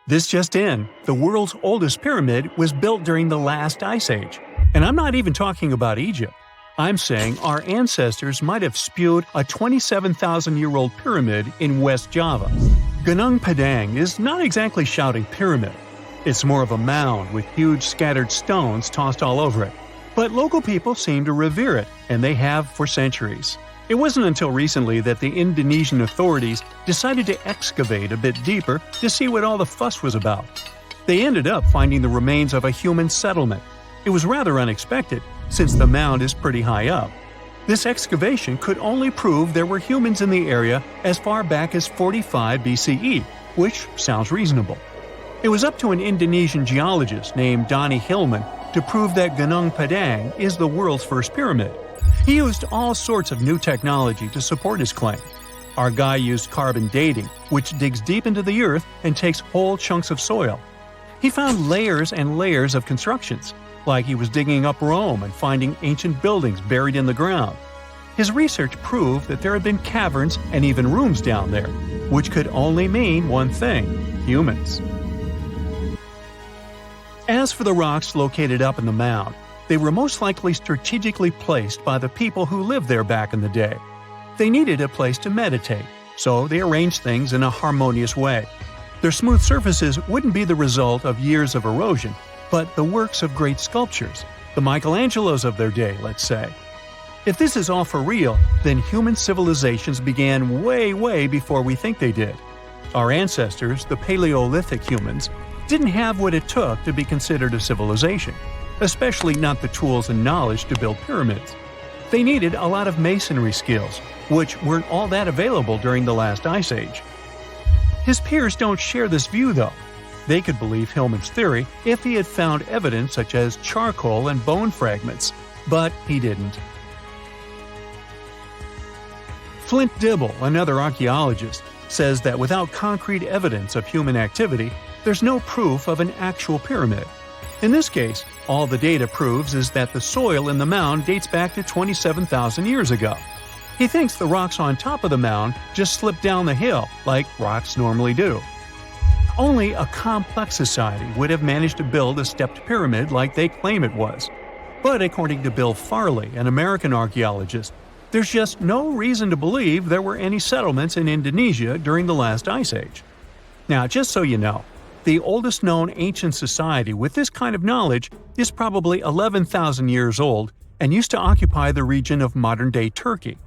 This just in, the world's oldest pyramid was built during the last ice age. And I'm not even talking about Egypt. I'm saying our ancestors might have spewed a 27,000-year-old pyramid in West Java. Gunung Padang is not exactly shouting pyramid. It's more of a mound with huge scattered stones tossed all over it. But local people seem to revere it, and they have for centuries. It wasn't until recently that the Indonesian authorities decided to excavate a bit deeper to see what all the fuss was about. They ended up finding the remains of a human settlement. It was rather unexpected, since the mound is pretty high up. This excavation could only prove there were humans in the area as far back as 45 BCE, which sounds reasonable. It was up to an Indonesian geologist named Donny Hillman to prove that Gunung Padang is the world's first pyramid. He used all sorts of new technology to support his claim. Our guy used carbon dating, which digs deep into the earth and takes whole chunks of soil. He found layers and layers of constructions, like he was digging up Rome and finding ancient buildings buried in the ground. His research proved that there had been caverns and even rooms down there, which could only mean one thing: humans. As for the rocks located up in the mound, they were most likely strategically placed by the people who lived there back in the day. They needed a place to meditate, so they arranged things in a harmonious way. Their smooth surfaces wouldn't be the result of years of erosion, but the works of great sculptures, the Michelangelos of their day, let's say. If this is all for real, then human civilizations began way before we think they did. Our ancestors, the Paleolithic humans, didn't have what it took to be considered a civilization, especially not the tools and knowledge to build pyramids. They needed a lot of masonry skills, which weren't all that available during the last ice age. His peers don't share this view, though. They could believe Hillman's theory if he had found evidence such as charcoal and bone fragments, but he didn't. Flint Dibble, another archaeologist, says that without concrete evidence of human activity, there's no proof of an actual pyramid. In this case, all the data proves is that the soil in the mound dates back to 27,000 years ago. He thinks the rocks on top of the mound just slipped down the hill, like rocks normally do. Only a complex society would have managed to build a stepped pyramid like they claim it was. But according to Bill Farley, an American archaeologist, there's just no reason to believe there were any settlements in Indonesia during the last ice age. Now, just so you know, the oldest known ancient society with this kind of knowledge is probably 11,000 years old and used to occupy the region of modern-day Turkey.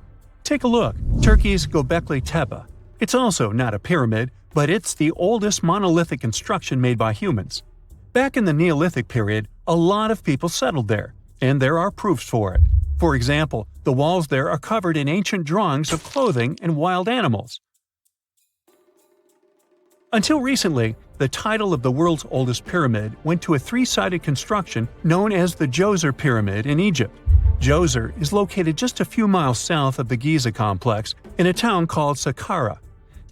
Take a look, Turkey's Göbekli Tepe. It's also not a pyramid, but it's the oldest monolithic construction made by humans. Back in the Neolithic period, a lot of people settled there, and there are proofs for it. For example, the walls there are covered in ancient drawings of clothing and wild animals. Until recently, the title of the world's oldest pyramid went to a three-sided construction known as the Djoser Pyramid in Egypt. Djoser is located just a few miles south of the Giza complex in a town called Saqqara.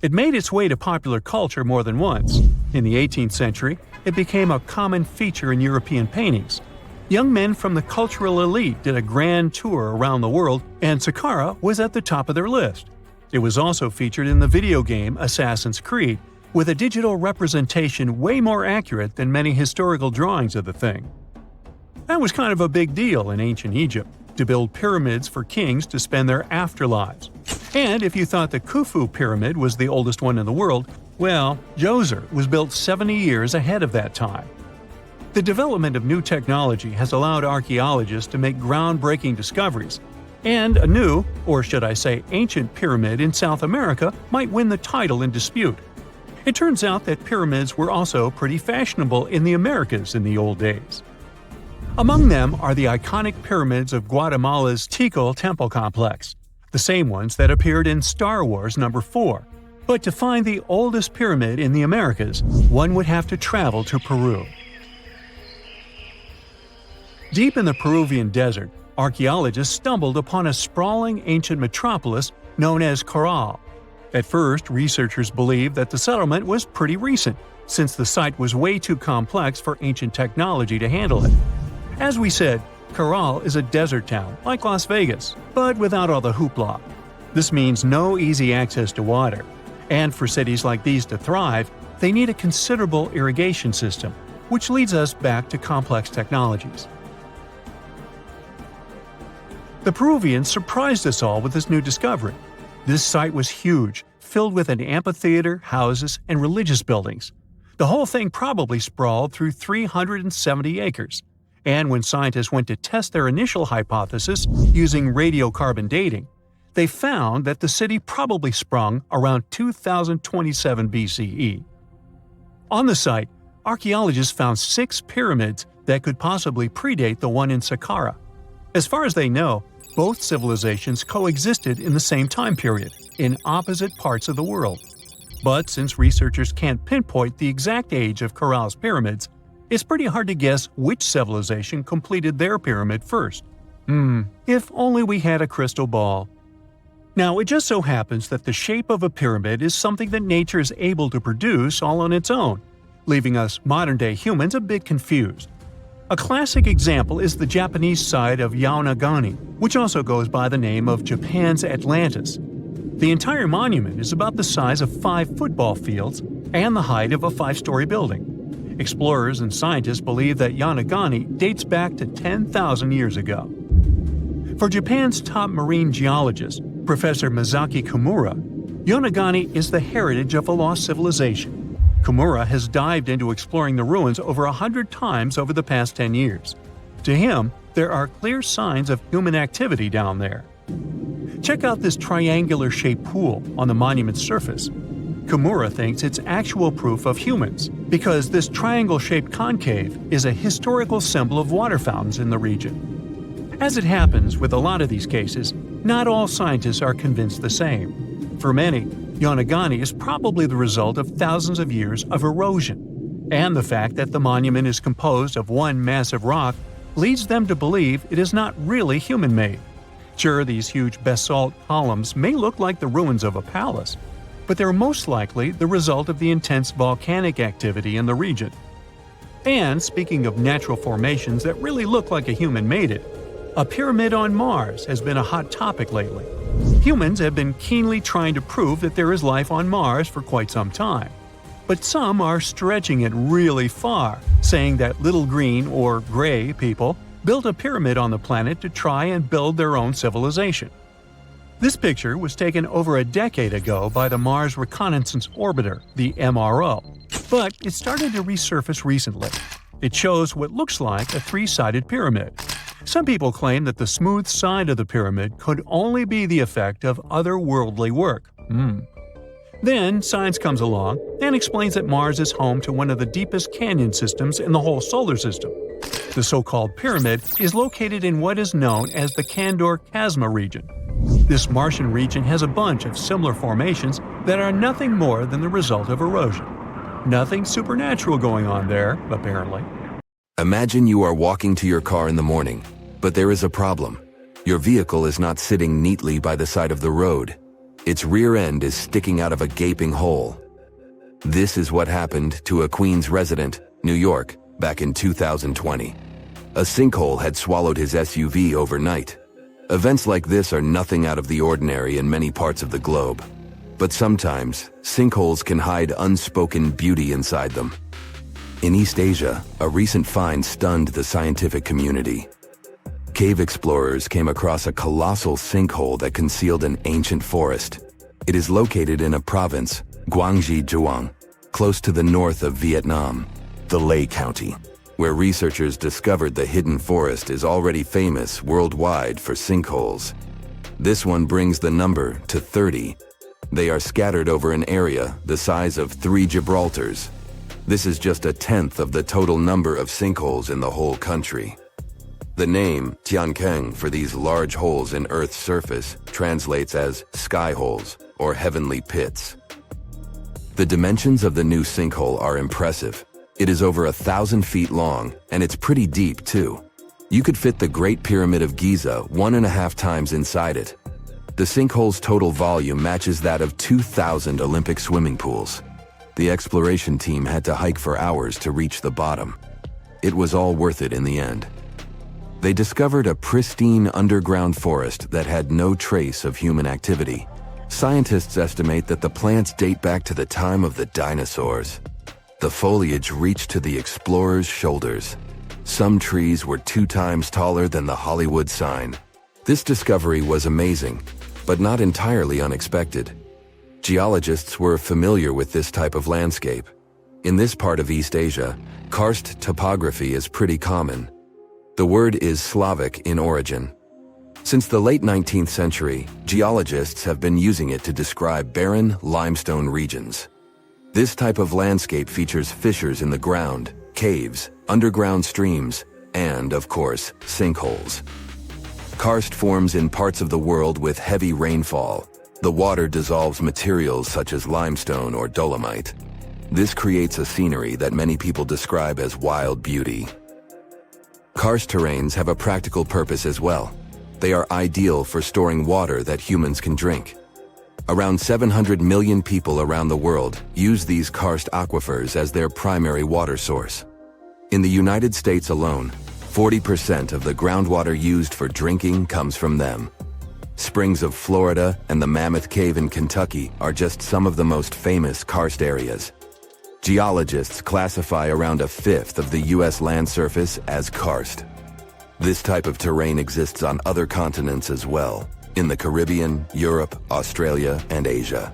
It made its way to popular culture more than once. In the 18th century, it became a common feature in European paintings. Young men from the cultural elite did a grand tour around the world, and Saqqara was at the top of their list. It was also featured in the video game Assassin's Creed, with a digital representation way more accurate than many historical drawings of the thing. That was kind of a big deal in ancient Egypt, to build pyramids for kings to spend their afterlives. And if you thought the Khufu pyramid was the oldest one in the world, well, Djoser was built 70 years ahead of that time. The development of new technology has allowed archaeologists to make groundbreaking discoveries, and a new, or should I say ancient pyramid in South America might win the title in dispute. It turns out that pyramids were also pretty fashionable in the Americas in the old days. Among them are the iconic pyramids of Guatemala's Tikal Temple Complex, the same ones that appeared in Star Wars No. 4. But to find the oldest pyramid in the Americas, one would have to travel to Peru. Deep in the Peruvian desert, archaeologists stumbled upon a sprawling ancient metropolis known as Caral. At first, researchers believed that the settlement was pretty recent, since the site was way too complex for ancient technology to handle it. As we said, Caral is a desert town, like Las Vegas, but without all the hoopla. This means no easy access to water. And for cities like these to thrive, they need a considerable irrigation system, which leads us back to complex technologies. The Peruvians surprised us all with this new discovery. This site was huge, filled with an amphitheater, houses, and religious buildings. The whole thing probably sprawled through 370 acres. And when scientists went to test their initial hypothesis using radiocarbon dating, they found that the city probably sprung around 2027 BCE. On the site, archaeologists found 6 pyramids that could possibly predate the one in Saqqara. As far as they know, both civilizations coexisted in the same time period, in opposite parts of the world. But since researchers can't pinpoint the exact age of Corral's pyramids, it's pretty hard to guess which civilization completed their pyramid first. If only we had a crystal ball. Now, it just so happens that the shape of a pyramid is something that nature is able to produce all on its own, leaving us modern-day humans a bit confused. A classic example is the Japanese side of Yaonagani, which also goes by the name of Japan's Atlantis. The entire monument is about the size of 5 football fields and the height of a 5-story building. Explorers and scientists believe that Yaonagani dates back to 10,000 years ago. For Japan's top marine geologist, Professor Masaki Kimura, Yaonagani is the heritage of a lost civilization. Kimura has dived into exploring the ruins over 100 times over the past 10 years. To him, there are clear signs of human activity down there. Check out this triangular-shaped pool on the monument's surface. Kimura thinks it's actual proof of humans, because this triangle-shaped concave is a historical symbol of water fountains in the region. As it happens with a lot of these cases, not all scientists are convinced the same. For many, Yaonagani is probably the result of thousands of years of erosion, and the fact that the monument is composed of one massive rock leads them to believe it is not really human-made. Sure, these huge basalt columns may look like the ruins of a palace, but they're most likely the result of the intense volcanic activity in the region. And speaking of natural formations that really look like a human made it, a pyramid on Mars has been a hot topic lately. Humans have been keenly trying to prove that there is life on Mars for quite some time. But some are stretching it really far, saying that little green or gray people built a pyramid on the planet to try and build their own civilization. This picture was taken over a decade ago by the Mars Reconnaissance Orbiter, the MRO, but it started to resurface recently. It shows what looks like a 3-sided pyramid. Some people claim that the smooth side of the pyramid could only be the effect of otherworldly work. Then science comes along and explains that Mars is home to one of the deepest canyon systems in the whole solar system. The so-called pyramid is located in what is known as the Kandor-Chasma region. This Martian region has a bunch of similar formations that are nothing more than the result of erosion. Nothing supernatural going on there, apparently. Imagine you are walking to your car in the morning, but there is a problem. Your vehicle is not sitting neatly by the side of the road. Its rear end is sticking out of a gaping hole. This is what happened to a Queens resident, New York, back in 2020. A sinkhole had swallowed his SUV overnight. Events like this are nothing out of the ordinary in many parts of the globe. But sometimes, sinkholes can hide unspoken beauty inside them. In East Asia, a recent find stunned the scientific community. Cave explorers came across a colossal sinkhole that concealed an ancient forest. It is located in a province, Guangxi Zhuang, close to the north of Vietnam, the Lê County, where researchers discovered the hidden forest is already famous worldwide for sinkholes. This one brings the number to 30. They are scattered over an area the size of 3 Gibraltars. This is just a tenth of the total number of sinkholes in the whole country. The name Tiankeng for these large holes in Earth's surface translates as sky holes or heavenly pits. The dimensions of the new sinkhole are impressive. It is over 1,000 feet long, and it's pretty deep too. You could fit the Great Pyramid of Giza 1.5 times inside it. The sinkhole's total volume matches that of 2,000 Olympic swimming pools. The exploration team had to hike for hours to reach the bottom. It was all worth it in the end. They discovered a pristine underground forest that had no trace of human activity. Scientists estimate that the plants date back to the time of the dinosaurs. The foliage reached to the explorers' shoulders. Some trees were 2 times taller than the Hollywood sign. This discovery was amazing, but not entirely unexpected. Geologists were familiar with this type of landscape. In this part of East Asia, karst topography is pretty common. The word is Slavic in origin. Since the late 19th century, geologists have been using it to describe barren limestone regions. This type of landscape features fissures in the ground, caves, underground streams, and, of course, sinkholes. Karst forms in parts of the world with heavy rainfall. The water dissolves materials such as limestone or dolomite. This creates a scenery that many people describe as wild beauty. Karst terrains have a practical purpose as well. They are ideal for storing water that humans can drink. Around 700 million people around the world use these karst aquifers as their primary water source. In the United States alone, 40% of the groundwater used for drinking comes from them. Springs of Florida and the Mammoth Cave in Kentucky are just some of the most famous karst areas. Geologists classify around 1/5 of the U.S. land surface as karst. This type of terrain exists on other continents as well, in the Caribbean, Europe, Australia, and Asia.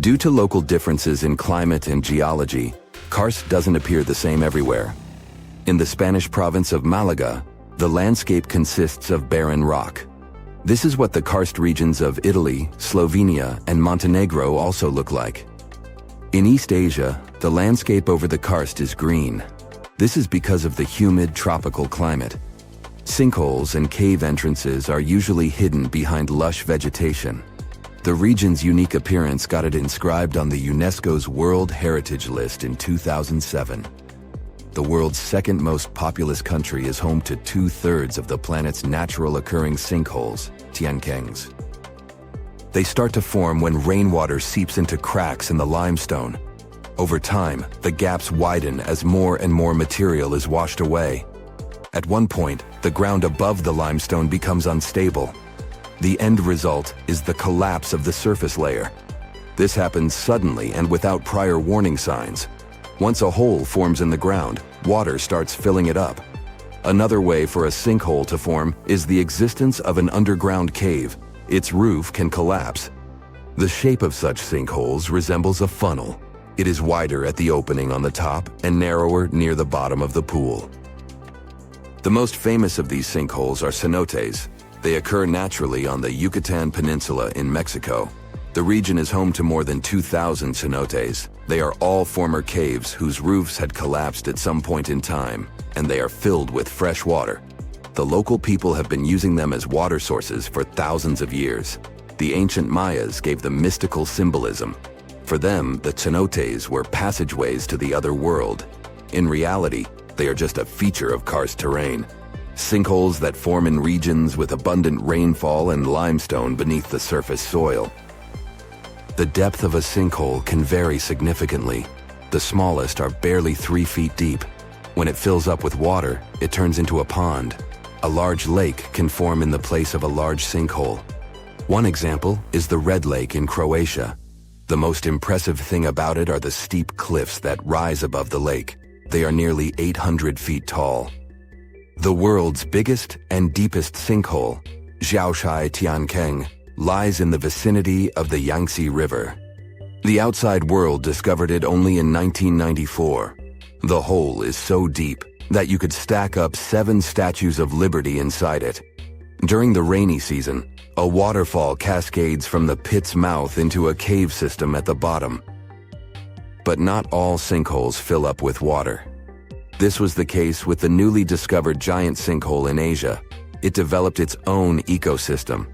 Due to local differences in climate and geology, karst doesn't appear the same everywhere. In the Spanish province of Malaga, the landscape consists of barren rock. This is what the karst regions of Italy, Slovenia, and Montenegro also look like. In East Asia, the landscape over the karst is green. This is because of the humid tropical climate. Sinkholes and cave entrances are usually hidden behind lush vegetation. The region's unique appearance got it inscribed on the UNESCO's World Heritage List in 2007. The world's second most populous country is home to 2/3 of the planet's natural occurring sinkholes, tiankengs. They start to form when rainwater seeps into cracks in the limestone. Over time, the gaps widen as more and more material is washed away. At one point, the ground above the limestone becomes unstable. The end result is the collapse of the surface layer. This happens suddenly and without prior warning signs. Once a hole forms in the ground, water starts filling it up. Another way for a sinkhole to form is the existence of an underground cave. Its roof can collapse. The shape of such sinkholes resembles a funnel. It is wider at the opening on the top and narrower near the bottom of the pool. The most famous of these sinkholes are cenotes. They occur naturally on the Yucatan Peninsula in Mexico. The region is home to more than 2,000 cenotes. They are all former caves whose roofs had collapsed at some point in time, and they are filled with fresh water. The local people have been using them as water sources for thousands of years. The ancient Mayas gave them mystical symbolism. For them, the cenotes were passageways to the other world. In reality, they are just a feature of karst terrain. Sinkholes that form in regions with abundant rainfall and limestone beneath the surface soil. The depth of a sinkhole can vary significantly. The smallest are barely 3 feet deep. When it fills up with water, it turns into a pond. A large lake can form in the place of a large sinkhole. One example is the Red Lake in Croatia. The most impressive thing about it are the steep cliffs that rise above the lake. They are nearly 800 feet tall. The world's biggest and deepest sinkhole, Zhaoshai Tiankeng, lies in the vicinity of the Yangtze River. The outside world discovered it only in 1994. The hole is so deep that you could stack up 7 statues of liberty inside it. During the rainy season, a waterfall cascades from the pit's mouth into a cave system at the bottom. But not all sinkholes fill up with water. This was the case with the newly discovered giant sinkhole in Asia. It developed its own ecosystem.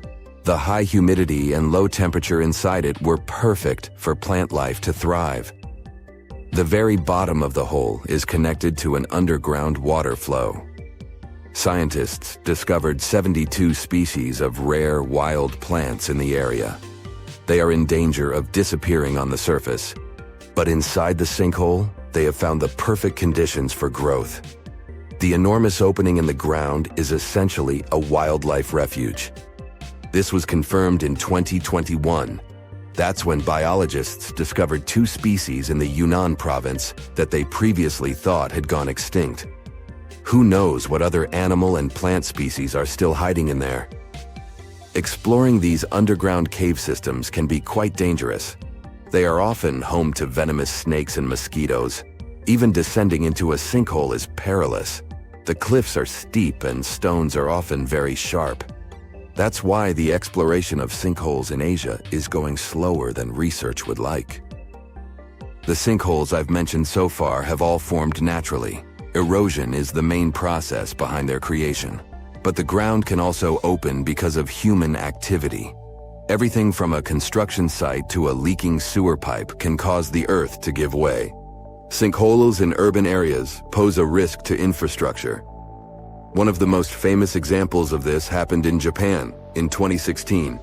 The high humidity and low temperature inside it were perfect for plant life to thrive. The very bottom of the hole is connected to an underground water flow. Scientists discovered 72 species of rare wild plants in the area. They are in danger of disappearing on the surface. But inside the sinkhole, they have found the perfect conditions for growth. The enormous opening in the ground is essentially a wildlife refuge. This was confirmed in 2021. That's when biologists discovered two species in the Yunnan province that they previously thought had gone extinct. Who knows what other animal and plant species are still hiding in there? Exploring these underground cave systems can be quite dangerous. They are often home to venomous snakes and mosquitoes. Even descending into a sinkhole is perilous. The cliffs are steep and stones are often very sharp. That's why the exploration of sinkholes in Asia is going slower than research would like. The sinkholes I've mentioned so far have all formed naturally. Erosion is the main process behind their creation. But the ground can also open because of human activity. Everything from a construction site to a leaking sewer pipe can cause the earth to give way. Sinkholes in urban areas pose a risk to infrastructure. One of the most famous examples of this happened in Japan in 2016.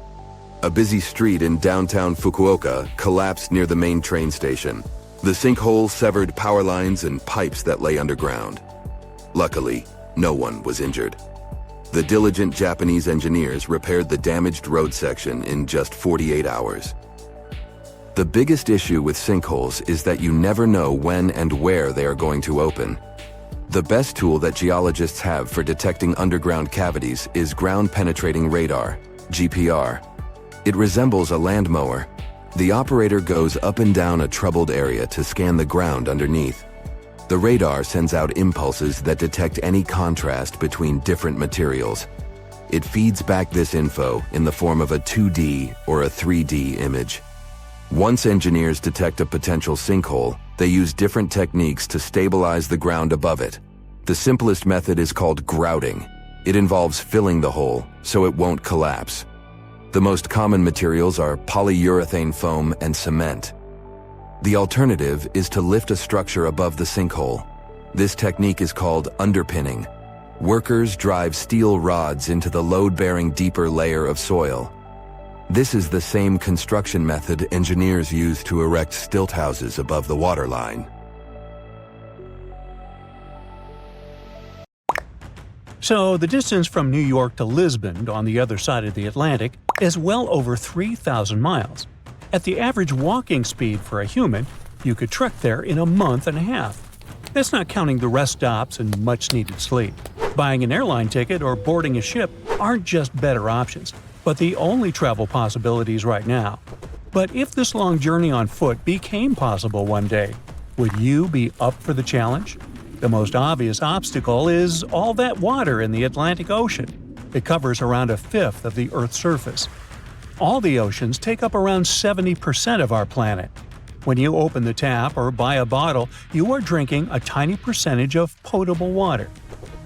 A busy street in downtown Fukuoka collapsed near the main train station. The sinkhole severed power lines and pipes that lay underground. Luckily, no one was injured. The diligent Japanese engineers repaired the damaged road section in just 48 hours. The biggest issue with sinkholes is that you never know when and where they are going to open. The best tool that geologists have for detecting underground cavities is ground-penetrating radar, GPR. It resembles a land mower. The operator goes up and down a troubled area to scan the ground underneath. The radar sends out impulses that detect any contrast between different materials. It feeds back this info in the form of a 2D or a 3D image. Once engineers detect a potential sinkhole, they use different techniques to stabilize the ground above it. The simplest method is called grouting. It involves filling the hole so it won't collapse. The most common materials are polyurethane foam and cement. The alternative is to lift a structure above the sinkhole. This technique is called underpinning. Workers drive steel rods into the load-bearing deeper layer of soil. This is the same construction method engineers use to erect stilt houses above the waterline. So, the distance from New York to Lisbon, on the other side of the Atlantic, is well over 3,000 miles. At the average walking speed for a human, you could trek there in a month and a half. That's not counting the rest stops and much-needed sleep. Buying an airline ticket or boarding a ship aren't just better options, but the only travel possibilities right now. But if this long journey on foot became possible one day, would you be up for the challenge? The most obvious obstacle is all that water in the Atlantic Ocean. It covers around a fifth of the Earth's surface. All the oceans take up around 70% of our planet. When you open the tap or buy a bottle, you are drinking a tiny percentage of potable water.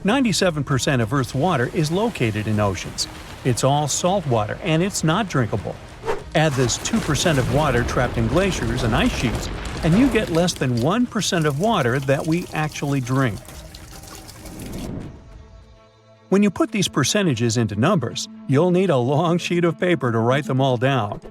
97% of Earth's water is located in oceans. It's all salt water, and it's not drinkable. Add this 2% of water trapped in glaciers and ice sheets, and you get less than 1% of water that we actually drink. When you put these percentages into numbers, you'll need a long sheet of paper to write them all down.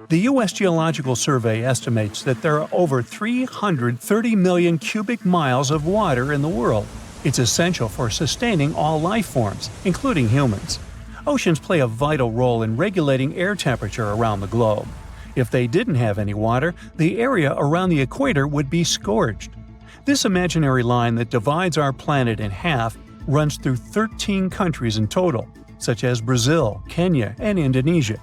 The U.S. Geological Survey estimates that there are over 330 million cubic miles of water in the world. It's essential for sustaining all life forms, including humans. Oceans play a vital role in regulating air temperature around the globe. If they didn't have any water, the area around the equator would be scorched. This imaginary line that divides our planet in half runs through 13 countries in total, such as Brazil, Kenya, and Indonesia.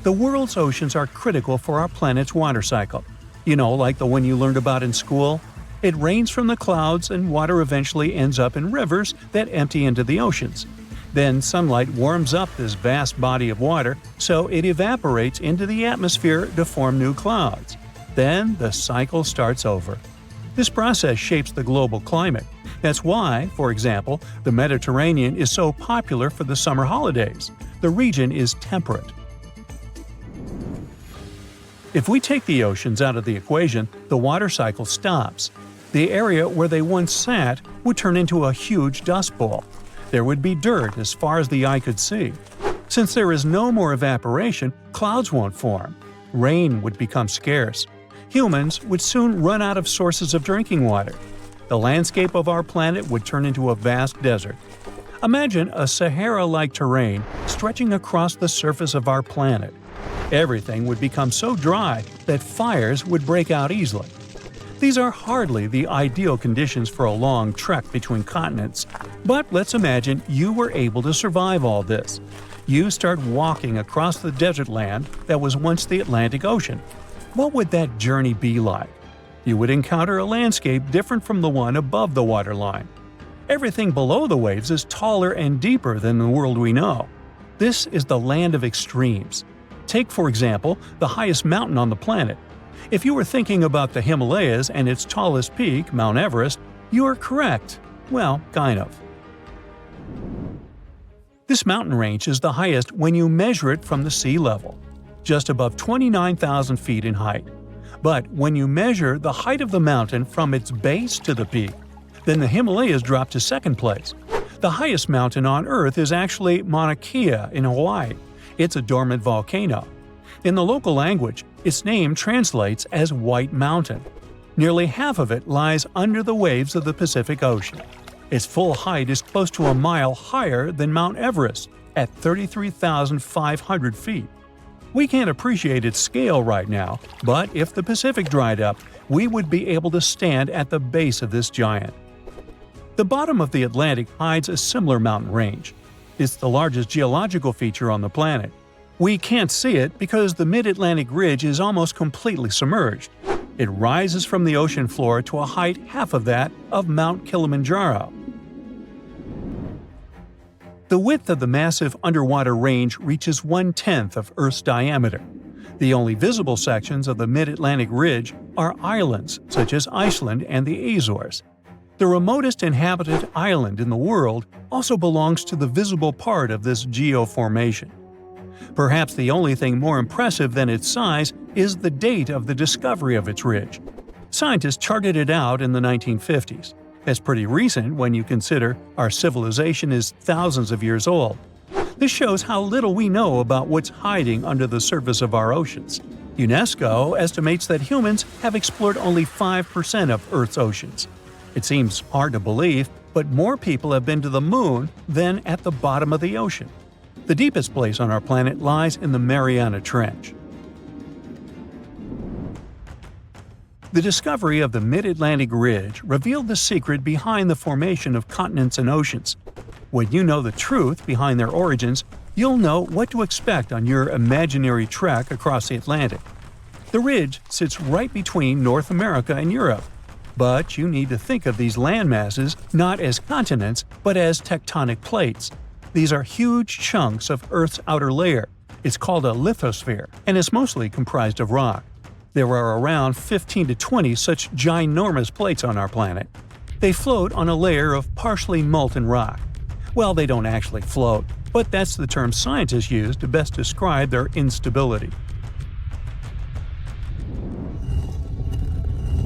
The world's oceans are critical for our planet's water cycle. You know, like the one you learned about in school? It rains from the clouds and water eventually ends up in rivers that empty into the oceans. Then sunlight warms up this vast body of water, so it evaporates into the atmosphere to form new clouds. Then the cycle starts over. This process shapes the global climate. That's why, for example, the Mediterranean is so popular for the summer holidays. The region is temperate. If we take the oceans out of the equation, the water cycle stops. The area where they once sat would turn into a huge dust bowl. There would be dirt as far as the eye could see. Since there is no more evaporation, clouds won't form. Rain would become scarce. Humans would soon run out of sources of drinking water. The landscape of our planet would turn into a vast desert. Imagine a Sahara-like terrain stretching across the surface of our planet. Everything would become so dry that fires would break out easily. These are hardly the ideal conditions for a long trek between continents, but let's imagine you were able to survive all this. You start walking across the desert land that was once the Atlantic Ocean. What would that journey be like? You would encounter a landscape different from the one above the waterline. Everything below the waves is taller and deeper than the world we know. This is the land of extremes. Take, for example, the highest mountain on the planet. If you were thinking about the Himalayas and its tallest peak, Mount Everest, you are correct. Well, kind of. This mountain range is the highest when you measure it from the sea level, just above 29,000 feet in height. But when you measure the height of the mountain from its base to the peak, then the Himalayas drop to second place. The highest mountain on Earth is actually Mauna Kea in Hawaii. It's a dormant volcano. In the local language, its name translates as White Mountain. Nearly half of it lies under the waves of the Pacific Ocean. Its full height is close to a mile higher than Mount Everest, at 33,500 feet. We can't appreciate its scale right now, but if the Pacific dried up, we would be able to stand at the base of this giant. The bottom of the Atlantic hides a similar mountain range. It's the largest geological feature on the planet. We can't see it because the Mid-Atlantic Ridge is almost completely submerged. It rises from the ocean floor to a height half of that of Mount Kilimanjaro. The width of the massive underwater range reaches 1/10 of Earth's diameter. The only visible sections of the Mid-Atlantic Ridge are islands such as Iceland and the Azores. The remotest inhabited island in the world also belongs to the visible part of this geoformation. Perhaps the only thing more impressive than its size is the date of the discovery of its ridge. Scientists charted it out in the 1950s. That's pretty recent when you consider our civilization is thousands of years old. This shows how little we know about what's hiding under the surface of our oceans. UNESCO estimates that humans have explored only 5% of Earth's oceans. It seems hard to believe, but more people have been to the moon than at the bottom of the ocean. The deepest place on our planet lies in the Mariana Trench. The discovery of the Mid-Atlantic Ridge revealed the secret behind the formation of continents and oceans. When you know the truth behind their origins, you'll know what to expect on your imaginary trek across the Atlantic. The ridge sits right between North America and Europe. But you need to think of these landmasses not as continents, but as tectonic plates. These are huge chunks of Earth's outer layer. It's called a lithosphere, and is mostly comprised of rock. There are around 15 to 20 such ginormous plates on our planet. They float on a layer of partially molten rock. Well, they don't actually float, but that's the term scientists use to best describe their instability.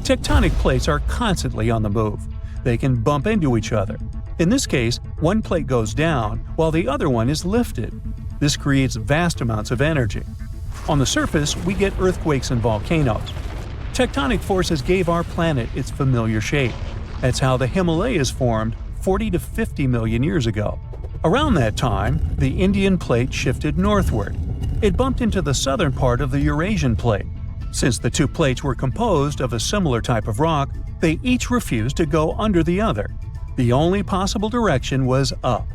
Tectonic plates are constantly on the move. They can bump into each other. In this case, one plate goes down while the other one is lifted. This creates vast amounts of energy. On the surface, we get earthquakes and volcanoes. Tectonic forces gave our planet its familiar shape. That's how the Himalayas formed 40 to 50 million years ago. Around that time, the Indian plate shifted northward. It bumped into the southern part of the Eurasian plate. Since the two plates were composed of a similar type of rock, they each refused to go under the other. The only possible direction was up.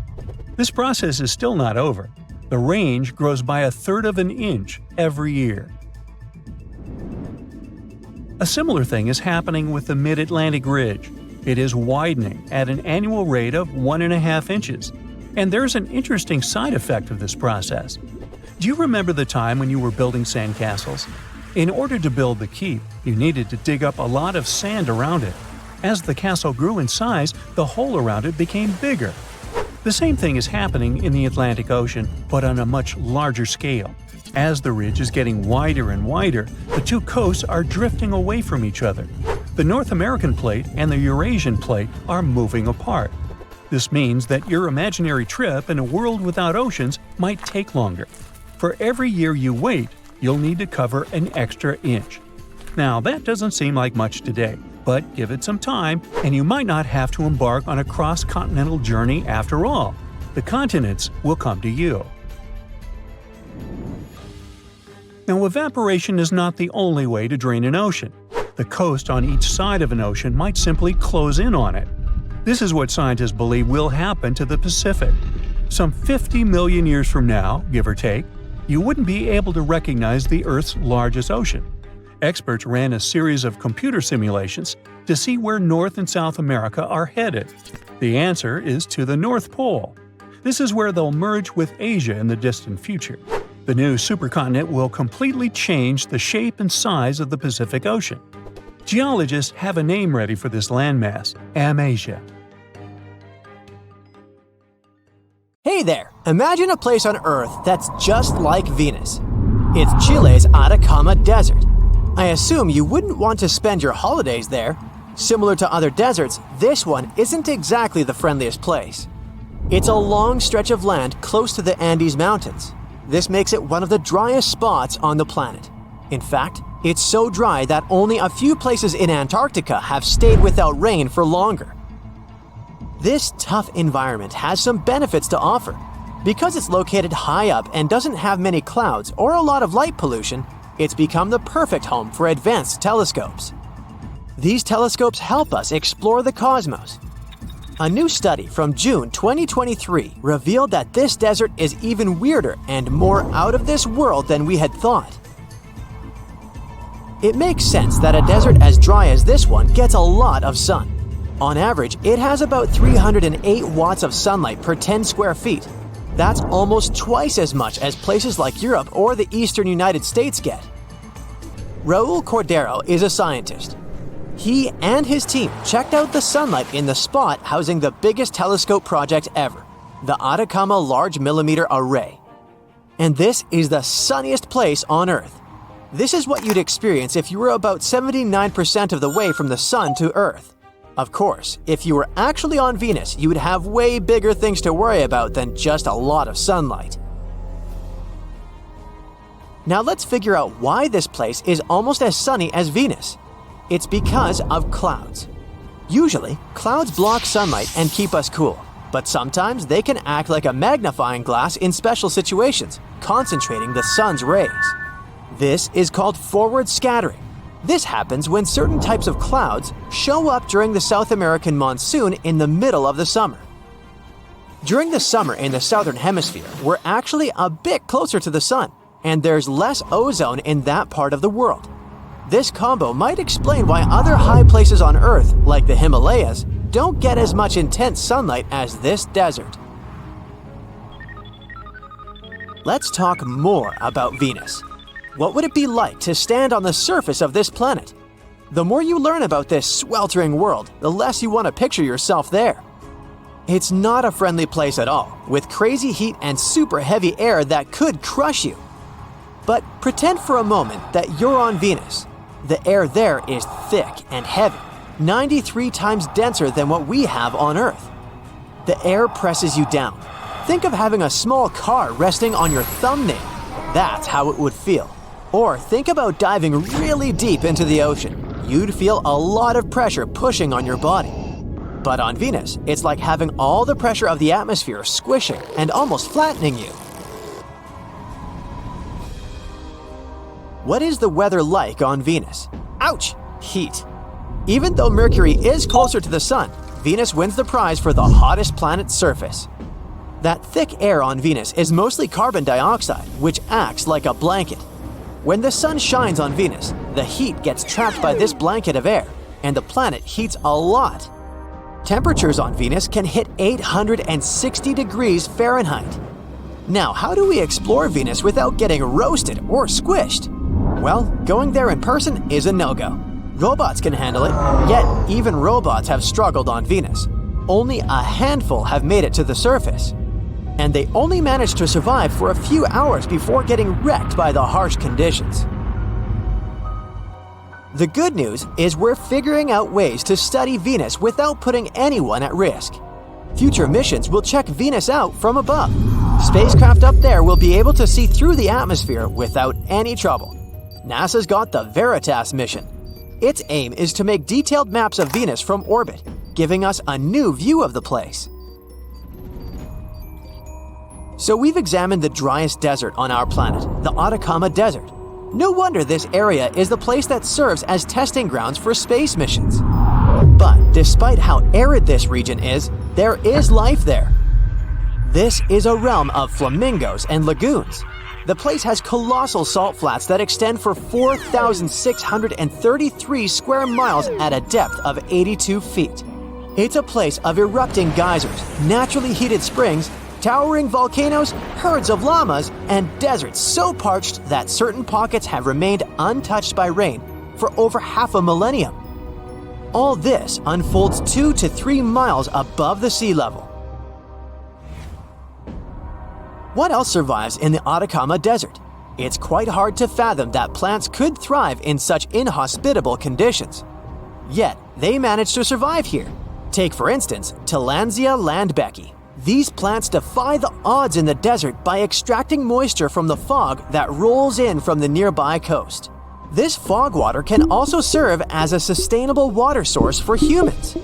This process is still not over. The range grows by 1/3 of an inch every year. A similar thing is happening with the Mid-Atlantic Ridge. It is widening at an annual rate of 1.5 inches. And there's an interesting side effect of this process. Do you remember the time when you were building sandcastles? In order to build the keep, you needed to dig up a lot of sand around it. As the castle grew in size, the hole around it became bigger. The same thing is happening in the Atlantic Ocean, but on a much larger scale. As the ridge is getting wider and wider, the two coasts are drifting away from each other. The North American plate and the Eurasian plate are moving apart. This means that your imaginary trip in a world without oceans might take longer. For every year you wait, you'll need to cover an extra inch. Now, that doesn't seem like much today, but give it some time, and you might not have to embark on a cross-continental journey after all. The continents will come to you. Now, evaporation is not the only way to drain an ocean. The coast on each side of an ocean might simply close in on it. This is what scientists believe will happen to the Pacific. Some 50 million years from now, give or take, you wouldn't be able to recognize the Earth's largest ocean. Experts ran a series of computer simulations to see where North and South America are headed. The answer is to the North Pole. This is where they'll merge with Asia in the distant future. The new supercontinent will completely change the shape and size of the Pacific Ocean. Geologists have a name ready for this landmass: Amasia. Hey there! Imagine a place on Earth that's just like Venus. It's Chile's Atacama Desert. I assume you wouldn't want to spend your holidays there. Similar to other deserts, this one isn't exactly the friendliest place. It's a long stretch of land close to the Andes Mountains. This makes it one of the driest spots on the planet. In fact, it's so dry that only a few places in Antarctica have stayed without rain for longer. This tough environment has some benefits to offer. Because it's located high up and doesn't have many clouds or a lot of light pollution, it's become the perfect home for advanced telescopes. These telescopes help us explore the cosmos. A new study from June 2023 revealed that this desert is even weirder and more out of this world than we had thought. It makes sense that a desert as dry as this one gets a lot of sun. On average, it has about 308 watts of sunlight per 10 square feet. That's almost twice as much as places like Europe or the eastern United States get. Raul Cordero is a scientist. He and his team checked out the sunlight in the spot housing the biggest telescope project ever, the Atacama Large Millimeter Array. And this is the sunniest place on Earth. This is what you'd experience if you were about 79% of the way from the sun to Earth. Of course, if you were actually on Venus, you would have way bigger things to worry about than just a lot of sunlight. Now let's figure out why this place is almost as sunny as Venus. It's because of clouds. Usually, clouds block sunlight and keep us cool, but sometimes they can act like a magnifying glass in special situations, concentrating the sun's rays. This is called forward scattering. This happens when certain types of clouds show up during the South American monsoon in the middle of the summer. During the summer in the southern hemisphere, we're actually a bit closer to the sun, and there's less ozone in that part of the world. This combo might explain why other high places on Earth, like the Himalayas, don't get as much intense sunlight as this desert. Let's talk more about Venus. What would it be like to stand on the surface of this planet? The more you learn about this sweltering world, the less you want to picture yourself there. It's not a friendly place at all, with crazy heat and super heavy air that could crush you. But pretend for a moment that you're on Venus. The air there is thick and heavy, 93 times denser than what we have on Earth. The air presses you down. Think of having a small car resting on your thumbnail. That's how it would feel. Or think about diving really deep into the ocean. You'd feel a lot of pressure pushing on your body. But on Venus, it's like having all the pressure of the atmosphere squishing and almost flattening you. What is the weather like on Venus? Ouch! Heat. Even though Mercury is closer to the sun, Venus wins the prize for the hottest planet's surface. That thick air on Venus is mostly carbon dioxide, which acts like a blanket. When the sun shines on Venus, the heat gets trapped by this blanket of air, and the planet heats a lot. Temperatures on Venus can hit 860 degrees Fahrenheit. Now, how do we explore Venus without getting roasted or squished? Well, going there in person is a no-go. Robots can handle it, yet even robots have struggled on Venus. Only a handful have made it to the surface. And they only managed to survive for a few hours before getting wrecked by the harsh conditions. The good news is we're figuring out ways to study Venus without putting anyone at risk. Future missions will check Venus out from above. Spacecraft up there will be able to see through the atmosphere without any trouble. NASA's got the Veritas mission. Its aim is to make detailed maps of Venus from orbit, giving us a new view of the place. So we've examined the driest desert on our planet, the Atacama Desert. No wonder this area is the place that serves as testing grounds for space missions. But despite how arid this region is, there is life there. This is a realm of flamingos and lagoons. The place has colossal salt flats that extend for 4,633 square miles at a depth of 82 feet. It's a place of erupting geysers, naturally heated springs, towering volcanoes, herds of llamas, and deserts so parched that certain pockets have remained untouched by rain for over half a millennium. All this unfolds 2 to 3 miles above the sea level. What else survives in the Atacama Desert? It's quite hard to fathom that plants could thrive in such inhospitable conditions. Yet, they manage to survive here. Take, for instance, Tillandsia landbecki. These plants defy the odds in the desert by extracting moisture from the fog that rolls in from the nearby coast. This fog water can also serve as a sustainable water source for humans.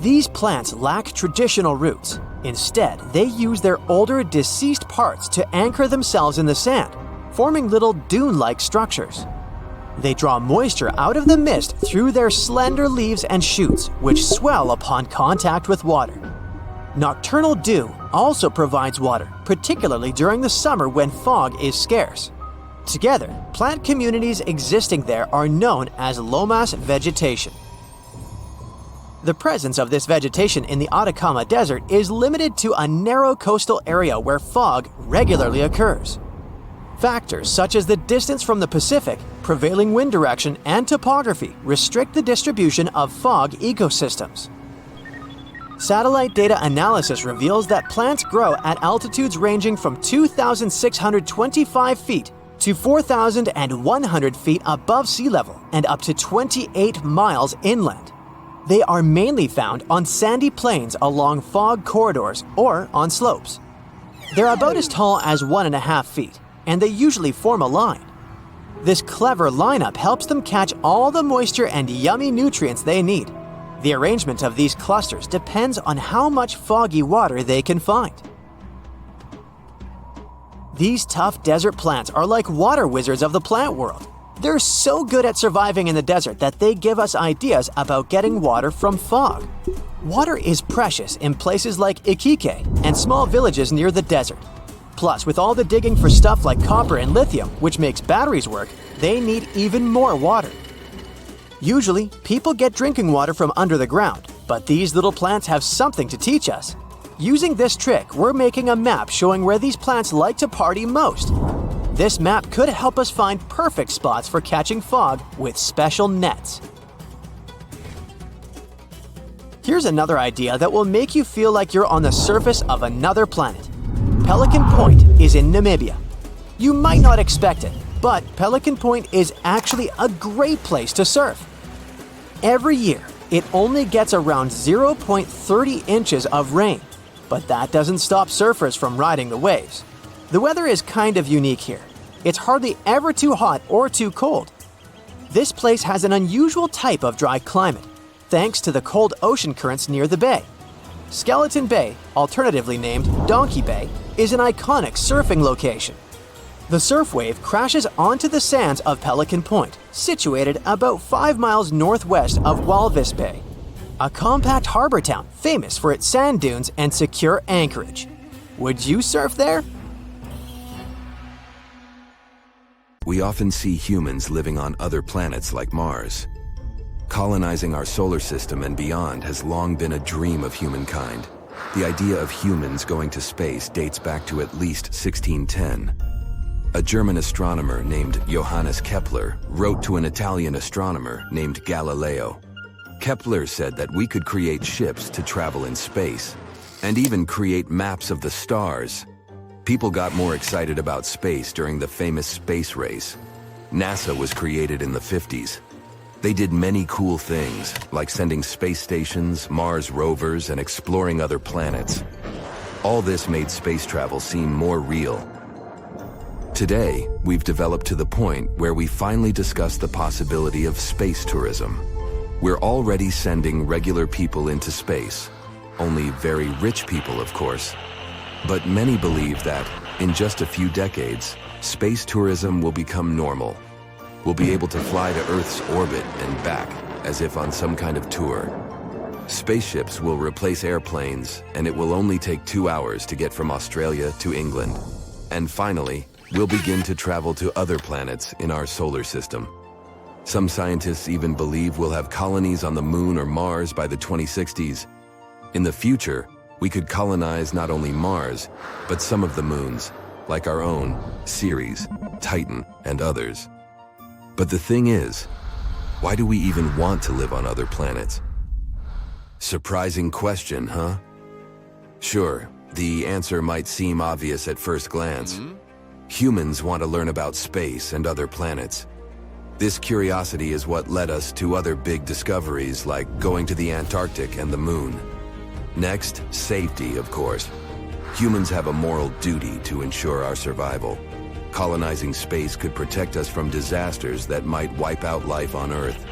These plants lack traditional roots. Instead, they use their older, deceased parts to anchor themselves in the sand, forming little dune-like structures. They draw moisture out of the mist through their slender leaves and shoots, which swell upon contact with water. Nocturnal dew also provides water, particularly during the summer when fog is scarce. Together, plant communities existing there are known as lomas vegetation. The presence of this vegetation in the Atacama Desert is limited to a narrow coastal area where fog regularly occurs. Factors such as the distance from the Pacific, prevailing wind direction, and topography restrict the distribution of fog ecosystems. Satellite data analysis reveals that plants grow at altitudes ranging from 2,625 feet to 4,100 feet above sea level and up to 28 miles inland. They are mainly found on sandy plains along fog corridors or on slopes. They're about as tall as 1.5 feet, and they usually form a line. This clever lineup helps them catch all the moisture and yummy nutrients they need. The arrangement of these clusters depends on how much foggy water they can find. These tough desert plants are like water wizards of the plant world. They're so good at surviving in the desert that they give us ideas about getting water from fog. Water is precious in places like Iquique and small villages near the desert. Plus, with all the digging for stuff like copper and lithium, which makes batteries work, they need even more water. Usually, people get drinking water from under the ground, but these little plants have something to teach us. Using this trick, we're making a map showing where these plants like to party most. This map could help us find perfect spots for catching fog with special nets. Here's another idea that will make you feel like you're on the surface of another planet. Pelican Point is in Namibia. You might not expect it, but Pelican Point is actually a great place to surf. Every year, it only gets around 0.30 inches of rain, but that doesn't stop surfers from riding the waves. The weather is kind of unique here. It's hardly ever too hot or too cold. This place has an unusual type of dry climate, thanks to the cold ocean currents near the bay. Skeleton Bay, alternatively named Donkey Bay, is an iconic surfing location. The surf wave crashes onto the sands of Pelican Point, situated about 5 miles northwest of Walvis Bay, a compact harbor town famous for its sand dunes and secure anchorage. Would you surf there? We often see humans living on other planets like Mars. Colonizing our solar system and beyond has long been a dream of humankind. The idea of humans going to space dates back to at least 1610. A German astronomer named Johannes Kepler wrote to an Italian astronomer named Galileo. Kepler said that we could create ships to travel in space, and even create maps of the stars. People got more excited about space during the famous space race. NASA was created in the 50s. They did many cool things, like sending space stations, Mars rovers, and exploring other planets. All this made space travel seem more real. Today, we've developed to the point where we finally discuss the possibility of space tourism. We're already sending regular people into space. Only very rich people, of course. But many believe that, in just a few decades, Space tourism will become normal. We'll be able to fly to Earth's orbit and back, as if on some kind of tour. Spaceships will replace airplanes, and it will only take 2 hours to get from Australia to England. And finally, we'll begin to travel to other planets in our solar system. Some scientists even believe we'll have colonies on the Moon or Mars by the 2060s. In the future, we could colonize not only Mars, but some of the moons, like our own, Ceres, Titan, and others. But the thing is, why do we even want to live on other planets? Surprising question, huh? Sure, the answer might seem obvious at first glance. Humans want to learn about space and other planets. This curiosity is what led us to other big discoveries like going to the Antarctic and the Moon. Next, safety, of course. Humans have a moral duty to ensure our survival. Colonizing space could protect us from disasters that might wipe out life on Earth.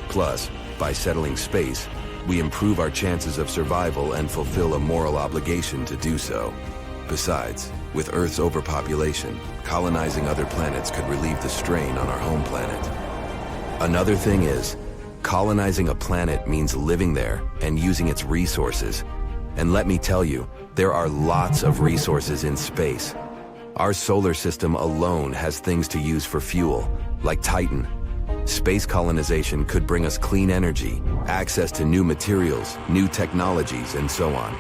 Plus, by settling space, we improve our chances of survival and fulfill a moral obligation to do so. Besides, with Earth's overpopulation, colonizing other planets could relieve the strain on our home planet. Another thing is, colonizing a planet means living there and using its resources. And let me tell you, there are lots of resources in space. Our solar system alone has things to use for fuel, like Titan. Space colonization could bring us clean energy, access to new materials, new technologies, and so on.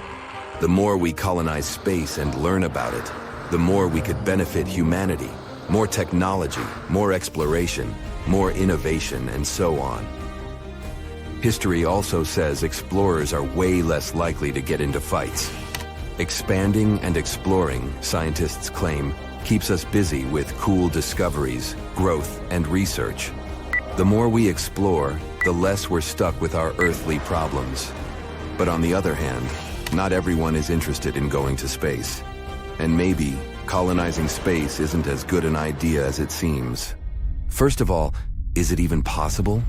The more we colonize space and learn about it, the more we could benefit humanity. More technology, more exploration, more innovation, and so on. History also says explorers are way less likely to get into fights. Expanding and exploring, scientists claim, keeps us busy with cool discoveries, growth, and research. The more we explore, the less we're stuck with our earthly problems. But on the other hand, not everyone is interested in going to space. And maybe colonizing space isn't as good an idea as it seems. First of all, is it even possible?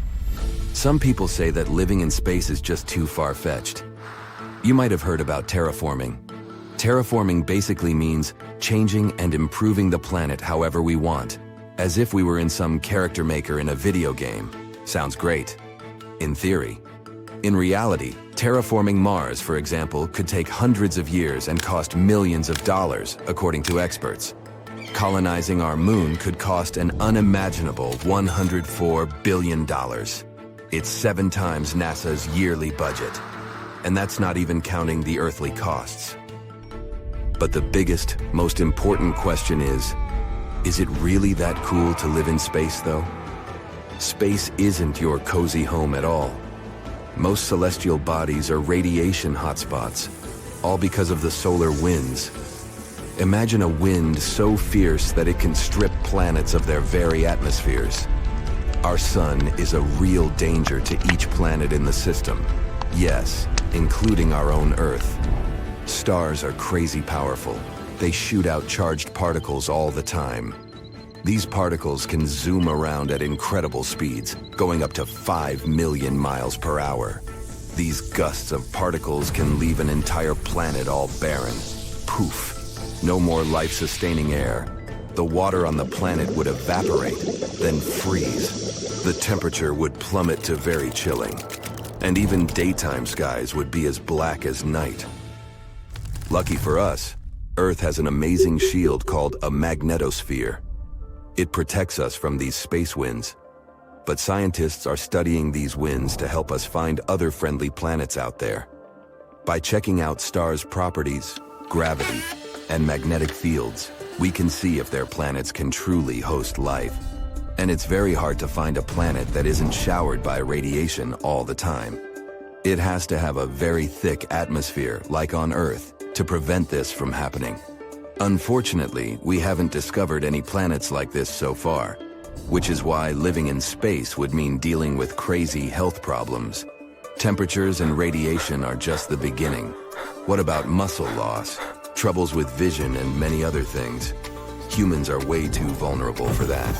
Some people say that living in space is just too far-fetched. You might have heard about terraforming. Terraforming basically means changing and improving the planet however we want, as if we were in some character maker in a video game. Sounds great. In theory. In reality, terraforming Mars, for example, could take hundreds of years and cost millions of dollars, according to experts. Colonizing our moon could cost an unimaginable $104 billion. It's 7 times NASA's yearly budget. And that's not even counting the earthly costs. But the biggest, most important question is it really that cool to live in space, though? Space isn't your cozy home at all. Most celestial bodies are radiation hotspots, all because of the solar winds. Imagine a wind so fierce that it can strip planets of their very atmospheres. Our sun is a real danger to each planet in the system. Yes, including our own Earth. Stars are crazy powerful. They shoot out charged particles all the time. These particles can zoom around at incredible speeds, going up to 5 million miles per hour. These gusts of particles can leave an entire planet all barren. Poof. No more life-sustaining air. The water on the planet would evaporate, then freeze. The temperature would plummet to very chilling. And even daytime skies would be as black as night. Lucky for us, Earth has an amazing shield called a magnetosphere. It protects us from these space winds. But scientists are studying these winds to help us find other friendly planets out there. By checking out stars' properties, gravity, and magnetic fields, we can see if their planets can truly host life. And it's very hard to find a planet that isn't showered by radiation all the time. It has to have a very thick atmosphere, like on Earth, to prevent this from happening. Unfortunately, we haven't discovered any planets like this so far, which is why living in space would mean dealing with crazy health problems. Temperatures and radiation are just the beginning. What about muscle loss, troubles with vision, and many other things? Humans are way too vulnerable for that.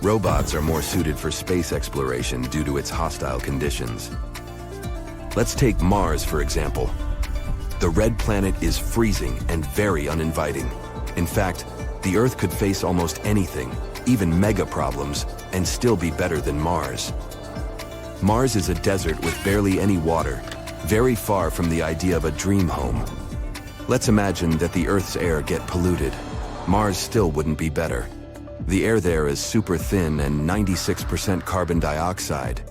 Robots are more suited for space exploration due to its hostile conditions. Let's take Mars, for example. The red planet is freezing and very uninviting. In fact, The Earth could face almost anything, even mega problems, and still be better than Mars. Mars is a desert with barely any water, very far from the idea of a dream home. Let's imagine that the Earth's air get polluted. Mars still wouldn't be better. The air there is super thin and 96% carbon dioxide.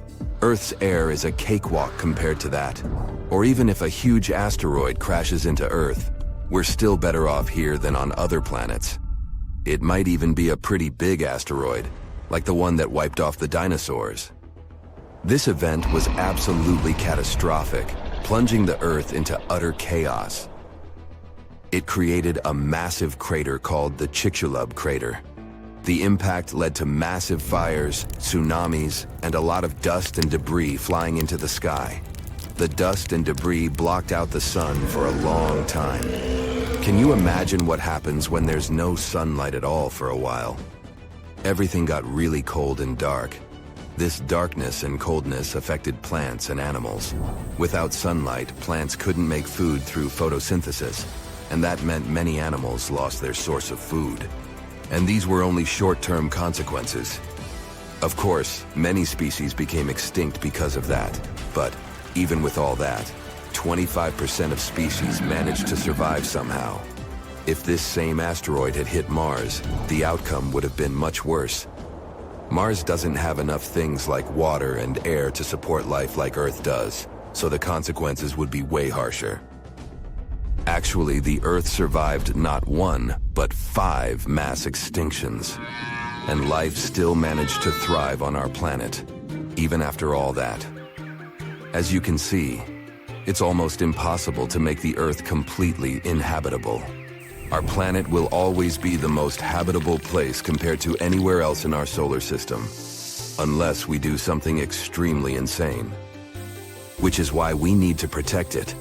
Earth's air is a cakewalk compared to that. Or even if a huge asteroid crashes into Earth, we're still better off here than on other planets. It might even be a pretty big asteroid, like the one that wiped off the dinosaurs. This event was absolutely catastrophic, plunging the Earth into utter chaos. It created a massive crater called the Chicxulub crater. The impact led to massive fires, tsunamis, and a lot of dust and debris flying into the sky. The dust and debris blocked out the sun for a long time. Can you imagine what happens when there's no sunlight at all for a while? Everything got really cold and dark. This darkness and coldness affected plants and animals. Without sunlight, plants couldn't make food through photosynthesis, and that meant many animals lost their source of food. And these were only short-term consequences. Of course, many species became extinct because of that, but even with all that, 25% of species managed to survive somehow. If this same asteroid had hit Mars, the outcome would have been much worse. Mars doesn't have enough things like water and air to support life like Earth does, so the consequences would be way harsher. Actually, the Earth survived not one, but 5 mass extinctions. And life still managed to thrive on our planet, even after all that. As you can see, it's almost impossible to make the Earth completely inhabitable. Our planet will always be the most habitable place compared to anywhere else in our solar system, unless we do something extremely insane. Which is why we need to protect it.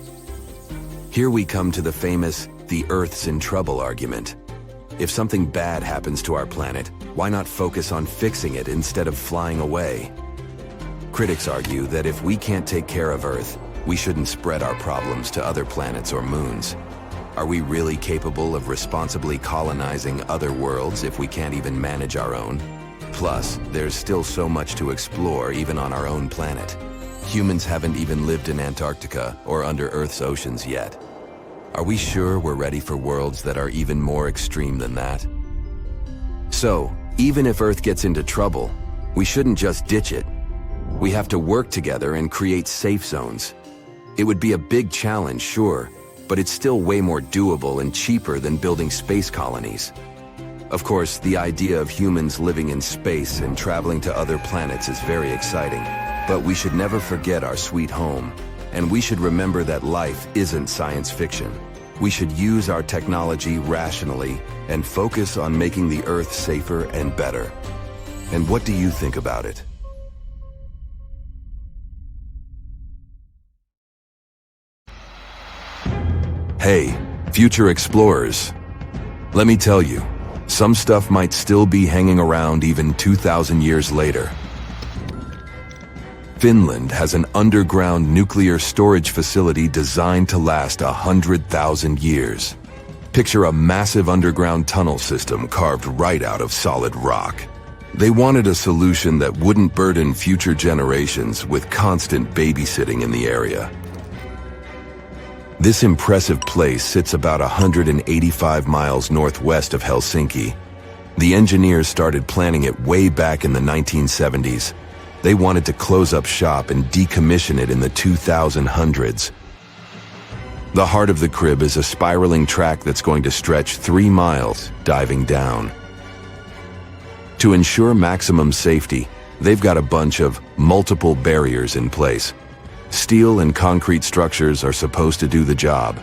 Here we come to the famous "the Earth's in trouble" argument. If something bad happens to our planet, why not focus on fixing it instead of flying away? Critics argue that if we can't take care of Earth, we shouldn't spread our problems to other planets or moons. Are we really capable of responsibly colonizing other worlds if we can't even manage our own? Plus, there's still so much to explore even on our own planet. Humans haven't even lived in Antarctica or under Earth's oceans yet. Are we sure we're ready for worlds that are even more extreme than that? So, even if Earth gets into trouble, we shouldn't just ditch it. We have to work together and create safe zones. It would be a big challenge, sure, but it's still way more doable and cheaper than building space colonies. Of course, the idea of humans living in space and traveling to other planets is very exciting, but we should never forget our sweet home, and we should remember that life isn't science fiction. We should use our technology rationally and focus on making the Earth safer and better. And what do you think about it? Hey, future explorers. Let me tell you, some stuff might still be hanging around even 2,000 years later. Finland has an underground nuclear storage facility designed to last 100,000 years. Picture a massive underground tunnel system carved right out of solid rock. They wanted a solution that wouldn't burden future generations with constant babysitting in the area. This impressive place sits about 185 miles northwest of Helsinki. The engineers started planning it way back in the 1970s. They wanted to close up shop and decommission it in the 2000s. The heart of the crib is a spiraling track that's going to stretch 3 miles, diving down. To ensure maximum safety, they've got a bunch of multiple barriers in place. Steel and concrete structures are supposed to do the job.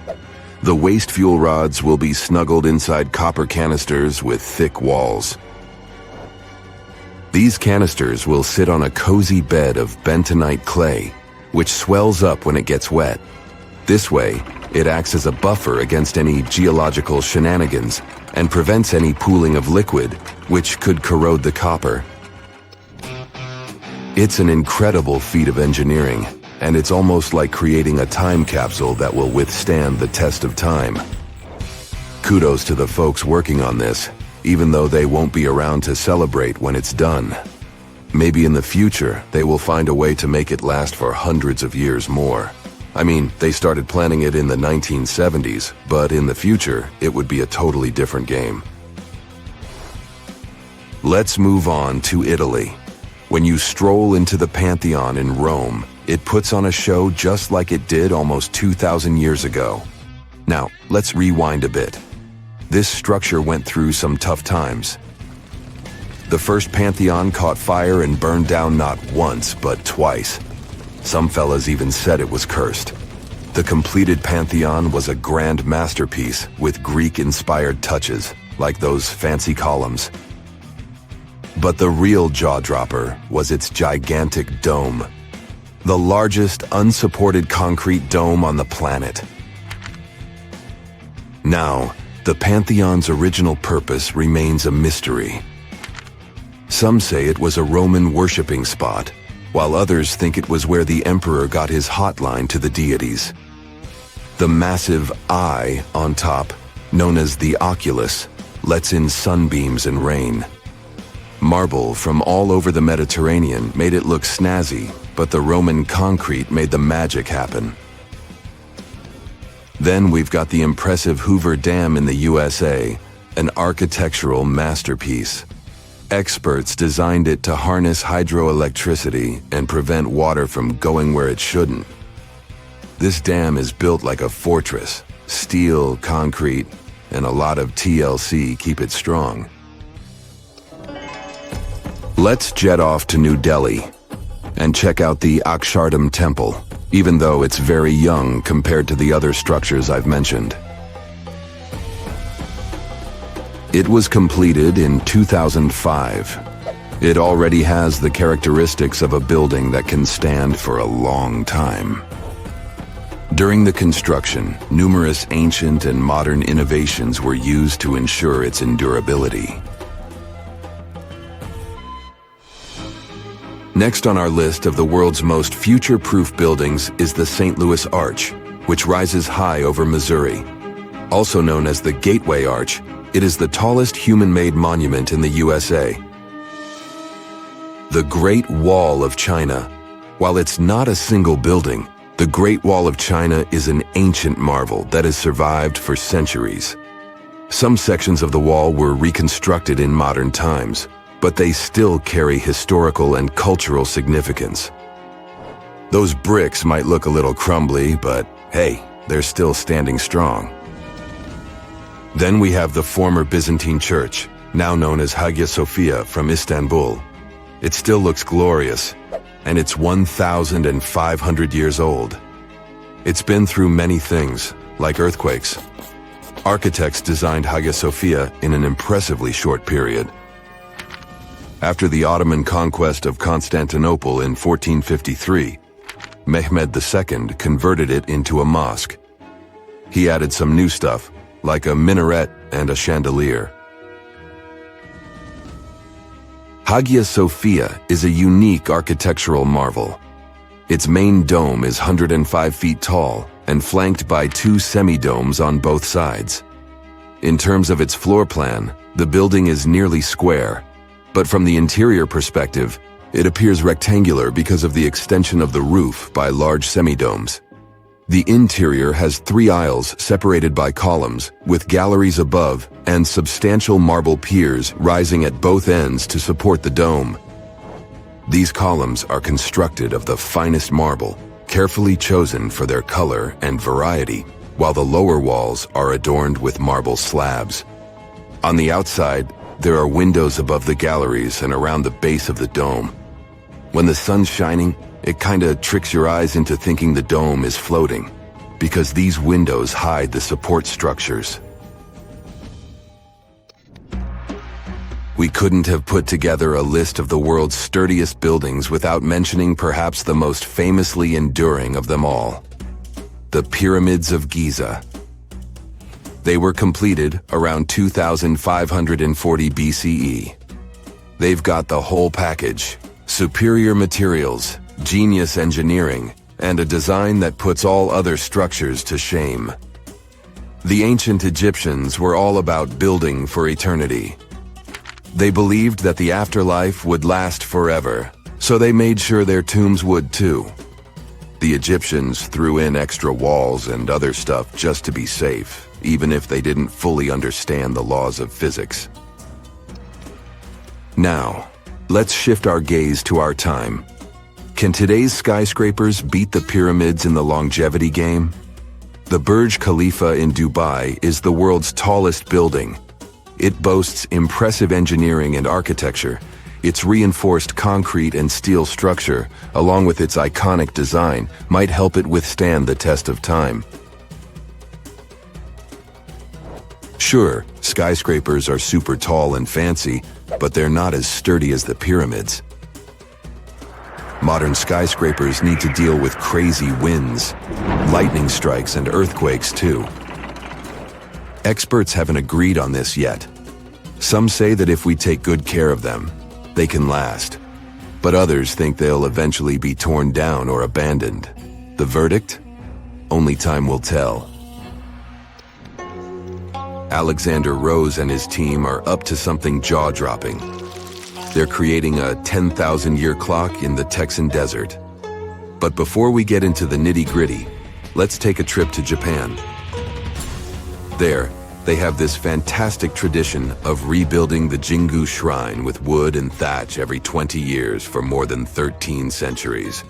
The waste fuel rods will be snuggled inside copper canisters with thick walls. These canisters will sit on a cozy bed of bentonite clay, which swells up when it gets wet. This way, it acts as a buffer against any geological shenanigans and prevents any pooling of liquid, which could corrode the copper. It's an incredible feat of engineering, and it's almost like creating a time capsule that will withstand the test of time. Kudos to the folks working on this. even though they won't be around to celebrate when it's done. Maybe in the future, they will find a way to make it last for hundreds of years more. I mean, they started planning it in the 1970s, but in the future, it would be a totally different game. Let's move on to Italy. When you stroll into the Pantheon in Rome, it puts on a show just like it did almost 2,000 years ago. Now, let's rewind a bit. This structure went through some tough times. The first Pantheon caught fire and burned down not once, but twice. Some fellas even said it was cursed. The completed Pantheon was a grand masterpiece with Greek-inspired touches, like those fancy columns. But the real jaw-dropper was its gigantic dome. The largest unsupported concrete dome on the planet. Now, the Pantheon's original purpose remains a mystery. Some say it was a Roman worshipping spot, while others think it was where the emperor got his hotline to the deities. The massive eye on top, known as the oculus, lets in sunbeams and rain. Marble from all over the Mediterranean made it look snazzy, but the Roman concrete made the magic happen. Then we've got the impressive Hoover Dam in the USA, an architectural masterpiece. Experts designed it to harness hydroelectricity and prevent water from going where it shouldn't. This dam is built like a fortress. Steel, concrete, and a lot of TLC keep it strong. Let's jet off to New Delhi and check out the Akshardham Temple, even though it's very young compared to the other structures I've mentioned. It was completed in 2005. It already has the characteristics of a building that can stand for a long time. During the construction, numerous ancient and modern innovations were used to ensure its endurability. Next on our list of the world's most future-proof buildings is the St. Louis Arch, which rises high over Missouri. Also known as the Gateway Arch, it is the tallest human-made monument in the USA. The Great Wall of China. While it's not a single building, the Great Wall of China is an ancient marvel that has survived for centuries. Some sections of the wall were reconstructed in modern times, but they still carry historical and cultural significance. Those bricks might look a little crumbly, but hey, they're still standing strong. Then we have the former Byzantine church, now known as Hagia Sophia from Istanbul. It still looks glorious, and it's 1,500 years old. It's been through many things, like earthquakes. Architects designed Hagia Sophia in an impressively short period. After the Ottoman conquest of Constantinople in 1453, Mehmed II converted it into a mosque. He added some new stuff, like a minaret and a chandelier. Hagia Sophia is a unique architectural marvel. Its main dome is 105 feet tall and flanked by two semi-domes on both sides. In terms of its floor plan, the building is nearly square, but from the interior perspective, it appears rectangular because of the extension of the roof by large semi-domes. The interior has 3 aisles separated by columns, with galleries above and substantial marble piers rising at both ends to support the dome. These columns are constructed of the finest marble, carefully chosen for their color and variety, while the lower walls are adorned with marble slabs. On the outside, there are windows above the galleries and around the base of the dome. When the sun's shining, it kinda tricks your eyes into thinking the dome is floating, because these windows hide the support structures. We couldn't have put together a list of the world's sturdiest buildings without mentioning perhaps the most famously enduring of them all: the Pyramids of Giza. They were completed around 2540 BCE. They've got the whole package: superior materials, genius engineering, and a design that puts all other structures to shame. The ancient Egyptians were all about building for eternity, They believed that the afterlife would last forever, so they made sure their tombs would too. The Egyptians threw in extra walls and other stuff just to be safe, even if they didn't fully understand the laws of physics. Now, let's shift our gaze to our time. Can today's skyscrapers beat the pyramids in the longevity game? The Burj Khalifa in Dubai is the world's tallest building. It boasts impressive engineering and architecture. Its reinforced concrete and steel structure, along with its iconic design, might help it withstand the test of time. Sure, skyscrapers are super tall and fancy, but they're not as sturdy as the pyramids. Modern skyscrapers need to deal with crazy winds, lightning strikes, and earthquakes too. Experts haven't agreed on this yet. Some say that if we take good care of them, they can last. But others think they'll eventually be torn down or abandoned. The verdict? Only time will tell. Alexander Rose and his team are up to something jaw-dropping. They're creating a 10,000-year clock in the Texan desert. But before we get into the nitty-gritty, let's take a trip to Japan. There, they have this fantastic tradition of rebuilding the Jingu Shrine with wood and thatch every 20 years for more than 13 centuries.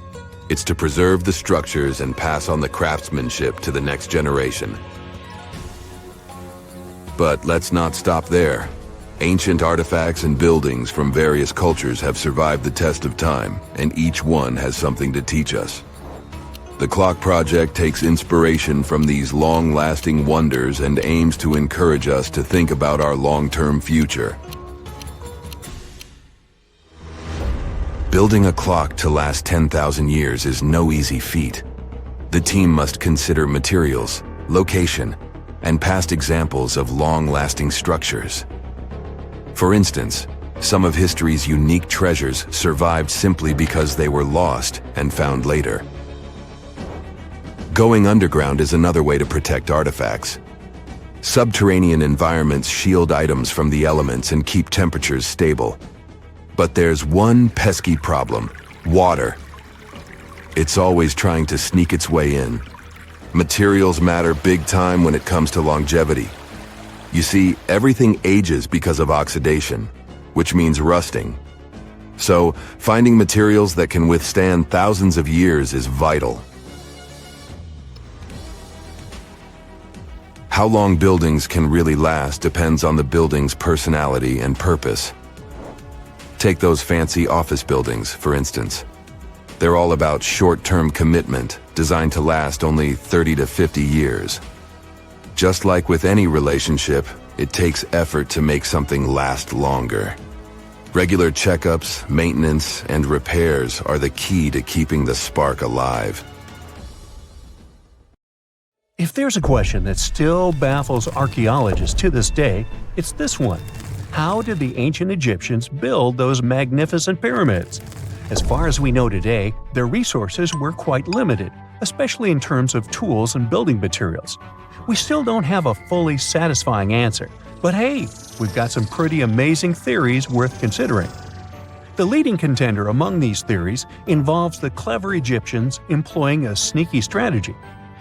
It's to preserve the structures and pass on the craftsmanship to the next generation. But let's not stop there. Ancient artifacts and buildings from various cultures have survived the test of time, and each one has something to teach us. The clock project takes inspiration from these long-lasting wonders and aims to encourage us to think about our long-term future. Building a clock to last 10,000 years is no easy feat. The team must consider materials, location, and past examples of long-lasting structures. For instance, some of history's unique treasures survived simply because they were lost and found later. Going underground is another way to protect artifacts. Subterranean environments shield items from the elements and keep temperatures stable. But there's one pesky problem: water. It's always trying to sneak its way in. Materials matter big time when it comes to longevity. You see, everything ages because of oxidation, which means rusting. So, finding materials that can withstand thousands of years is vital. How long buildings can really last depends on the building's personality and purpose. Take those fancy office buildings, for instance. They're all about short-term commitment, designed to last only 30 to 50 years. Just like with any relationship, it takes effort to make something last longer. Regular checkups, maintenance, and repairs are the key to keeping the spark alive. If there's a question that still baffles archaeologists to this day, it's this one. How did the ancient Egyptians build those magnificent pyramids? As far as we know today, their resources were quite limited, especially in terms of tools and building materials. We still don't have a fully satisfying answer, but hey, we've got some pretty amazing theories worth considering. The leading contender among these theories involves the clever Egyptians employing a sneaky strategy.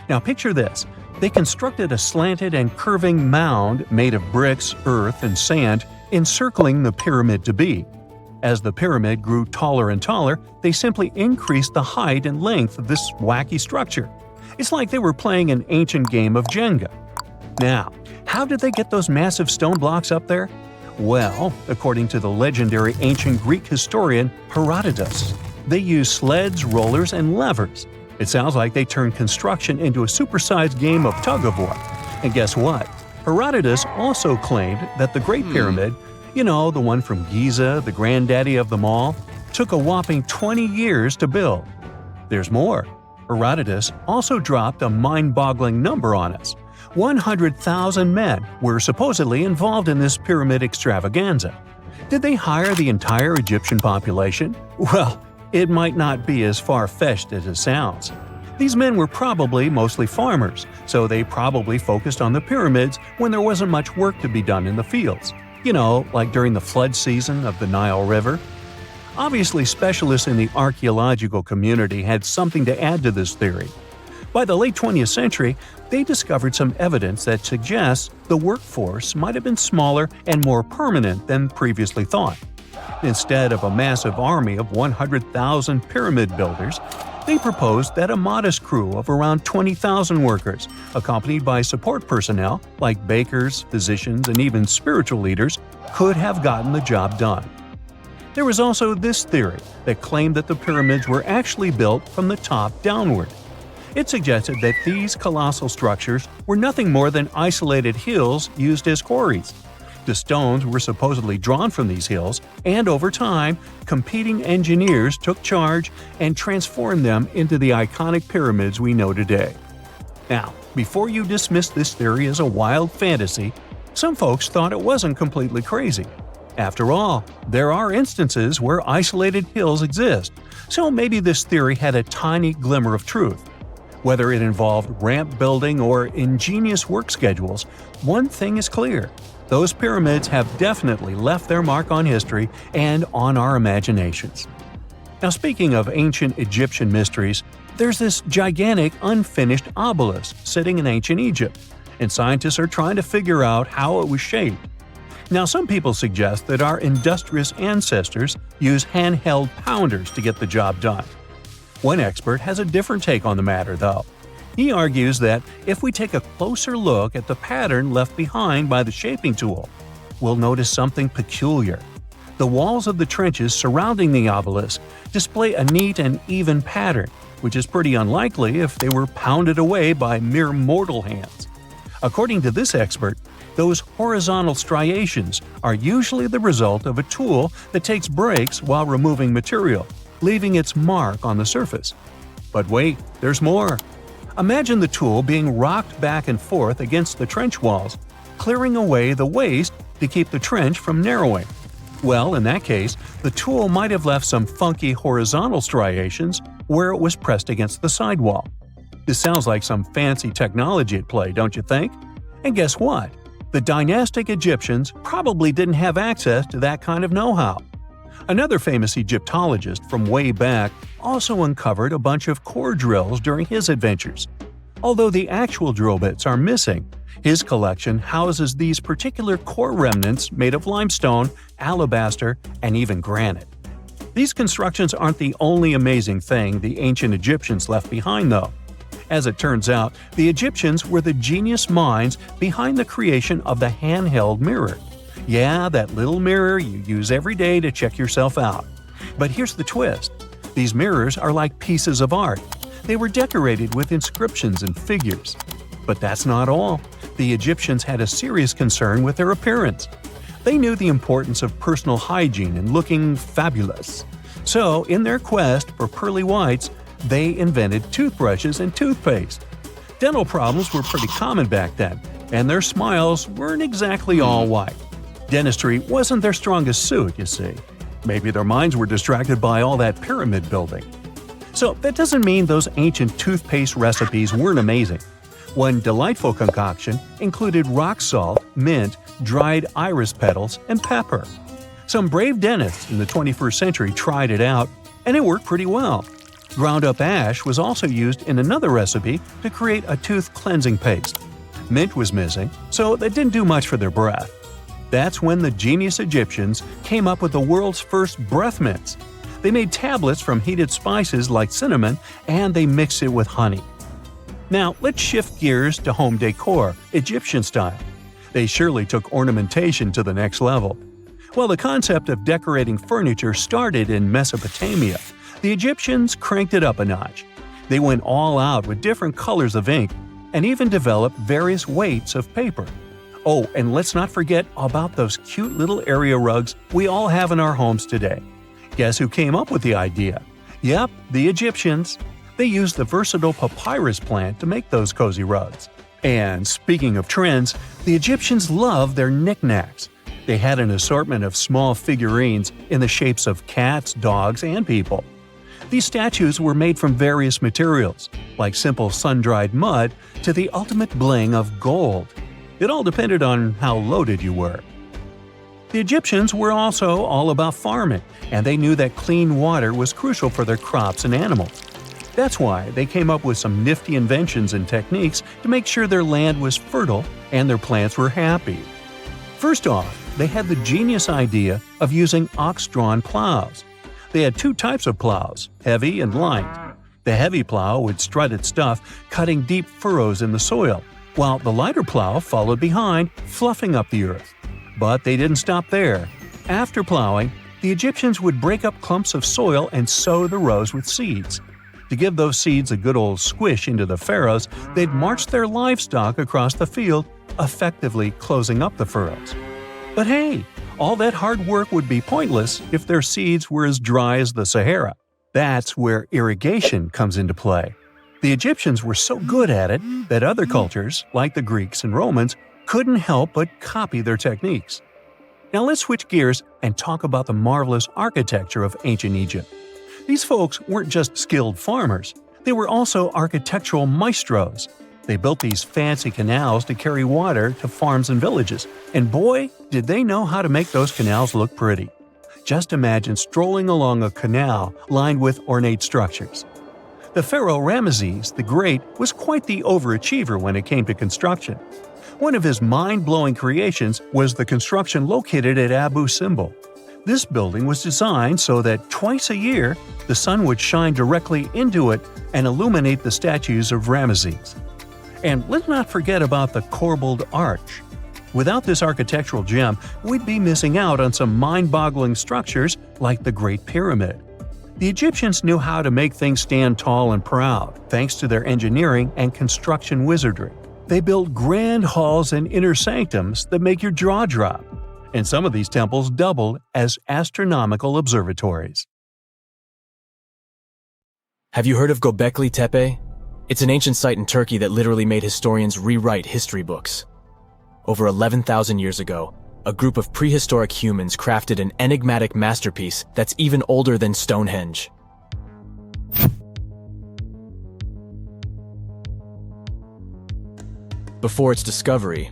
Now picture this. They constructed a slanted and curving mound made of bricks, earth, and sand encircling the pyramid to be. As the pyramid grew taller and taller, they simply increased the height and length of this wacky structure. It's like they were playing an ancient game of Jenga. Now, how did they get those massive stone blocks up there? Well, according to the legendary ancient Greek historian Herodotus, they used sleds, rollers, and levers. It sounds like they turned construction into a supersized game of tug-of-war. And guess what? Herodotus also claimed that the Great Pyramid, the one from Giza, the granddaddy of them all, took a whopping 20 years to build. There's more. Herodotus also dropped a mind-boggling number on us. 100,000 men were supposedly involved in this pyramid extravaganza. Did they hire the entire Egyptian population? Well, it might not be as far-fetched as it sounds. These men were probably mostly farmers, so they probably focused on the pyramids when there wasn't much work to be done in the fields. Like during the flood season of the Nile River. Obviously, specialists in the archaeological community had something to add to this theory. By the late 20th century, they discovered some evidence that suggests the workforce might have been smaller and more permanent than previously thought. Instead of a massive army of 100,000 pyramid builders, they proposed that a modest crew of around 20,000 workers, accompanied by support personnel like bakers, physicians, and even spiritual leaders, could have gotten the job done. There was also this theory that claimed that the pyramids were actually built from the top downward. It suggested that these colossal structures were nothing more than isolated hills used as quarries. The stones were supposedly drawn from these hills, and over time, competing engineers took charge and transformed them into the iconic pyramids we know today. Now, before you dismiss this theory as a wild fantasy, some folks thought it wasn't completely crazy. After all, there are instances where isolated hills exist, so maybe this theory had a tiny glimmer of truth. Whether it involved ramp building or ingenious work schedules, one thing is clear. Those pyramids have definitely left their mark on history and on our imaginations. Now, speaking of ancient Egyptian mysteries, there's this gigantic unfinished obelisk sitting in ancient Egypt, and scientists are trying to figure out how it was shaped. Now, some people suggest that our industrious ancestors used handheld pounders to get the job done. One expert has a different take on the matter, though. He argues that if we take a closer look at the pattern left behind by the shaping tool, we'll notice something peculiar. The walls of the trenches surrounding the obelisk display a neat and even pattern, which is pretty unlikely if they were pounded away by mere mortal hands. According to this expert, those horizontal striations are usually the result of a tool that takes breaks while removing material, leaving its mark on the surface. But wait, there's more. Imagine the tool being rocked back and forth against the trench walls, clearing away the waste to keep the trench from narrowing. Well, in that case, the tool might have left some funky horizontal striations where it was pressed against the sidewall. This sounds like some fancy technology at play, don't you think? And guess what? The dynastic Egyptians probably didn't have access to that kind of know-how. Another famous Egyptologist from way back also uncovered a bunch of core drills during his adventures. Although the actual drill bits are missing, his collection houses these particular core remnants made of limestone, alabaster, and even granite. These constructions aren't the only amazing thing the ancient Egyptians left behind, though. As it turns out, the Egyptians were the genius minds behind the creation of the handheld mirror. Yeah, that little mirror you use every day to check yourself out. But here's the twist. These mirrors are like pieces of art. They were decorated with inscriptions and figures. But that's not all. The Egyptians had a serious concern with their appearance. They knew the importance of personal hygiene and looking fabulous. So, in their quest for pearly whites, they invented toothbrushes and toothpaste. Dental problems were pretty common back then, and their smiles weren't exactly all white. Dentistry wasn't their strongest suit, you see. Maybe their minds were distracted by all that pyramid building. So that doesn't mean those ancient toothpaste recipes weren't amazing. One delightful concoction included rock salt, mint, dried iris petals, and pepper. Some brave dentists in the 21st century tried it out, and it worked pretty well. Ground-up ash was also used in another recipe to create a tooth cleansing paste. Mint was missing, so that didn't do much for their breath. That's when the genius Egyptians came up with the world's first breath mints. They made tablets from heated spices like cinnamon, and they mixed it with honey. Now, let's shift gears to home decor, Egyptian style. They surely took ornamentation to the next level. While the concept of decorating furniture started in Mesopotamia, the Egyptians cranked it up a notch. They went all out with different colors of ink and even developed various weights of paper. Oh, and let's not forget about those cute little area rugs we all have in our homes today. Guess who came up with the idea? Yep, the Egyptians. They used the versatile papyrus plant to make those cozy rugs. And speaking of trends, the Egyptians loved their knickknacks. They had an assortment of small figurines in the shapes of cats, dogs, and people. These statues were made from various materials, like simple sun-dried mud to the ultimate bling of gold. It all depended on how loaded you were. The Egyptians were also all about farming, and they knew that clean water was crucial for their crops and animals. That's why they came up with some nifty inventions and techniques to make sure their land was fertile and their plants were happy. First off, they had the genius idea of using ox-drawn plows. They had two types of plows, heavy and light. The heavy plow would strut its stuff, cutting deep furrows in the soil, while the lighter plow followed behind, fluffing up the earth. But they didn't stop there. After plowing, the Egyptians would break up clumps of soil and sow the rows with seeds. To give those seeds a good old squish into the furrows, they'd march their livestock across the field, effectively closing up the furrows. But hey, all that hard work would be pointless if their seeds were as dry as the Sahara. That's where irrigation comes into play. The Egyptians were so good at it that other cultures, like the Greeks and Romans, couldn't help but copy their techniques. Now let's switch gears and talk about the marvelous architecture of ancient Egypt. These folks weren't just skilled farmers, they were also architectural maestros. They built these fancy canals to carry water to farms and villages, and boy, did they know how to make those canals look pretty. Just imagine strolling along a canal lined with ornate structures. The pharaoh Ramesses the Great was quite the overachiever when it came to construction. One of his mind-blowing creations was the construction located at Abu Simbel. This building was designed so that twice a year, the sun would shine directly into it and illuminate the statues of Ramesses. And let's not forget about the corbelled arch. Without this architectural gem, we'd be missing out on some mind-boggling structures like the Great Pyramid. The Egyptians knew how to make things stand tall and proud, thanks to their engineering and construction wizardry. They built grand halls and inner sanctums that make your jaw drop. And some of these temples doubled as astronomical observatories. Have you heard of Göbekli Tepe? It's an ancient site in Turkey that literally made historians rewrite history books. Over 11,000 years ago, a group of prehistoric humans crafted an enigmatic masterpiece that's even older than Stonehenge. Before its discovery,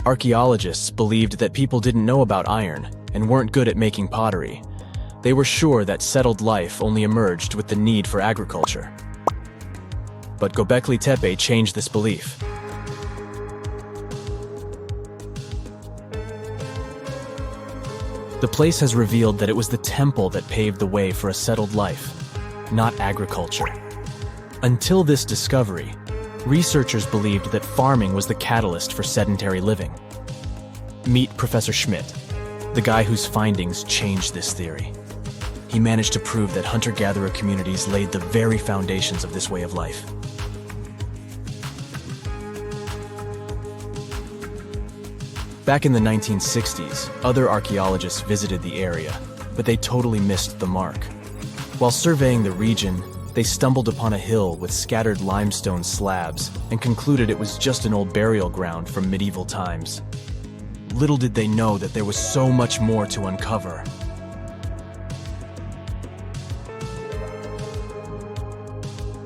archaeologists believed that people didn't know about iron and weren't good at making pottery. They were sure that settled life only emerged with the need for agriculture. But Göbekli Tepe changed this belief. The place has revealed that it was the temple that paved the way for a settled life, not agriculture. Until this discovery, researchers believed that farming was the catalyst for sedentary living. Meet Professor Schmidt, the guy whose findings changed this theory. He managed to prove that hunter-gatherer communities laid the very foundations of this way of life. Back in the 1960s, other archaeologists visited the area, but they totally missed the mark. While surveying the region, they stumbled upon a hill with scattered limestone slabs and concluded it was just an old burial ground from medieval times. Little did they know that there was so much more to uncover.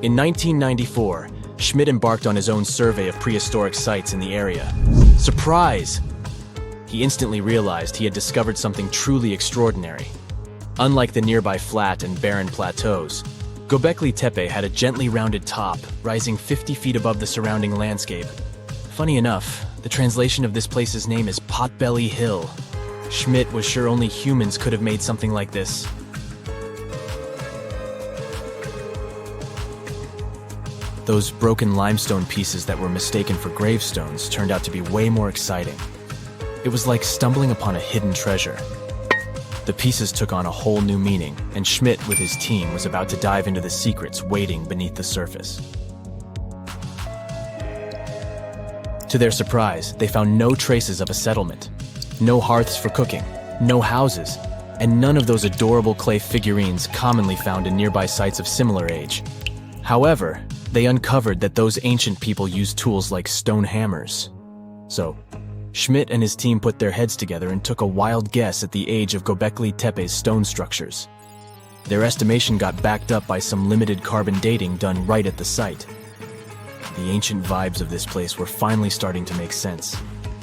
In 1994, Schmidt embarked on his own survey of prehistoric sites in the area. Surprise! He instantly realized he had discovered something truly extraordinary. Unlike the nearby flat and barren plateaus, Göbekli Tepe had a gently rounded top, rising 50 feet above the surrounding landscape. Funny enough, the translation of this place's name is Potbelly Hill. Schmidt was sure only humans could have made something like this. Those broken limestone pieces that were mistaken for gravestones turned out to be way more exciting. It was like stumbling upon a hidden treasure. The pieces took on a whole new meaning, and Schmidt with his team was about to dive into the secrets waiting beneath the surface. To their surprise, they found no traces of a settlement. No hearths for cooking, no houses, and none of those adorable clay figurines commonly found in nearby sites of similar age. However, they uncovered that those ancient people used tools like stone hammers. So, Schmidt and his team put their heads together and took a wild guess at the age of Göbekli Tepe's stone structures. Their estimation got backed up by some limited carbon dating done right at the site. The ancient vibes of this place were finally starting to make sense.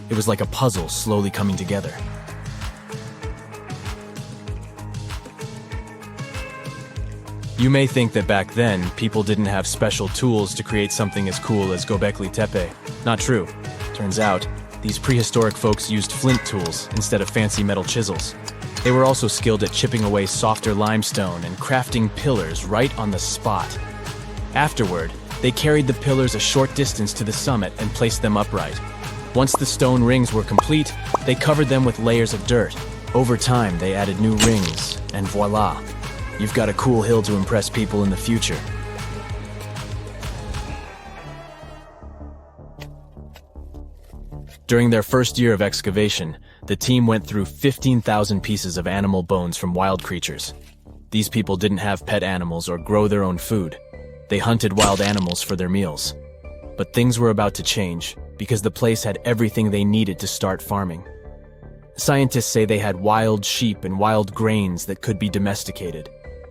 It was like a puzzle slowly coming together. You may think that back then, people didn't have special tools to create something as cool as Göbekli Tepe. Not true. Turns out, these prehistoric folks used flint tools instead of fancy metal chisels. They were also skilled at chipping away softer limestone and crafting pillars right on the spot. Afterward, they carried the pillars a short distance to the summit and placed them upright. Once the stone rings were complete, they covered them with layers of dirt. Over time, they added new rings, and voila! You've got a cool hill to impress people in the future. During their first year of excavation, the team went through 15,000 pieces of animal bones from wild creatures. These people didn't have pet animals or grow their own food. They hunted wild animals for their meals. But things were about to change, because the place had everything they needed to start farming. Scientists say they had wild sheep and wild grains that could be domesticated.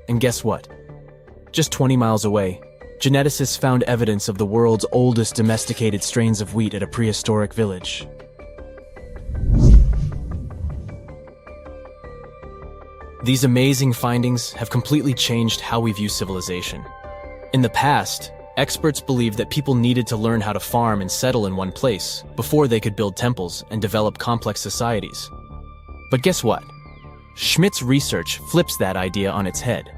And guess what? Just 20 miles away, geneticists found evidence of the world's oldest domesticated strains of wheat at a prehistoric village. These amazing findings have completely changed how we view civilization. In the past, experts believed that people needed to learn how to farm and settle in one place before they could build temples and develop complex societies. But guess what? Schmidt's research flips that idea on its head.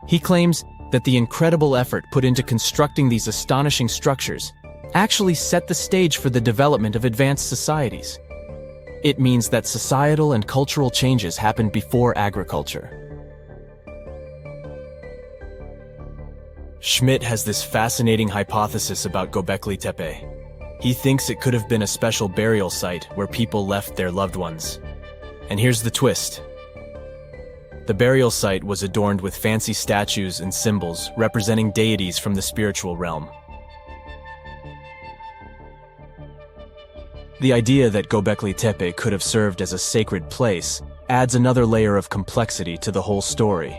He claims that the incredible effort put into constructing these astonishing structures actually set the stage for the development of advanced societies. It means that societal and cultural changes happened before agriculture. Schmidt has this fascinating hypothesis about Göbekli Tepe. He thinks it could have been a special burial site where people left their loved ones. And here's the twist. The burial site was adorned with fancy statues and symbols representing deities from the spiritual realm. The idea that Göbekli Tepe could have served as a sacred place adds another layer of complexity to the whole story.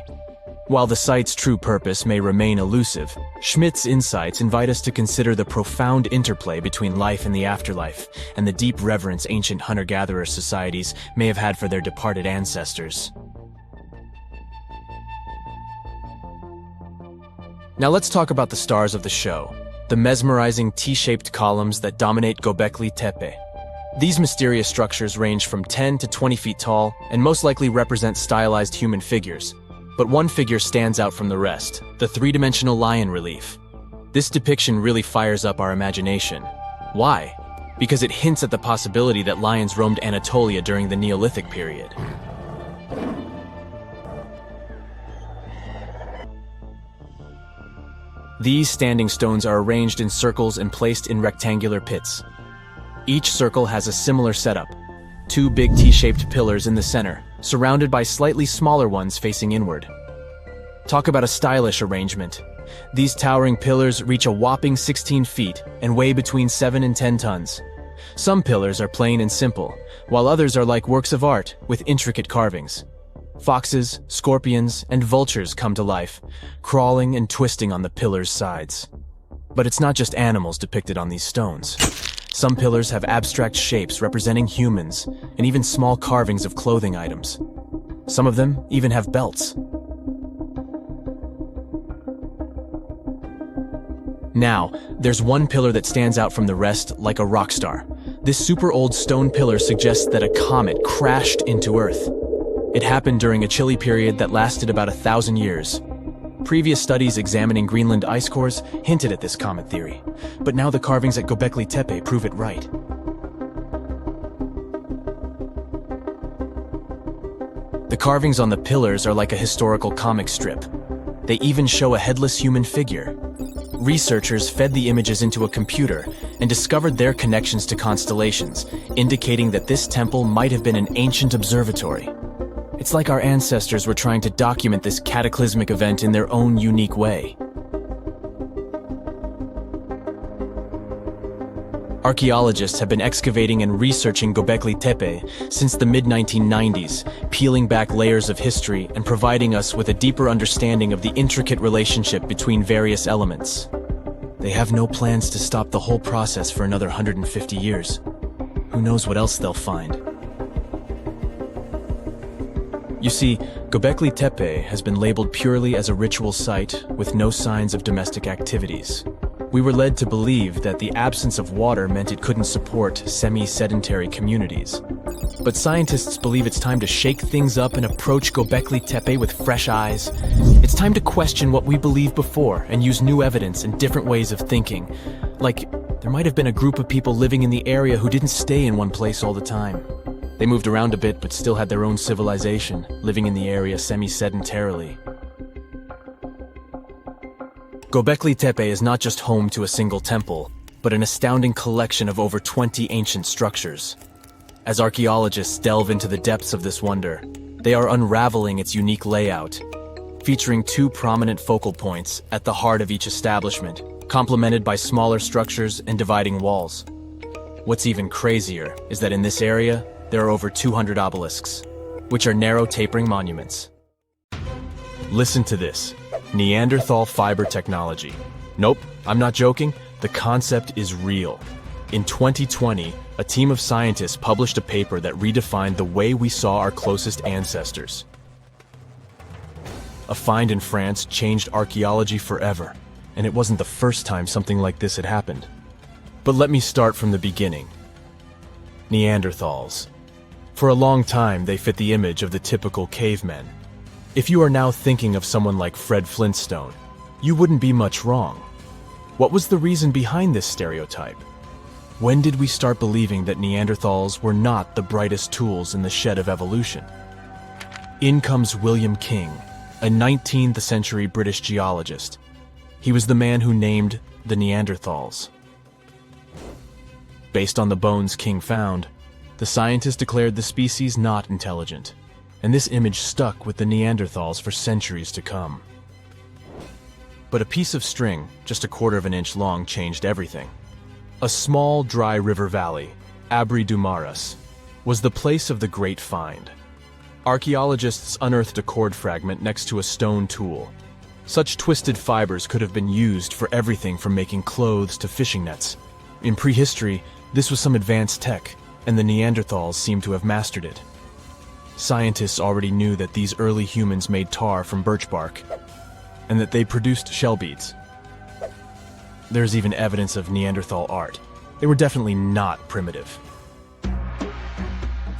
While the site's true purpose may remain elusive, Schmidt's insights invite us to consider the profound interplay between life and the afterlife, and the deep reverence ancient hunter-gatherer societies may have had for their departed ancestors. Now let's talk about the stars of the show, the mesmerizing T-shaped columns that dominate Göbekli Tepe. These mysterious structures range from 10 to 20 feet tall and most likely represent stylized human figures. But one figure stands out from the rest, the three-dimensional lion relief. This depiction really fires up our imagination. Why? Because it hints at the possibility that lions roamed Anatolia during the Neolithic period. These standing stones are arranged in circles and placed in rectangular pits. Each circle has a similar setup. Two big T-shaped pillars in the center, surrounded by slightly smaller ones facing inward. Talk about a stylish arrangement. These towering pillars reach a whopping 16 feet and weigh between 7 and 10 tons. Some pillars are plain and simple, while others are like works of art with intricate carvings. Foxes, scorpions, and vultures come to life, crawling and twisting on the pillars' sides. But it's not just animals depicted on these stones. Some pillars have abstract shapes representing humans, and even small carvings of clothing items. Some of them even have belts. Now, there's one pillar that stands out from the rest like a rock star. This super old stone pillar suggests that a comet crashed into Earth. It happened during a chilly period that lasted about 1,000 years. Previous studies examining Greenland ice cores hinted at this comet theory, but now the carvings at Göbekli Tepe prove it right. The carvings on the pillars are like a historical comic strip. They even show a headless human figure. Researchers fed the images into a computer and discovered their connections to constellations, indicating that this temple might have been an ancient observatory. It's like our ancestors were trying to document this cataclysmic event in their own unique way. Archaeologists have been excavating and researching Göbekli Tepe since the mid-1990s, peeling back layers of history and providing us with a deeper understanding of the intricate relationship between various elements. They have no plans to stop the whole process for another 150 years. Who knows what else they'll find? You see, Göbekli Tepe has been labeled purely as a ritual site with no signs of domestic activities. We were led to believe that the absence of water meant it couldn't support semi-sedentary communities. But scientists believe it's time to shake things up and approach Göbekli Tepe with fresh eyes. It's time to question what we believed before and use new evidence and different ways of thinking. Like, there might have been a group of people living in the area who didn't stay in one place all the time. They moved around a bit but still had their own civilization, living in the area semi-sedentarily. Göbekli Tepe is not just home to a single temple, but an astounding collection of over 20 ancient structures. As archaeologists delve into the depths of this wonder, they are unraveling its unique layout, featuring two prominent focal points at the heart of each establishment, complemented by smaller structures and dividing walls. What's even crazier is that in this area, there are over 200 obelisks, which are narrow tapering monuments. Listen to this. Neanderthal fiber technology. Nope, I'm not joking. The concept is real. In 2020, a team of scientists published a paper that redefined the way we saw our closest ancestors. A find in France changed archaeology forever, and it wasn't the first time something like this had happened. But let me start from the beginning. Neanderthals. For a long time, they fit the image of the typical cavemen. If you are now thinking of someone like Fred Flintstone, you wouldn't be much wrong. What was the reason behind this stereotype? When did we start believing that Neanderthals were not the brightest tools in the shed of evolution? In comes William King, a 19th century British geologist. He was the man who named the Neanderthals. Based on the bones King found, the scientist declared the species not intelligent, and this image stuck with the Neanderthals for centuries to come. But a piece of string, just 1/4 of an inch long, changed everything. A small, dry river valley, Abri du Maras, was the place of the great find. Archaeologists unearthed a cord fragment next to a stone tool. Such twisted fibers could have been used for everything from making clothes to fishing nets. In prehistory, this was some advanced tech, and the Neanderthals seemed to have mastered it. Scientists already knew that these early humans made tar from birch bark, and that they produced shell beads. There's even evidence of Neanderthal art. They were definitely not primitive.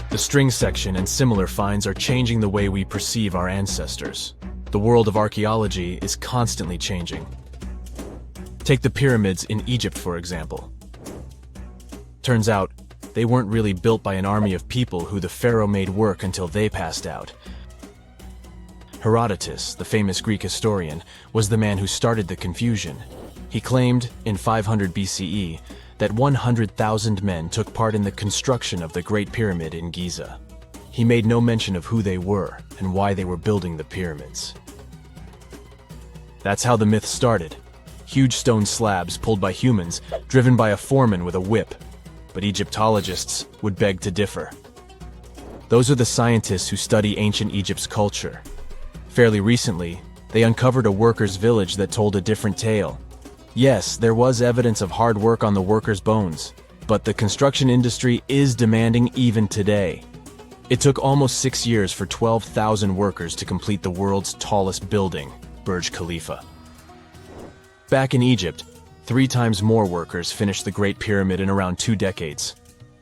The string section and similar finds are changing the way we perceive our ancestors. The world of archaeology is constantly changing. Take the pyramids in Egypt, for example. Turns out, they weren't really built by an army of people who the pharaoh made work until they passed out. Herodotus, the famous Greek historian, was the man who started the confusion. He claimed, in 500 BCE, that 100,000 men took part in the construction of the Great Pyramid in Giza. He made no mention of who they were and why they were building the pyramids. That's how the myth started. Huge stone slabs pulled by humans, driven by a foreman with a whip. But Egyptologists would beg to differ. Those are the scientists who study ancient Egypt's culture. Fairly recently, they uncovered a workers' village that told a different tale. Yes, there was evidence of hard work on the workers' bones, but the construction industry is demanding even today. It took almost 6 years for 12,000 workers to complete the world's tallest building, Burj Khalifa. Back in Egypt, 3 times more workers finished the Great Pyramid in around 2 decades.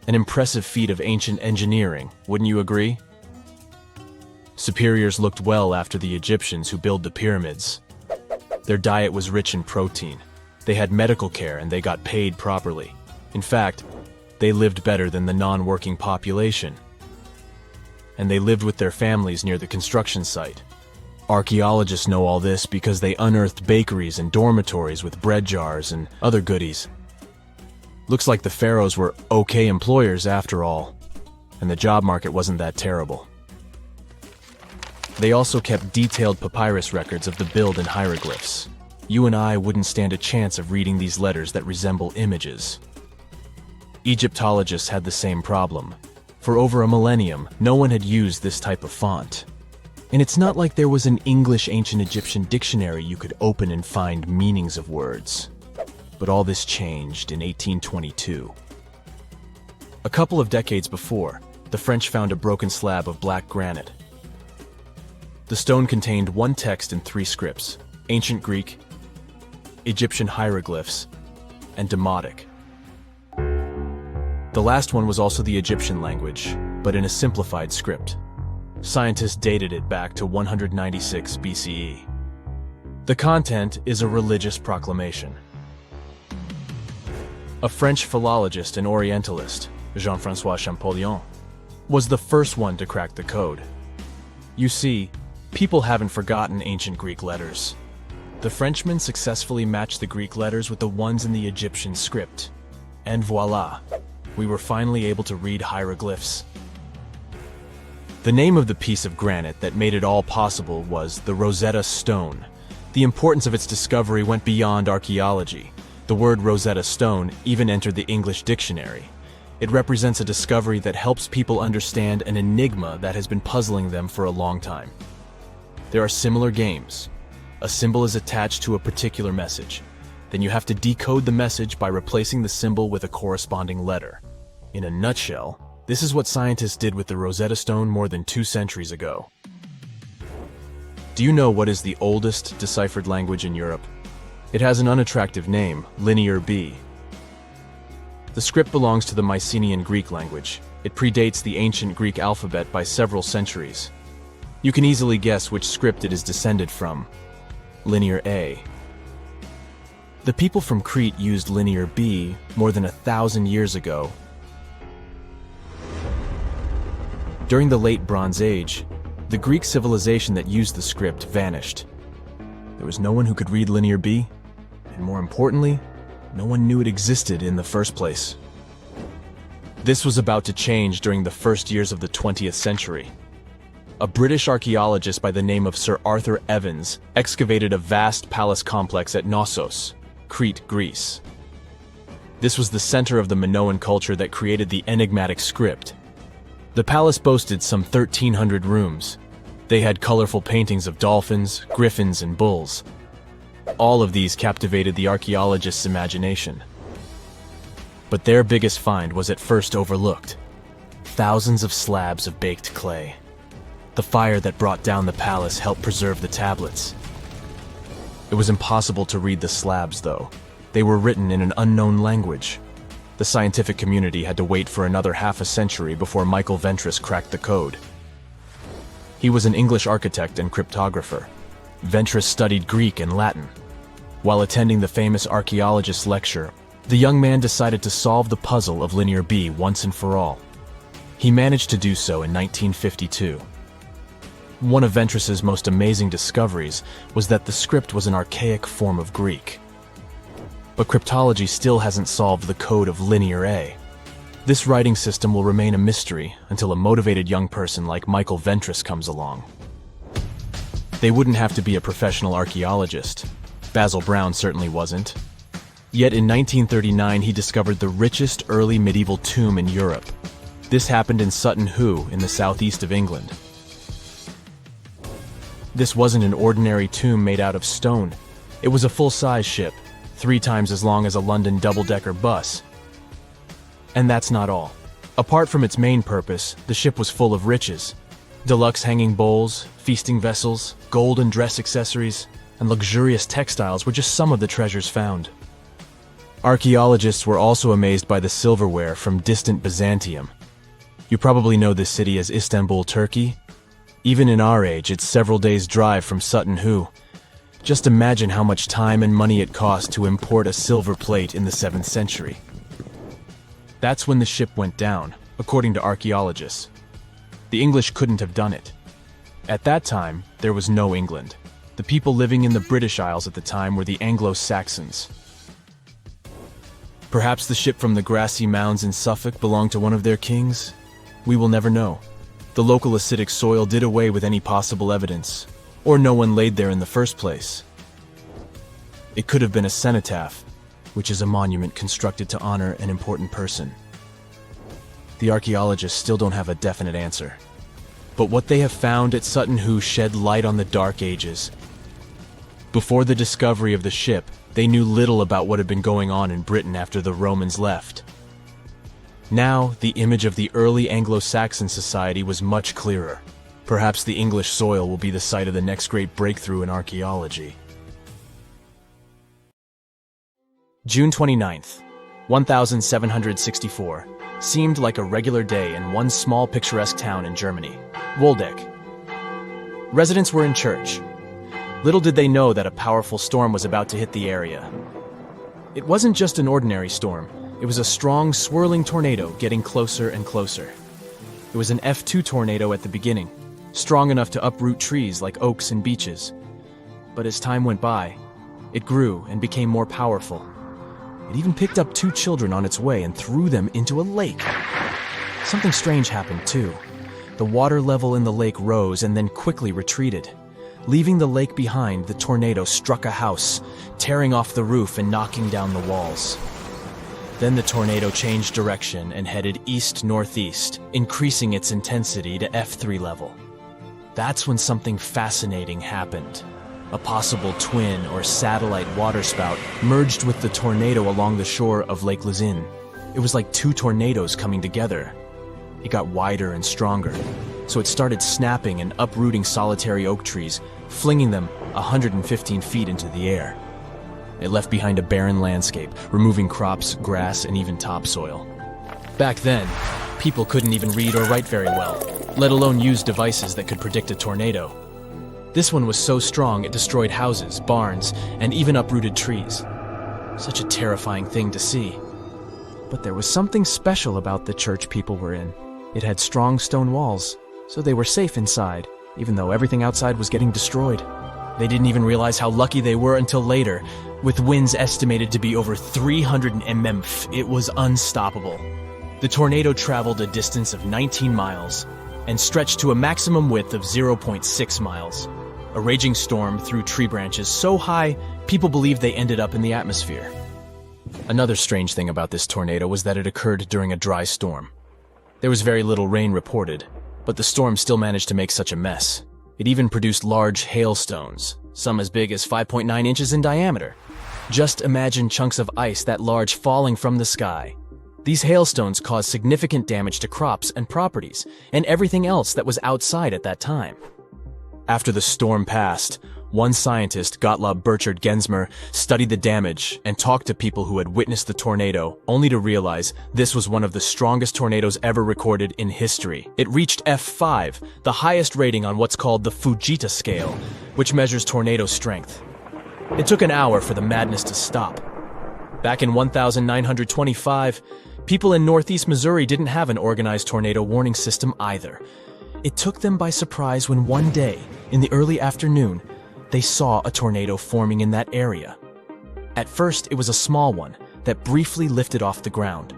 An impressive feat of ancient engineering, wouldn't you agree? Superiors looked well after the Egyptians who built the pyramids. Their diet was rich in protein. They had medical care and they got paid properly. In fact, they lived better than the non-working population. And they lived with their families near the construction site. Archaeologists know all this because they unearthed bakeries and dormitories with bread jars and other goodies. Looks like the pharaohs were okay employers after all, and the job market wasn't that terrible. They also kept detailed papyrus records of the build and hieroglyphs. You and I wouldn't stand a chance of reading these letters that resemble images. Egyptologists had the same problem. For over a millennium, no one had used this type of font. And it's not like there was an English ancient Egyptian dictionary you could open and find meanings of words. But all this changed in 1822. A couple of decades before, the French found a broken slab of black granite. The stone contained one text in 3 scripts: Ancient Greek, Egyptian hieroglyphs, and Demotic. The last one was also the Egyptian language, but in a simplified script. Scientists dated it back to 196 BCE. The content is a religious proclamation. A French philologist and Orientalist, Jean-François Champollion, was the first one to crack the code. You see, people haven't forgotten ancient Greek letters. The Frenchman successfully matched the Greek letters with the ones in the Egyptian script. And voila, we were finally able to read hieroglyphs. The name of the piece of granite that made it all possible was the Rosetta Stone. The importance of its discovery went beyond archaeology. The word Rosetta Stone even entered the English dictionary. It represents a discovery that helps people understand an enigma that has been puzzling them for a long time. There are similar games. A symbol is attached to a particular message. Then you have to decode the message by replacing the symbol with a corresponding letter. In a nutshell, this is what scientists did with the Rosetta Stone more than 2 centuries ago. Do you know what is the oldest deciphered language in Europe? It has an unattractive name, Linear B. The script belongs to the Mycenaean Greek language. It predates the ancient Greek alphabet by several centuries. You can easily guess which script it is descended from. Linear A. The people from Crete used Linear B more than 1,000 years ago. During the Late Bronze Age, the Greek civilization that used the script vanished. There was no one who could read Linear B, and more importantly, no one knew it existed in the first place. This was about to change during the first years of the 20th century. A British archaeologist by the name of Sir Arthur Evans excavated a vast palace complex at Knossos, Crete, Greece. This was the center of the Minoan culture that created the enigmatic script. The palace boasted some 1,300 rooms. They had colorful paintings of dolphins, griffins, and bulls. All of these captivated the archaeologists' imagination. But their biggest find was at first overlooked: thousands of slabs of baked clay. The fire that brought down the palace helped preserve the tablets. It was impossible to read the slabs, though. They were written in an unknown language. The scientific community had to wait for another half a century before Michael Ventris cracked the code. He was an English architect and cryptographer. Ventris studied Greek and Latin. While attending the famous archaeologist lecture, the young man decided to solve the puzzle of Linear B once and for all. He managed to do so in 1952. One of Ventris's most amazing discoveries was that the script was an archaic form of Greek. But cryptology still hasn't solved the code of Linear A. This writing system will remain a mystery until a motivated young person like Michael Ventris comes along. They wouldn't have to be a professional archaeologist. Basil Brown certainly wasn't. Yet in 1939 he discovered the richest early medieval tomb in Europe. This happened in Sutton Hoo in the southeast of England. This wasn't an ordinary tomb made out of stone. It was a full-size ship, 3 times as long as a London double-decker bus. And that's not all. Apart from its main purpose, the ship was full of riches. Deluxe hanging bowls, feasting vessels, gold and dress accessories, and luxurious textiles were just some of the treasures found. Archaeologists were also amazed by the silverware from distant Byzantium. You probably know this city as Istanbul, Turkey. Even in our age, it's several days' drive from Sutton Hoo. Just imagine how much time and money it cost to import a silver plate in the 7th century. That's when the ship went down, according to archaeologists. The English couldn't have done it. At that time, there was no England. The people living in the British Isles at the time were the Anglo-Saxons. Perhaps the ship from the grassy mounds in Suffolk belonged to one of their kings? We will never know. The local acidic soil did away with any possible evidence, or no one laid there in the first place. It could have been a cenotaph, which is a monument constructed to honor an important person. The archaeologists still don't have a definite answer. But what they have found at Sutton Hoo shed light on the Dark Ages. Before the discovery of the ship, they knew little about what had been going on in Britain after the Romans left. Now, the image of the early Anglo-Saxon society was much clearer. Perhaps the English soil will be the site of the next great breakthrough in archaeology. June 29th, 1764, seemed like a regular day in one small picturesque town in Germany, Waldeck. Residents were in church. Little did they know that a powerful storm was about to hit the area. It wasn't just an ordinary storm. It was a strong, swirling tornado getting closer and closer. It was an F2 tornado at the beginning, strong enough to uproot trees like oaks and beeches. But as time went by, it grew and became more powerful. It even picked up 2 children on its way and threw them into a lake. Something strange happened too. The water level in the lake rose and then quickly retreated. Leaving the lake behind, the tornado struck a house, tearing off the roof and knocking down the walls. Then the tornado changed direction and headed east-northeast, increasing its intensity to F3 level. That's when something fascinating happened. A possible twin or satellite waterspout merged with the tornado along the shore of Lake Luzin. It was like 2 tornadoes coming together. It got wider and stronger, so it started snapping and uprooting solitary oak trees, flinging them 115 feet into the air. It left behind a barren landscape, removing crops, grass, and even topsoil. Back then, people couldn't even read or write very well, let alone use devices that could predict a tornado. This one was so strong it destroyed houses, barns, and even uprooted trees. Such a terrifying thing to see. But there was something special about the church people were in. It had strong stone walls, so they were safe inside, even though everything outside was getting destroyed. They didn't even realize how lucky they were until later. With winds estimated to be over 300 mph, it was unstoppable. The tornado traveled a distance of 19 miles and stretched to a maximum width of 0.6 miles. A raging storm threw tree branches so high, people believed they ended up in the atmosphere. Another strange thing about this tornado was that it occurred during a dry storm. There was very little rain reported, but the storm still managed to make such a mess. It even produced large hailstones, some as big as 5.9 inches in diameter. Just imagine chunks of ice that large falling from the sky. These hailstones caused significant damage to crops and properties, and everything else that was outside at that time. After the storm passed, one scientist, Gottlob Burchard Gensmer, studied the damage and talked to people who had witnessed the tornado, only to realize this was one of the strongest tornadoes ever recorded in history. It reached F5, the highest rating on what's called the Fujita scale, which measures tornado strength. It took an hour for the madness to stop. Back in 1925, people in northeast Missouri didn't have an organized tornado warning system either. It took them by surprise when one day, in the early afternoon, they saw a tornado forming in that area. At first, it was a small one that briefly lifted off the ground.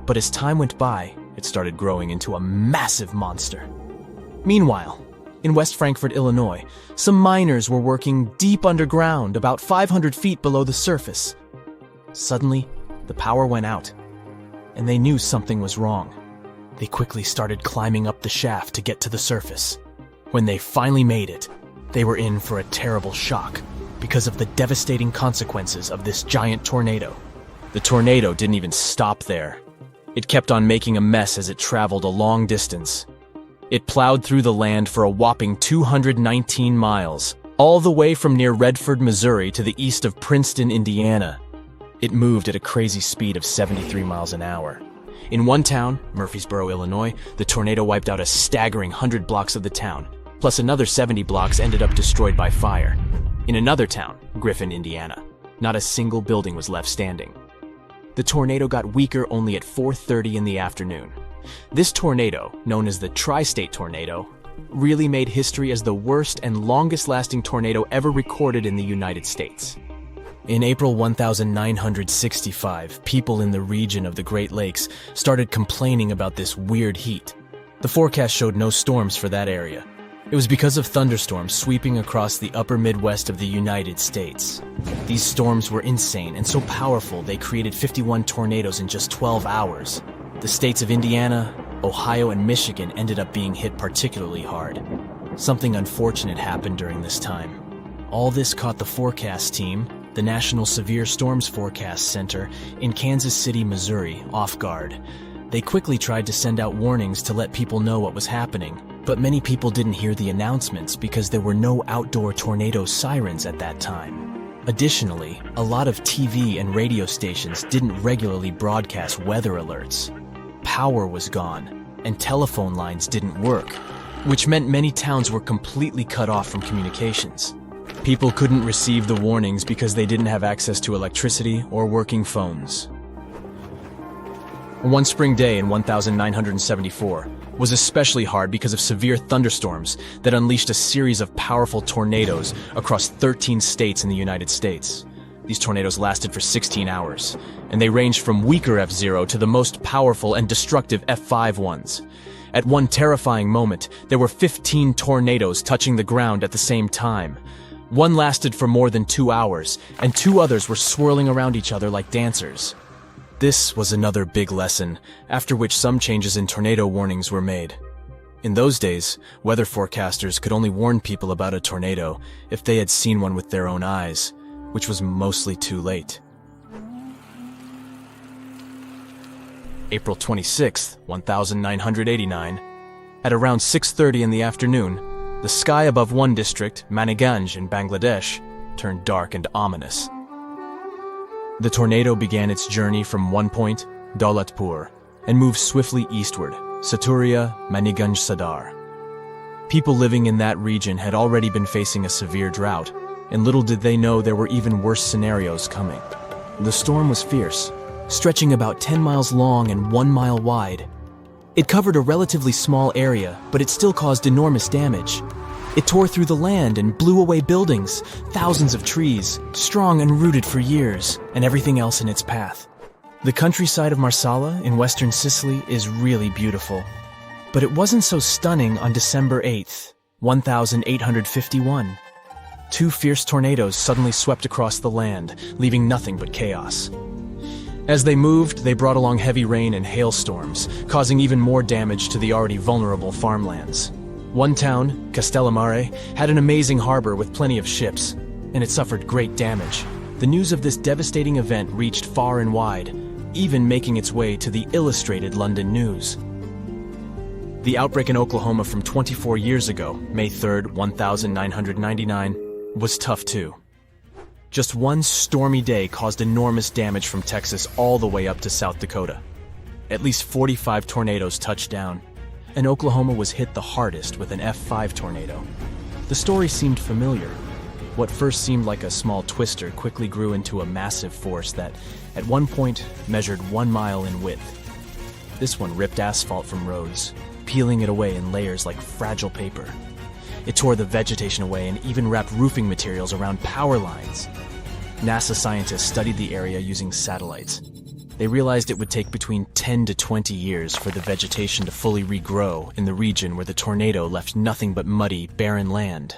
But as time went by, it started growing into a massive monster. Meanwhile, in West Frankfort, Illinois, some miners were working deep underground, about 500 feet below the surface. Suddenly, the power went out, and they knew something was wrong. They quickly started climbing up the shaft to get to the surface. When they finally made it, they were in for a terrible shock because of the devastating consequences of this giant tornado. The tornado didn't even stop there. It kept on making a mess as it traveled a long distance. It plowed through the land for a whopping 219 miles, all the way from near Redford, Missouri to the east of Princeton, Indiana. It moved at a crazy speed of 73 miles an hour. In one town, Murfreesboro, Illinois, the tornado wiped out a staggering 100 blocks of the town, plus another 70 blocks ended up destroyed by fire. In another town, Griffin, Indiana, not a single building was left standing. The tornado got weaker only at 4:30 in the afternoon. This tornado, known as the Tri-State Tornado, really made history as the worst and longest-lasting tornado ever recorded in the United States. In April 1965, people in the region of the Great Lakes started complaining about this weird heat. The forecast showed no storms for that area. It was because of thunderstorms sweeping across the upper Midwest of the United States. These storms were insane and so powerful they created 51 tornadoes in just 12 hours. The states of Indiana, Ohio, and Michigan ended up being hit particularly hard. Something unfortunate happened during this time. All this caught the forecast team, the National Severe Storms Forecast Center in Kansas City, Missouri, off guard. They quickly tried to send out warnings to let people know what was happening, But many people didn't hear the announcements because there were no outdoor tornado sirens at that time. Additionally, a lot of TV and radio stations didn't regularly broadcast weather alerts. Power was gone, and telephone lines didn't work, which meant many towns were completely cut off from communications. People couldn't receive the warnings because they didn't have access to electricity or working phones. One spring day in 1974 was especially hard because of severe thunderstorms that unleashed a series of powerful tornadoes across 13 states in the United States. These tornadoes lasted for 16 hours, and they ranged from weaker F0 to the most powerful and destructive F5 ones. At one terrifying moment, there were 15 tornadoes touching the ground at the same time. One lasted for more than 2 hours, and 2 others were swirling around each other like dancers. This was another big lesson, after which some changes in tornado warnings were made. In those days, weather forecasters could only warn people about a tornado if they had seen one with their own eyes, which was mostly too late. April 26, 1989, at around 6:30 in the afternoon, the sky above one district, Maniganj in Bangladesh, turned dark and ominous. The tornado began its journey from one point, Daulatpur, and moved swiftly eastward, Saturia, Maniganj Sadar. People living in that region had already been facing a severe drought, and little did they know there were even worse scenarios coming. The storm was fierce, stretching about 10 miles long and 1 mile wide. It covered a relatively small area, but it still caused enormous damage. It tore through the land and blew away buildings, thousands of trees, strong and rooted for years, and everything else in its path. The countryside of Marsala in western Sicily is really beautiful. But it wasn't so stunning on December 8th, 1851. 2 fierce tornadoes suddenly swept across the land, leaving nothing but chaos. As they moved, they brought along heavy rain and hailstorms, causing even more damage to the already vulnerable farmlands. One town, Castellammare, had an amazing harbor with plenty of ships, and it suffered great damage. The news of this devastating event reached far and wide, even making its way to the Illustrated London News. The outbreak in Oklahoma from 24 years ago, May 3rd, 1999, was tough too. Just one stormy day caused enormous damage from Texas all the way up to South Dakota. At least 45 tornadoes touched down, and Oklahoma was hit the hardest with an F5 tornado. The story seemed familiar. What first seemed like a small twister quickly grew into a massive force that, at one point, measured 1 mile in width. This one ripped asphalt from roads, peeling it away in layers like fragile paper. It tore the vegetation away and even wrapped roofing materials around power lines. NASA scientists studied the area using satellites. They realized it would take between 10 to 20 years for the vegetation to fully regrow in the region where the tornado left nothing but muddy, barren land.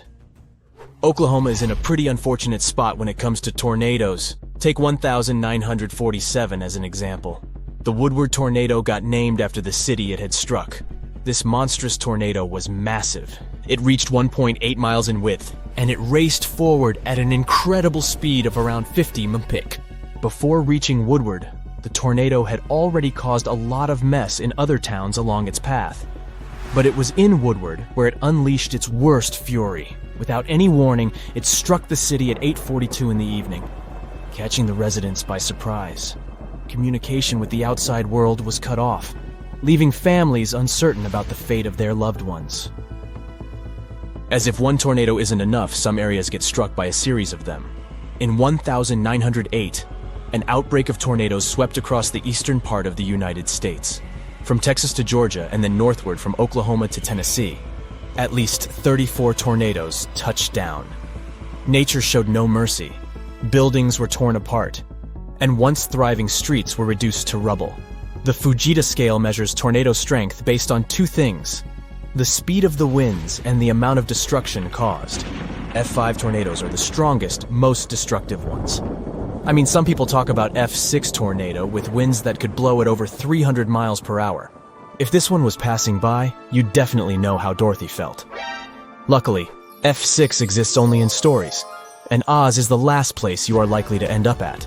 Oklahoma is in a pretty unfortunate spot when it comes to tornadoes. Take 1947 as an example. The Woodward tornado got named after the city it had struck. This monstrous tornado was massive. It reached 1.8 miles in width, and it raced forward at an incredible speed of around 50 mph. Before reaching Woodward, the tornado had already caused a lot of mess in other towns along its path. But it was in Woodward where it unleashed its worst fury. Without any warning, it struck the city at 8:42 in the evening, catching the residents by surprise. Communication with the outside world was cut off, leaving families uncertain about the fate of their loved ones. As if one tornado isn't enough, some areas get struck by a series of them. In 1908, an outbreak of tornadoes swept across the eastern part of the United States, from Texas to Georgia and then northward from Oklahoma to Tennessee. At least 34 tornadoes touched down. Nature showed no mercy. Buildings were torn apart, and once thriving streets were reduced to rubble. The Fujita scale measures tornado strength based on 2 things: the speed of the winds and the amount of destruction caused. F5 tornadoes are the strongest, most destructive ones. I mean, some people talk about F6 tornado with winds that could blow at over 300 miles per hour. If this one was passing by, you'd definitely know how Dorothy felt. Luckily, F6 exists only in stories, and Oz is the last place you are likely to end up at.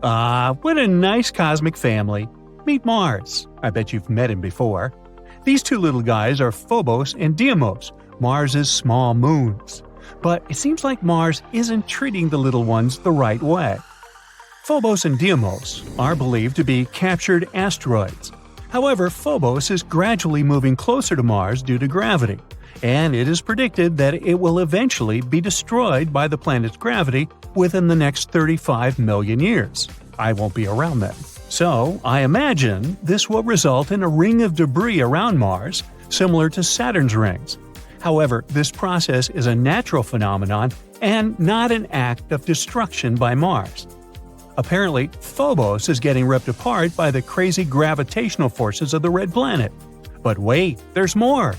What a nice cosmic family. Meet Mars. I bet you've met him before. These two little guys are Phobos and Deimos, Mars's small moons. But it seems like Mars isn't treating the little ones the right way. Phobos and Deimos are believed to be captured asteroids. However, Phobos is gradually moving closer to Mars due to gravity, and it is predicted that it will eventually be destroyed by the planet's gravity within the next 35 million years. I won't be around then. So, I imagine this will result in a ring of debris around Mars, similar to Saturn's rings. However, this process is a natural phenomenon and not an act of destruction by Mars. Apparently, Phobos is getting ripped apart by the crazy gravitational forces of the red planet. But wait, there's more!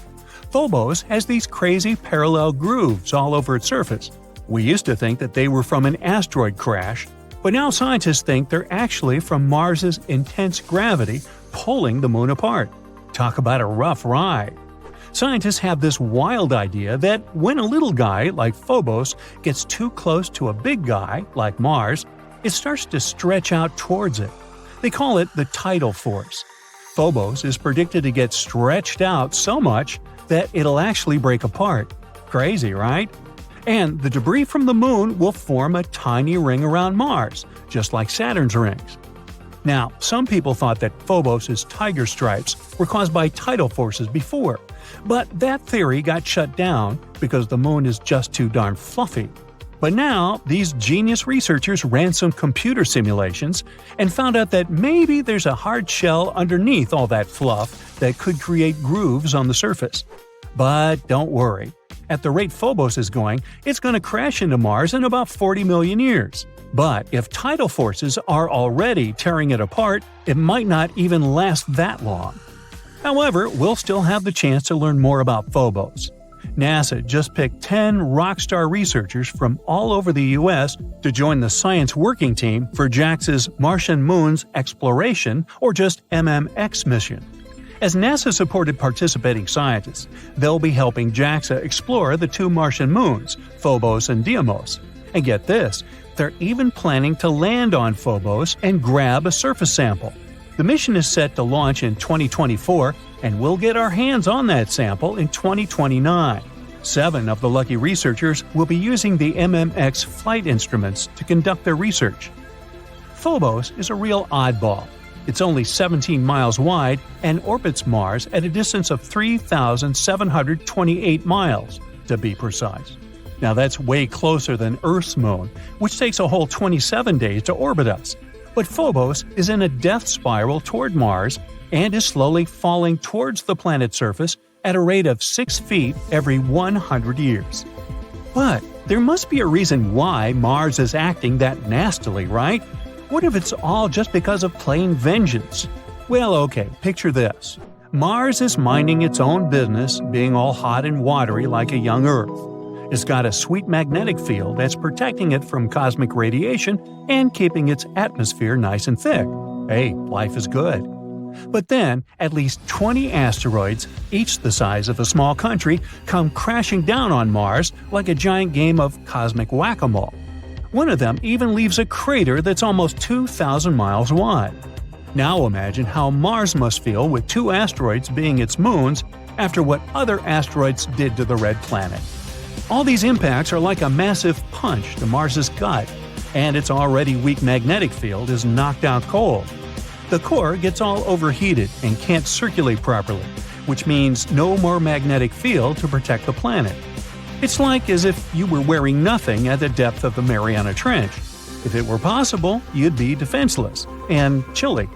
Phobos has these crazy parallel grooves all over its surface. We used to think that they were from an asteroid crash, but now scientists think they're actually from Mars's intense gravity pulling the moon apart. Talk about a rough ride! Scientists have this wild idea that when a little guy like Phobos gets too close to a big guy like Mars, it starts to stretch out towards it. They call it the tidal force. Phobos is predicted to get stretched out so much that it'll actually break apart. Crazy, right? And the debris from the moon will form a tiny ring around Mars, just like Saturn's rings. Now, some people thought that Phobos' tiger stripes were caused by tidal forces before, but that theory got shut down because the moon is just too darn fluffy. But now, these genius researchers ran some computer simulations and found out that maybe there's a hard shell underneath all that fluff that could create grooves on the surface. But don't worry. At the rate Phobos is going, it's going to crash into Mars in about 40 million years. But if tidal forces are already tearing it apart, it might not even last that long. However, we'll still have the chance to learn more about Phobos. NASA just picked 10 rockstar researchers from all over the U.S. to join the science working team for JAXA's Martian Moons Exploration, or just MMX mission. As NASA-supported participating scientists, they'll be helping JAXA explore the two Martian moons, Phobos and Deimos. And get this, they're even planning to land on Phobos and grab a surface sample. The mission is set to launch in 2024, and we'll get our hands on that sample in 2029. 7 of the lucky researchers will be using the MMX flight instruments to conduct their research. Phobos is a real oddball. It's only 17 miles wide and orbits Mars at a distance of 3,728 miles, to be precise. Now that's way closer than Earth's moon, which takes a whole 27 days to orbit us. But Phobos is in a death spiral toward Mars and is slowly falling towards the planet's surface at a rate of 6 feet every 100 years. But there must be a reason why Mars is acting that nastily, right? What if it's all just because of plain vengeance? Well, okay, picture this. Mars is minding its own business, being all hot and watery like a young Earth. It's got a sweet magnetic field that's protecting it from cosmic radiation and keeping its atmosphere nice and thick. Hey, life is good. But then, at least 20 asteroids, each the size of a small country, come crashing down on Mars like a giant game of cosmic whack-a-mole. One of them even leaves a crater that's almost 2,000 miles wide. Now imagine how Mars must feel with 2 asteroids being its moons after what other asteroids did to the red planet. All these impacts are like a massive punch to Mars's gut, and its already weak magnetic field is knocked out cold. The core gets all overheated and can't circulate properly, which means no more magnetic field to protect the planet. It's like as if you were wearing nothing at the depth of the Mariana Trench. If it were possible, you'd be defenseless and chilly.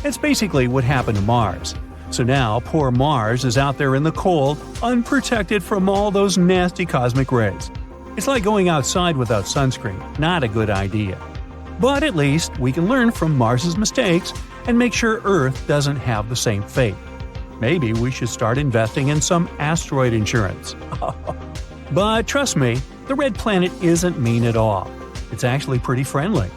It's basically what happened to Mars. So now, poor Mars is out there in the cold, unprotected from all those nasty cosmic rays. It's like going outside without sunscreen. Not a good idea. But at least we can learn from Mars's mistakes and make sure Earth doesn't have the same fate. Maybe we should start investing in some asteroid insurance. But trust me, the red planet isn't mean at all. It's actually pretty friendly.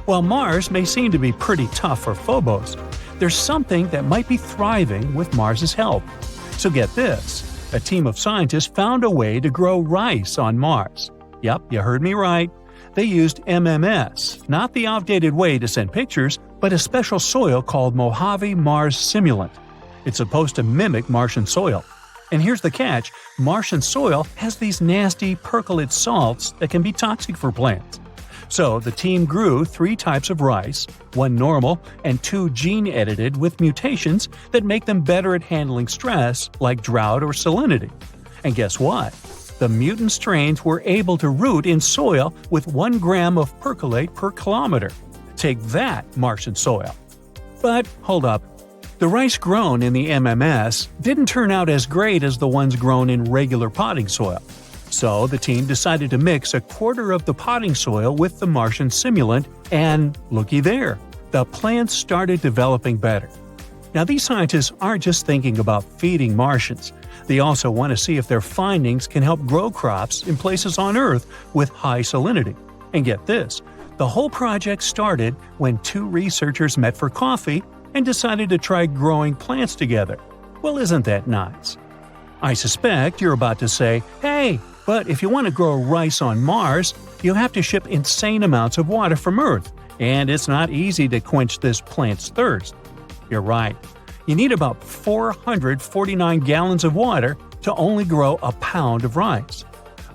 While Mars may seem to be pretty tough for Phobos, there's something that might be thriving with Mars's help. So get this, a team of scientists found a way to grow rice on Mars. Yep, you heard me right. They used MMS, not the outdated way to send pictures, but a special soil called Mojave Mars Simulant. It's supposed to mimic Martian soil. And here's the catch: Martian soil has these nasty percolate salts that can be toxic for plants. So the team grew 3 types of rice, 1 normal and 2 gene-edited with mutations that make them better at handling stress like drought or salinity. And guess what? The mutant strains were able to root in soil with 1 gram of percolate per kilometer. Take that, Martian soil. But hold up. The rice grown in the MMS didn't turn out as great as the ones grown in regular potting soil. So the team decided to mix 1/4 of the potting soil with the Martian simulant, and looky there, the plants started developing better. Now these scientists aren't just thinking about feeding Martians. They also want to see if their findings can help grow crops in places on Earth with high salinity. And get this, the whole project started when 2 researchers met for coffee and decided to try growing plants together. Well, isn't that nice? I suspect you're about to say, hey, but if you want to grow rice on Mars, you have to ship insane amounts of water from Earth, and it's not easy to quench this plant's thirst. You're right. You need about 449 gallons of water to only grow a pound of rice.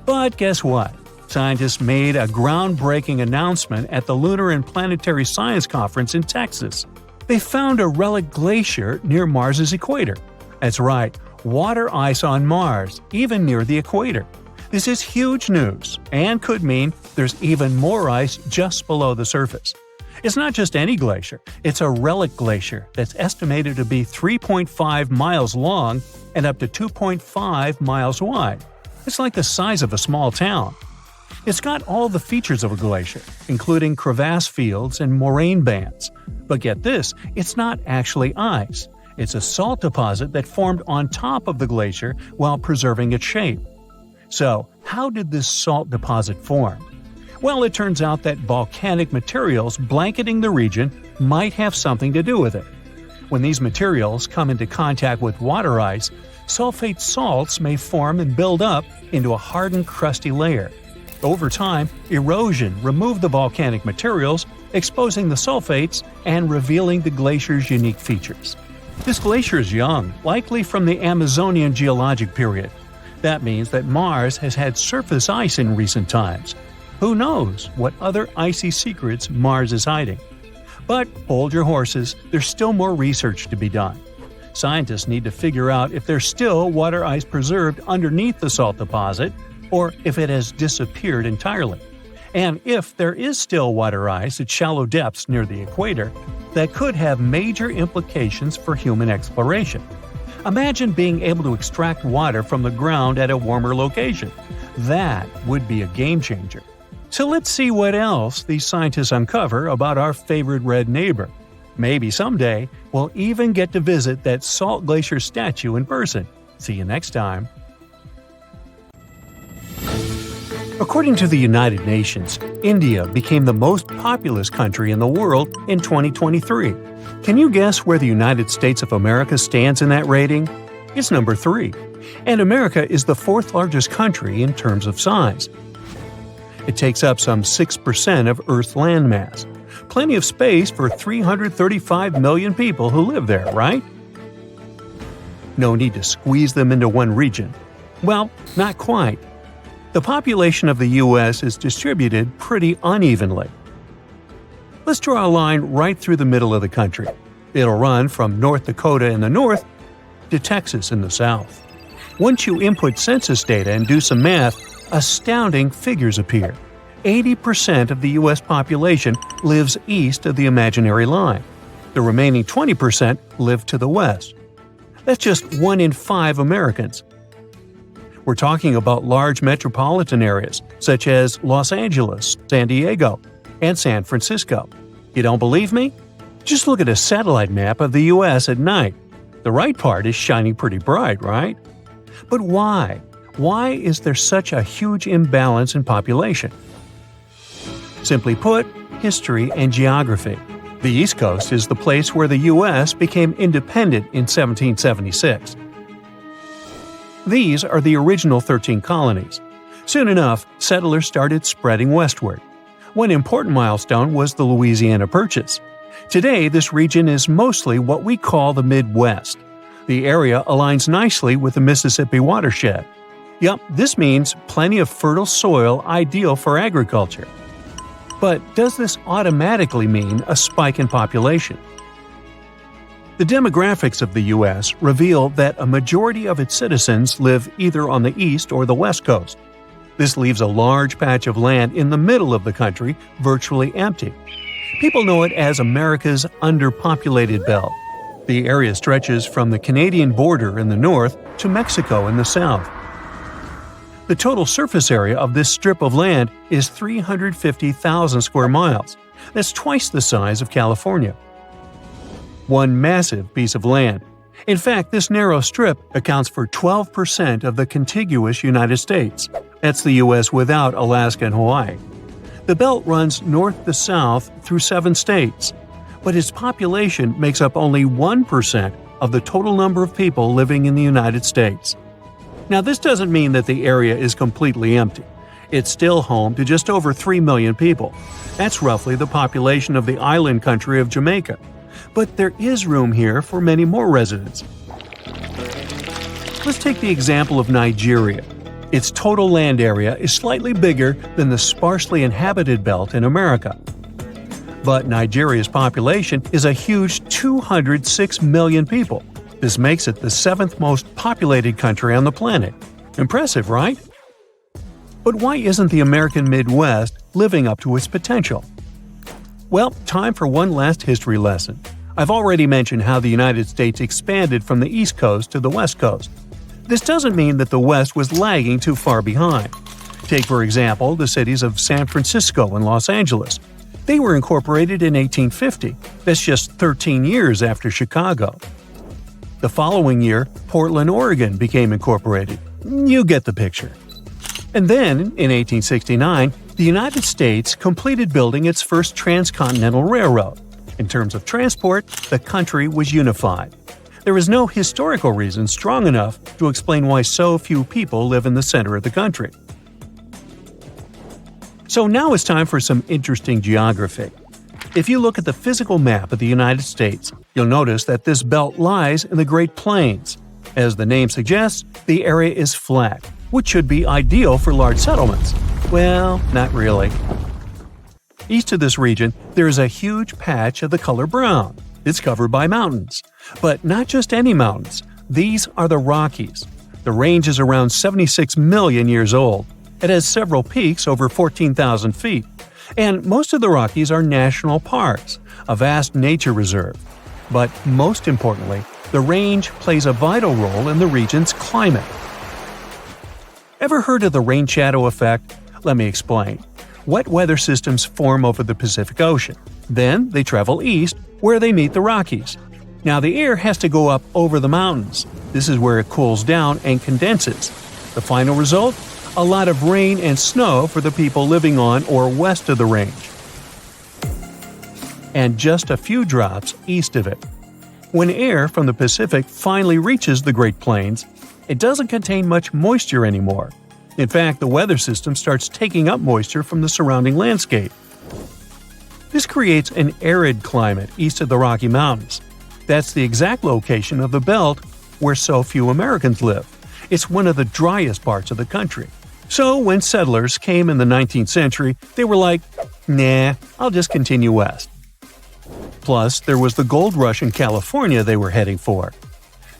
But guess what? Scientists made a groundbreaking announcement at the Lunar and Planetary Science Conference in Texas. They found a relic glacier near Mars's equator. That's right, water ice on Mars, even near the equator. This is huge news, and could mean there's even more ice just below the surface. It's not just any glacier, it's a relic glacier that's estimated to be 3.5 miles long and up to 2.5 miles wide. It's like the size of a small town. It's got all the features of a glacier, including crevasse fields and moraine bands. But get this, it's not actually ice. It's a salt deposit that formed on top of the glacier while preserving its shape. So, how did this salt deposit form? Well, it turns out that volcanic materials blanketing the region might have something to do with it. When these materials come into contact with water ice, sulfate salts may form and build up into a hardened, crusty layer. Over time, erosion removed the volcanic materials, exposing the sulfates and revealing the glacier's unique features. This glacier is young, likely from the Amazonian geologic period. That means that Mars has had surface ice in recent times. Who knows what other icy secrets Mars is hiding? But hold your horses, there's still more research to be done. Scientists need to figure out if there's still water ice preserved underneath the salt deposit, or if it has disappeared entirely. And if there is still water ice at shallow depths near the equator, that could have major implications for human exploration. Imagine being able to extract water from the ground at a warmer location. That would be a game changer. So let's see what else these scientists uncover about our favorite red neighbor. Maybe someday we'll even get to visit that Salt Glacier statue in person. See you next time. According to the United Nations, India became the most populous country in the world in 2023. Can you guess where the United States of America stands in that rating? It's number 3. And America is the 4th largest country in terms of size. It takes up some 6% of Earth's landmass. Plenty of space for 335 million people who live there, right? No need to squeeze them into one region. Well, not quite. The population of the U.S. is distributed pretty unevenly. Let's draw a line right through the middle of the country. It'll run from North Dakota in the north to Texas in the south. Once you input census data and do some math, astounding figures appear. 80% of the U.S. population lives east of the imaginary line. The remaining 20% live to the west. That's just 1 in 5 Americans. We're talking about large metropolitan areas such as Los Angeles, San Diego, and San Francisco. You don't believe me? Just look at a satellite map of the U.S. at night. The right part is shining pretty bright, right? But why? Why is there such a huge imbalance in population? Simply put, history and geography. The East Coast is the place where the U.S. became independent in 1776. These are the original 13 colonies. Soon enough, settlers started spreading westward. One important milestone was the Louisiana Purchase. Today, this region is mostly what we call the Midwest. The area aligns nicely with the Mississippi watershed. Yup, this means plenty of fertile soil ideal for agriculture. But does this automatically mean a spike in population? The demographics of the U.S. reveal that a majority of its citizens live either on the east or the west coast. This leaves a large patch of land in the middle of the country virtually empty. People know it as America's underpopulated belt. The area stretches from the Canadian border in the north to Mexico in the south. The total surface area of this strip of land is 350,000 square miles. That's twice the size of California. One massive piece of land. In fact, this narrow strip accounts for 12% of the contiguous United States. That's the U.S. without Alaska and Hawaii. The belt runs north to south through 7 states, but its population makes up only 1% of the total number of people living in the United States. Now, this doesn't mean that the area is completely empty. It's still home to just over 3 million people. That's roughly the population of the island country of Jamaica. But there is room here for many more residents. Let's take the example of Nigeria. Its total land area is slightly bigger than the sparsely inhabited belt in America. But Nigeria's population is a huge 206 million people. This makes it the 7th most populated country on the planet. Impressive, right? But why isn't the American Midwest living up to its potential? Well, time for one last history lesson. I've already mentioned how the United States expanded from the East Coast to the West Coast. This doesn't mean that the West was lagging too far behind. Take, for example, the cities of San Francisco and Los Angeles. They were incorporated in 1850. That's just 13 years after Chicago. The following year, Portland, Oregon became incorporated. You get the picture. And then, in 1869, the United States completed building its first transcontinental railroad. In terms of transport, the country was unified. There is no historical reason strong enough to explain why so few people live in the center of the country. So now it's time for some interesting geography. If you look at the physical map of the United States, you'll notice that this belt lies in the Great Plains. As the name suggests, the area is flat, which should be ideal for large settlements. Well, not really. East of this region, there is a huge patch of the color brown. It's covered by mountains. But not just any mountains. These are the Rockies. The range is around 76 million years old. It has several peaks over 14,000 feet. And most of the Rockies are national parks, a vast nature reserve. But most importantly, the range plays a vital role in the region's climate. Ever heard of the rain shadow effect? Let me explain. Wet weather systems form over the Pacific Ocean. Then they travel east, where they meet the Rockies. Now the air has to go up over the mountains. This is where it cools down and condenses. The final result? A lot of rain and snow for the people living on or west of the range. And just a few drops east of it. When air from the Pacific finally reaches the Great Plains, it doesn't contain much moisture anymore. In fact, the weather system starts taking up moisture from the surrounding landscape. This creates an arid climate east of the Rocky Mountains. That's the exact location of the belt where so few Americans live. It's one of the driest parts of the country. So when settlers came in the 19th century, they were like, nah, I'll just continue west. Plus, there was the gold rush in California they were heading for.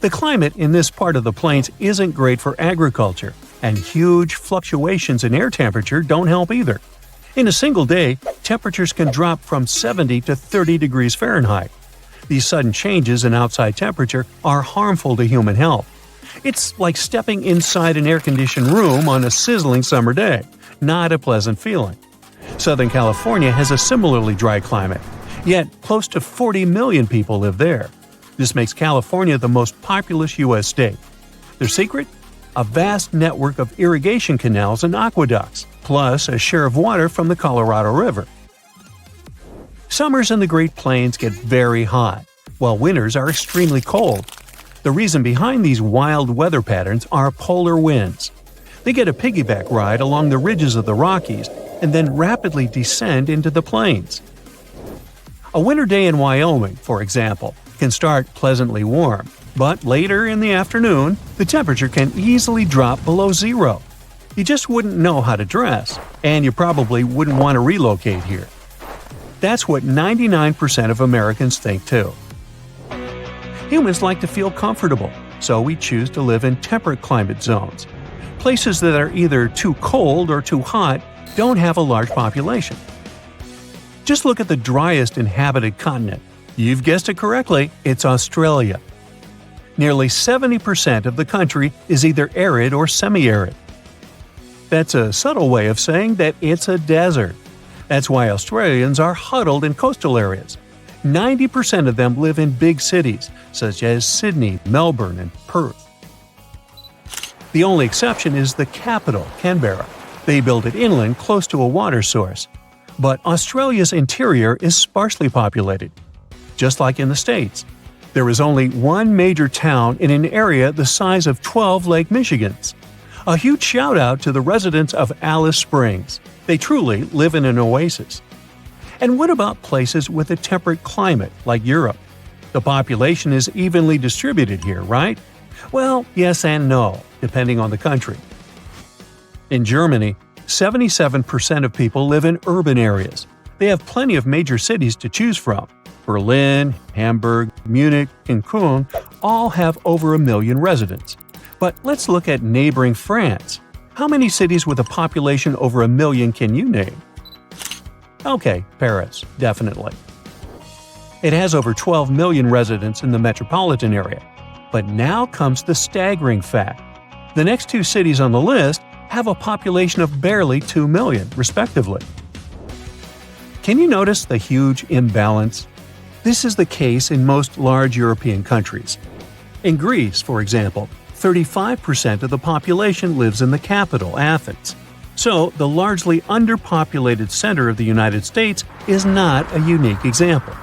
The climate in this part of the plains isn't great for agriculture, and huge fluctuations in air temperature don't help either. In a single day, temperatures can drop from 70 to 30 degrees Fahrenheit. These sudden changes in outside temperature are harmful to human health. It's like stepping inside an air-conditioned room on a sizzling summer day. Not a pleasant feeling. Southern California has a similarly dry climate, yet close to 40 million people live there. This makes California the most populous U.S. state. Their secret? A vast network of irrigation canals and aqueducts, plus a share of water from the Colorado River. Summers in the Great Plains get very hot, while winters are extremely cold. The reason behind these wild weather patterns are polar winds. They get a piggyback ride along the ridges of the Rockies and then rapidly descend into the plains. A winter day in Wyoming, for example, can start pleasantly warm, but later in the afternoon, the temperature can easily drop below zero. You just wouldn't know how to dress, and you probably wouldn't want to relocate here. That's what 99% of Americans think too. Humans like to feel comfortable, so we choose to live in temperate climate zones. Places that are either too cold or too hot don't have a large population. Just look at the driest inhabited continent. You've guessed it correctly, it's Australia. Nearly 70% of the country is either arid or semi-arid. That's a subtle way of saying that it's a desert. That's why Australians are huddled in coastal areas. 90% of them live in big cities, such as Sydney, Melbourne, and Perth. The only exception is the capital, Canberra. They build it inland close to a water source. But Australia's interior is sparsely populated. Just like in the States, there is only one major town in an area the size of 12 Lake Michigans. A huge shout-out to the residents of Alice Springs. They truly live in an oasis. And what about places with a temperate climate, like Europe? The population is evenly distributed here, right? Well, yes and no, depending on the country. In Germany, 77% of people live in urban areas. They have plenty of major cities to choose from. Berlin, Hamburg, Munich, and Cologne all have over 1 million residents. But let's look at neighboring France. How many cities with a population over 1 million can you name? Okay, Paris, definitely. It has over 12 million residents in the metropolitan area. But now comes the staggering fact. The next two cities on the list have a population of barely 2 million, respectively. Can you notice the huge imbalance? This is the case in most large European countries. In Greece, for example, 35% of the population lives in the capital, Athens. So, the largely underpopulated center of the United States is not a unique example.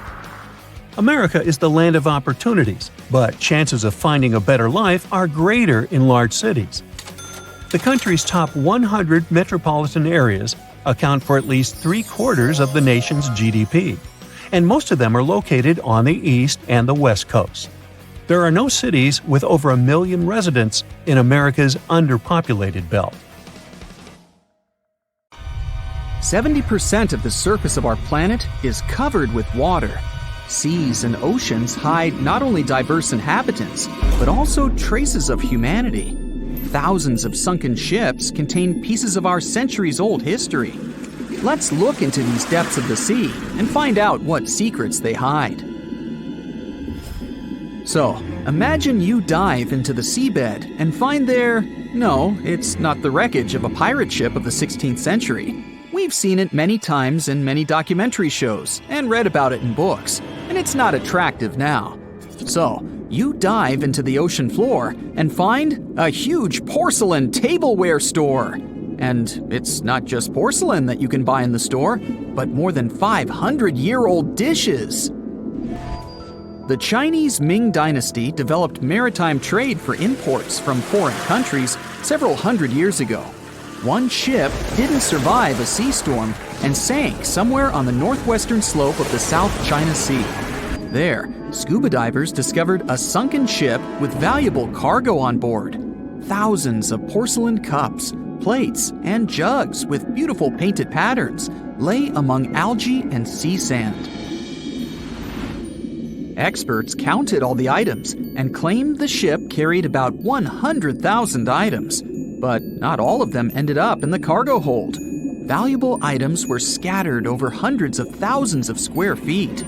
America is the land of opportunities, but chances of finding a better life are greater in large cities. The country's top 100 metropolitan areas account for at least 3/4 of the nation's GDP, and most of them are located on the east and the west coast. There are no cities with over 1 million residents in America's underpopulated belt. 70% of the surface of our planet is covered with water. Seas and oceans hide not only diverse inhabitants, but also traces of humanity. Thousands of sunken ships contain pieces of our centuries-old history. Let's look into these depths of the sea and find out what secrets they hide. So, imagine you dive into the seabed and find there... No, it's not the wreckage of a pirate ship of the 16th century. We've seen it many times in many documentary shows and read about it in books, and it's not attractive now. So, you dive into the ocean floor and find a huge porcelain tableware store. And it's not just porcelain that you can buy in the store, but more than 500-year-old dishes. The Chinese Ming Dynasty developed maritime trade for imports from foreign countries several hundred years ago. One ship didn't survive a sea storm and sank somewhere on the northwestern slope of the South China Sea. There, scuba divers discovered a sunken ship with valuable cargo on board. Thousands of porcelain cups, plates, and jugs with beautiful painted patterns lay among algae and sea sand. Experts counted all the items and claimed the ship carried about 100,000 items, but not all of them ended up in the cargo hold. Valuable items were scattered over hundreds of thousands of square feet.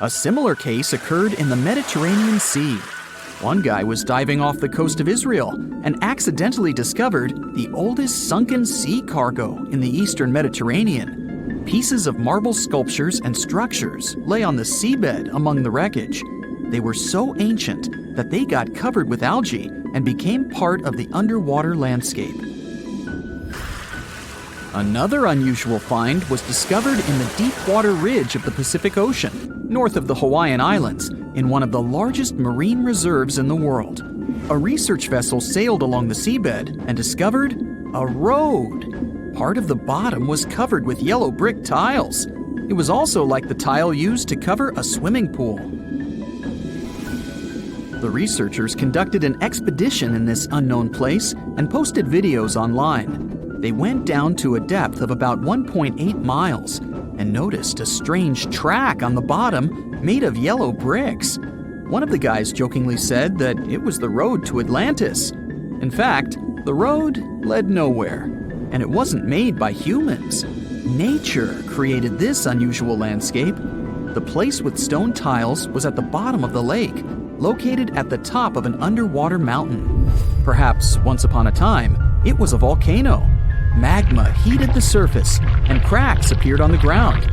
A similar case occurred in the Mediterranean Sea. One guy was diving off the coast of Israel and accidentally discovered the oldest sunken sea cargo in the eastern Mediterranean. Pieces of marble sculptures and structures lay on the seabed among the wreckage. They were so ancient that they got covered with algae and became part of the underwater landscape. Another unusual find was discovered in the deep water ridge of the Pacific Ocean, north of the Hawaiian Islands, in one of the largest marine reserves in the world. A research vessel sailed along the seabed and discovered a road. part of the bottom was covered with yellow brick tiles. It was also like the tile used to cover a swimming pool. The researchers conducted an expedition in this unknown place and posted videos online. They went down to a depth of about 1.8 miles and noticed a strange track on the bottom made of yellow bricks. One of the guys jokingly said that it was the road to Atlantis. In fact, the road led nowhere, and it wasn't made by humans. Nature created this unusual landscape. The place with stone tiles was at the bottom of the lake, located at the top of an underwater mountain. Perhaps once upon a time, it was a volcano. Magma heated the surface, and cracks appeared on the ground.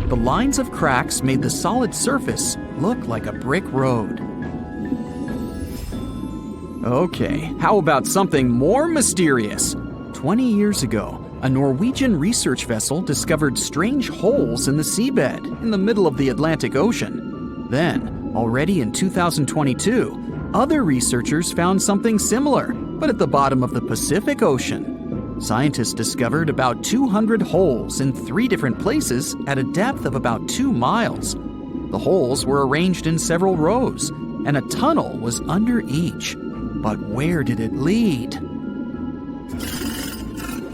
The lines of cracks made the solid surface look like a brick road. Okay, how about something more mysterious? 20 years ago, a Norwegian research vessel discovered strange holes in the seabed in the middle of the Atlantic Ocean. Then, already in 2022, other researchers found something similar, but at the bottom of the Pacific Ocean. Scientists discovered about 200 holes in 3 different places at a depth of about 2 miles. The holes were arranged in several rows, and a tunnel was under each. But where did it lead?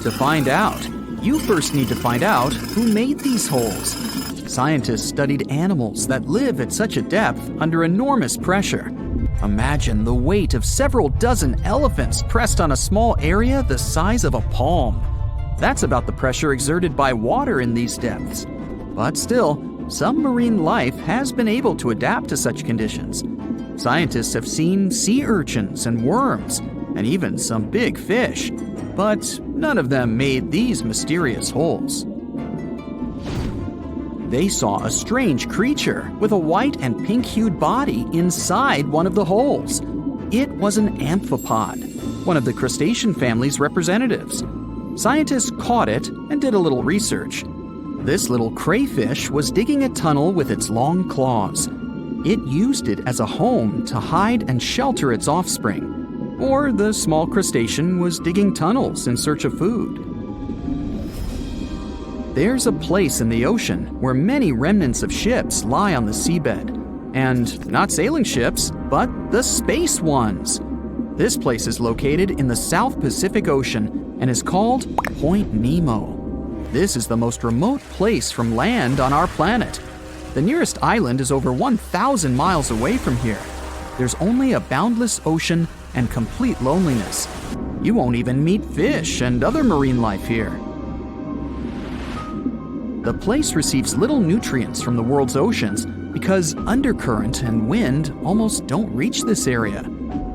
To find out, you first need to find out who made these holes. Scientists studied animals that live at such a depth under enormous pressure. Imagine the weight of several dozen elephants pressed on a small area the size of a palm. That's about the pressure exerted by water in these depths. But still, some marine life has been able to adapt to such conditions. Scientists have seen sea urchins and worms, and even some big fish, but none of them made these mysterious holes. They saw a strange creature with a white and pink-hued body inside one of the holes. It was an amphipod, one of the crustacean family's representatives. Scientists caught it and did a little research. This little crayfish was digging a tunnel with its long claws. It used it as a home to hide and shelter its offspring. Or the small crustacean was digging tunnels in search of food. There's a place in the ocean where many remnants of ships lie on the seabed. And not sailing ships, but the space ones. This place is located in the South Pacific Ocean and is called Point Nemo. This is the most remote place from land on our planet. The nearest island is over 1,000 miles away from here. There's only a boundless ocean and complete loneliness. You won't even meet fish and other marine life here. The place receives little nutrients from the world's oceans because undercurrent and wind almost don't reach this area.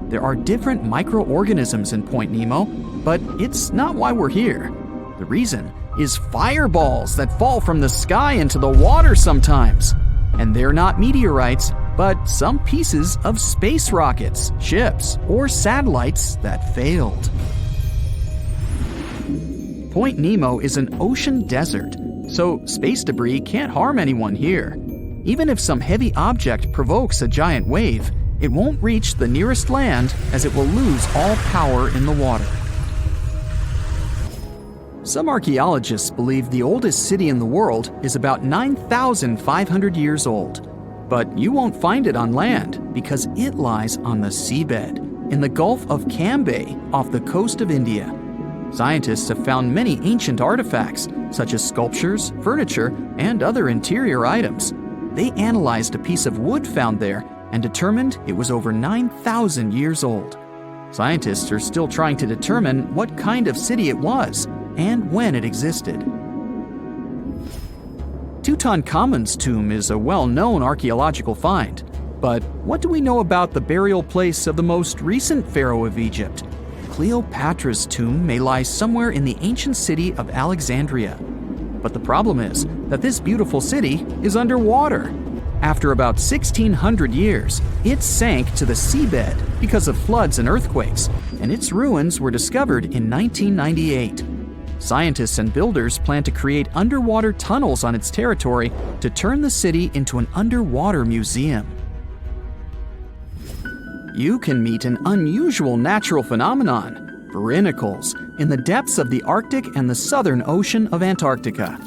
There are different microorganisms in Point Nemo, but it's not why we're here. The reason is fireballs that fall from the sky into the water sometimes. And they're not meteorites, but some pieces of space rockets, ships, or satellites that failed. Point Nemo is an ocean desert, so space debris can't harm anyone here. Even if some heavy object provokes a giant wave, it won't reach the nearest land as it will lose all power in the water. Some archaeologists believe the oldest city in the world is about 9,500 years old. But you won't find it on land because it lies on the seabed in the Gulf of Cambay off the coast of India. Scientists have found many ancient artifacts, such as sculptures, furniture, and other interior items. They analyzed a piece of wood found there and determined it was over 9,000 years old. Scientists are still trying to determine what kind of city it was and when it existed. Tutankhamun's tomb is a well-known archaeological find. But what do we know about the burial place of the most recent pharaoh of Egypt? Cleopatra's tomb may lie somewhere in the ancient city of Alexandria. But the problem is that this beautiful city is underwater. After about 1,600 years, it sank to the seabed because of floods and earthquakes, and its ruins were discovered in 1998. Scientists and builders plan to create underwater tunnels on its territory to turn the city into an underwater museum. You can meet an unusual natural phenomenon. Brinicles, in the depths of the Arctic and the southern ocean of Antarctica.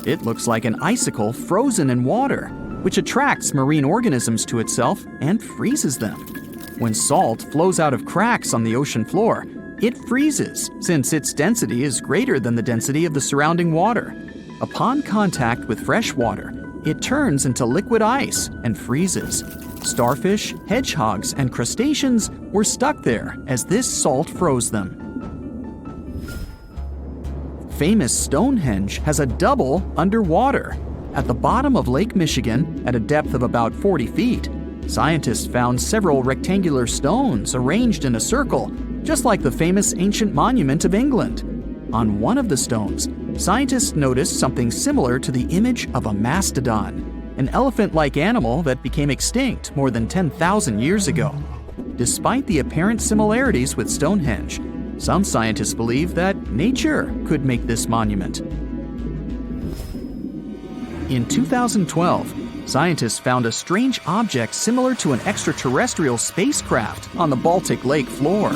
It looks like an icicle frozen in water, which attracts marine organisms to itself and freezes them. When salt flows out of cracks on the ocean floor, it freezes, since its density is greater than the density of the surrounding water. Upon contact with fresh water, it turns into liquid ice and freezes. Starfish, hedgehogs, and crustaceans were stuck there as this salt froze them. Famous Stonehenge has a double underwater. At the bottom of Lake Michigan, at a depth of about 40 feet, scientists found several rectangular stones arranged in a circle, just like the famous ancient monument of England. On one of the stones, scientists noticed something similar to the image of a mastodon, an elephant-like animal that became extinct more than 10,000 years ago. Despite the apparent similarities with Stonehenge, some scientists believe that nature could make this monument. In 2012, scientists found a strange object similar to an extraterrestrial spacecraft on the Baltic Lake floor.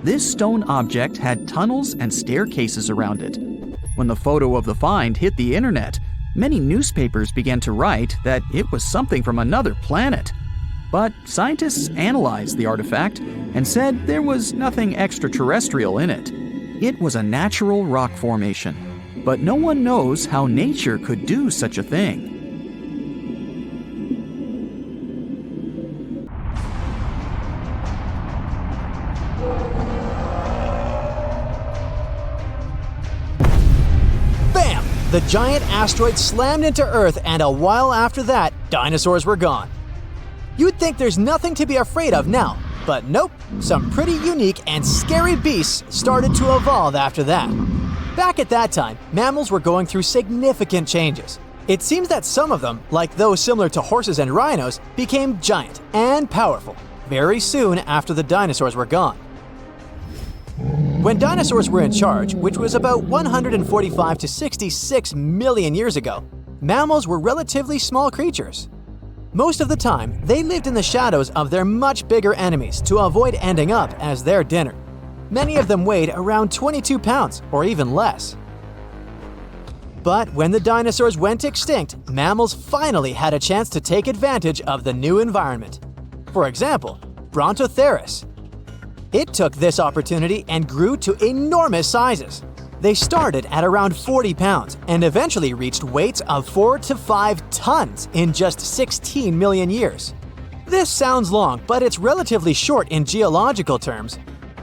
This stone object had tunnels and staircases around it. When the photo of the find hit the internet, many newspapers began to write that it was something from another planet. But scientists analyzed the artifact and said there was nothing extraterrestrial in it. It was a natural rock formation, but no one knows how nature could do such a thing. Bam! The giant asteroid slammed into Earth, and a while after that, dinosaurs were gone. You'd think there's nothing to be afraid of now, but nope, some pretty unique and scary beasts started to evolve after that. Back at that time, mammals were going through significant changes. It seems that some of them, like those similar to horses and rhinos, became giant and powerful very soon after the dinosaurs were gone. When dinosaurs were in charge, which was about 145 to 66 million years ago, mammals were relatively small creatures. Most of the time, they lived in the shadows of their much bigger enemies to avoid ending up as their dinner. Many of them weighed around 22 pounds or even less. But when the dinosaurs went extinct, mammals finally had a chance to take advantage of the new environment. For example, Brontosaurus. It took this opportunity and grew to enormous sizes. They started at around 40 pounds and eventually reached weights of 4 to 5 tons in just 16 million years. This sounds long, but it's relatively short in geological terms.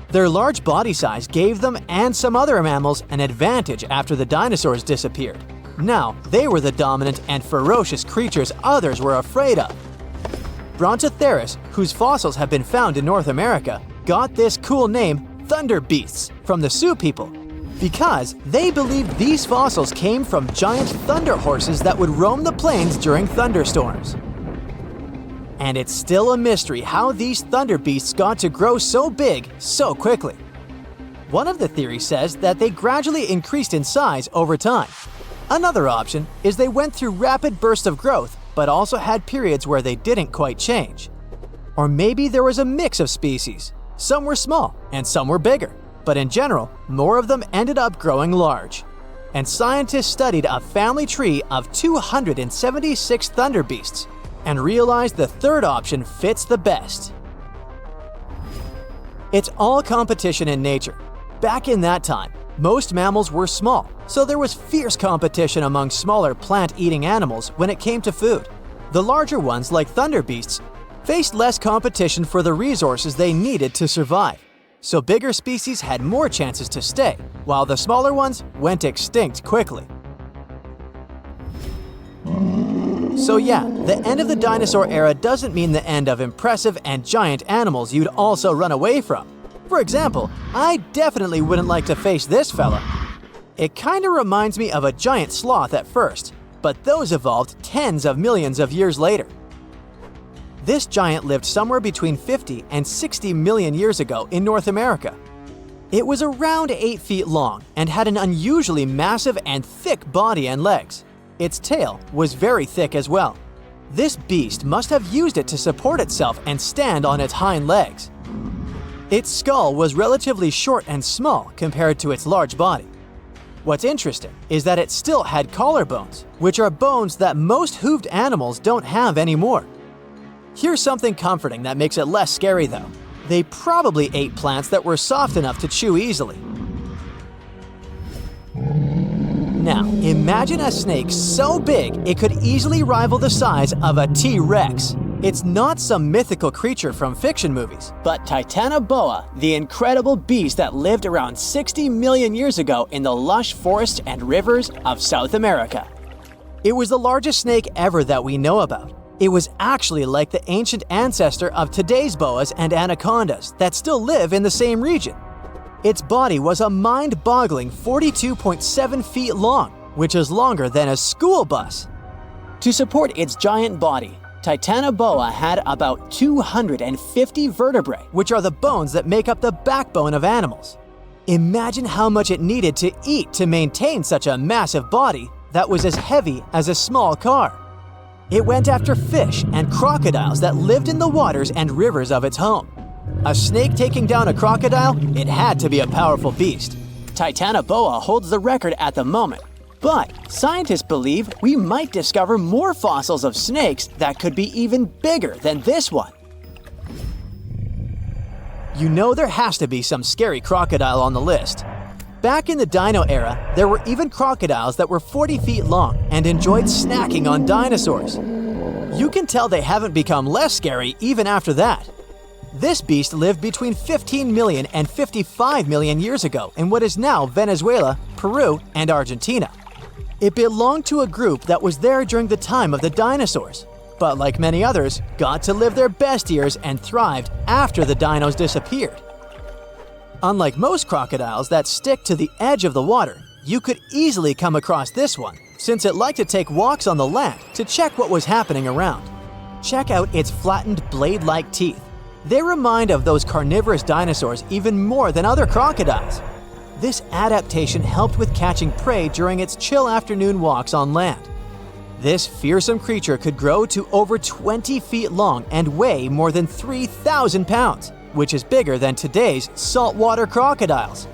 Their large body size gave them and some other mammals an advantage after the dinosaurs disappeared. Now, they were the dominant and ferocious creatures others were afraid of. Brontosaurus, whose fossils have been found in North America, got this cool name, Thunder Beasts, from the Sioux people, because they believed these fossils came from giant thunder horses that would roam the plains during thunderstorms. And it's still a mystery how these thunder beasts got to grow so big so quickly. One of the theories says that they gradually increased in size over time. Another option is they went through rapid bursts of growth, but also had periods where they didn't quite change. Or maybe there was a mix of species. Some were small and some were bigger, but in general, more of them ended up growing large. And scientists studied a family tree of 276 thunder beasts and realized the third option fits the best. It's all competition in nature. Back in that time, most mammals were small, so there was fierce competition among smaller plant-eating animals when it came to food. The larger ones, like thunder beasts, faced less competition for the resources they needed to survive, so bigger species had more chances to stay, while the smaller ones went extinct quickly. So yeah, the end of the dinosaur era doesn't mean the end of impressive and giant animals you'd also run away from. For example, I definitely wouldn't like to face this fella. It kinda reminds me of a giant sloth at first, but those evolved tens of millions of years later. This giant lived somewhere between 50 and 60 million years ago in North America. It was around 8 feet long and had an unusually massive and thick body and legs. Its tail was very thick as well. This beast must have used it to support itself and stand on its hind legs. Its skull was relatively short and small compared to its large body. What's interesting is that it still had collarbones, which are bones that most hooved animals don't have anymore. Here's something comforting that makes it less scary though. They probably ate plants that were soft enough to chew easily. Now, imagine a snake so big it could easily rival the size of a T-Rex. It's not some mythical creature from fiction movies, but Titanoboa, the incredible beast that lived around 60 million years ago in the lush forests and rivers of South America. It was the largest snake ever that we know about. It was actually like the ancient ancestor of today's boas and anacondas that still live in the same region. Its body was a mind-boggling 42.7 feet long, which is longer than a school bus. To support its giant body, Titanoboa had about 250 vertebrae, which are the bones that make up the backbone of animals. Imagine how much it needed to eat to maintain such a massive body that was as heavy as a small car. It went after fish and crocodiles that lived in the waters and rivers of its home. A snake taking down a crocodile? It had to be a powerful beast. Titanoboa holds the record at the moment, but scientists believe we might discover more fossils of snakes that could be even bigger than this one. You know there has to be some scary crocodile on the list. Back in the dino era, there were even crocodiles that were 40 feet long and enjoyed snacking on dinosaurs. You can tell they haven't become less scary even after that. This beast lived between 15 million and 55 million years ago in what is now Venezuela, Peru, and Argentina. It belonged to a group that was there during the time of the dinosaurs, but like many others, got to live their best years and thrived after the dinos disappeared. Unlike most crocodiles that stick to the edge of the water, you could easily come across this one, since it liked to take walks on the land to check what was happening around. Check out its flattened blade-like teeth. They remind of those carnivorous dinosaurs even more than other crocodiles. This adaptation helped with catching prey during its chill afternoon walks on land. This fearsome creature could grow to over 20 feet long and weigh more than 3,000 pounds, which is bigger than today's saltwater crocodiles.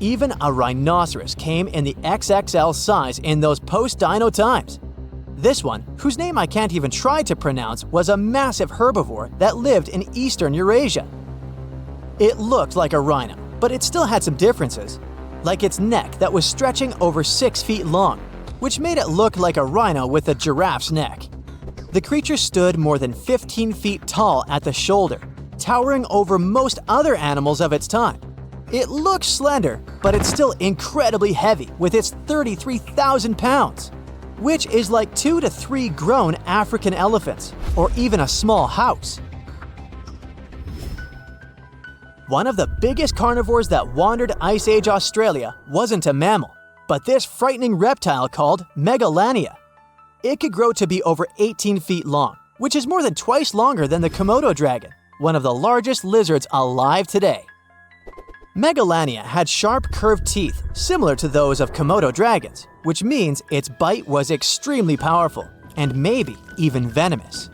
Even a rhinoceros came in the XXL size in those post-dino times. This one, whose name I can't even try to pronounce, was a massive herbivore that lived in eastern Eurasia. It looked like a rhino, but it still had some differences, like its neck that was stretching over 6 feet long, which made it look like a rhino with a giraffe's neck. The creature stood more than 15 feet tall at the shoulder, towering over most other animals of its time. It looked slender, but it's still incredibly heavy with its 33,000 pounds, which is like 2 to 3 grown African elephants, or even a small house. One of the biggest carnivores that wandered Ice Age Australia wasn't a mammal, but this frightening reptile called Megalania. It could grow to be over 18 feet long, which is more than twice longer than the Komodo dragon, one of the largest lizards alive today. Megalania had sharp curved teeth similar to those of Komodo dragons, which means its bite was extremely powerful and maybe even venomous.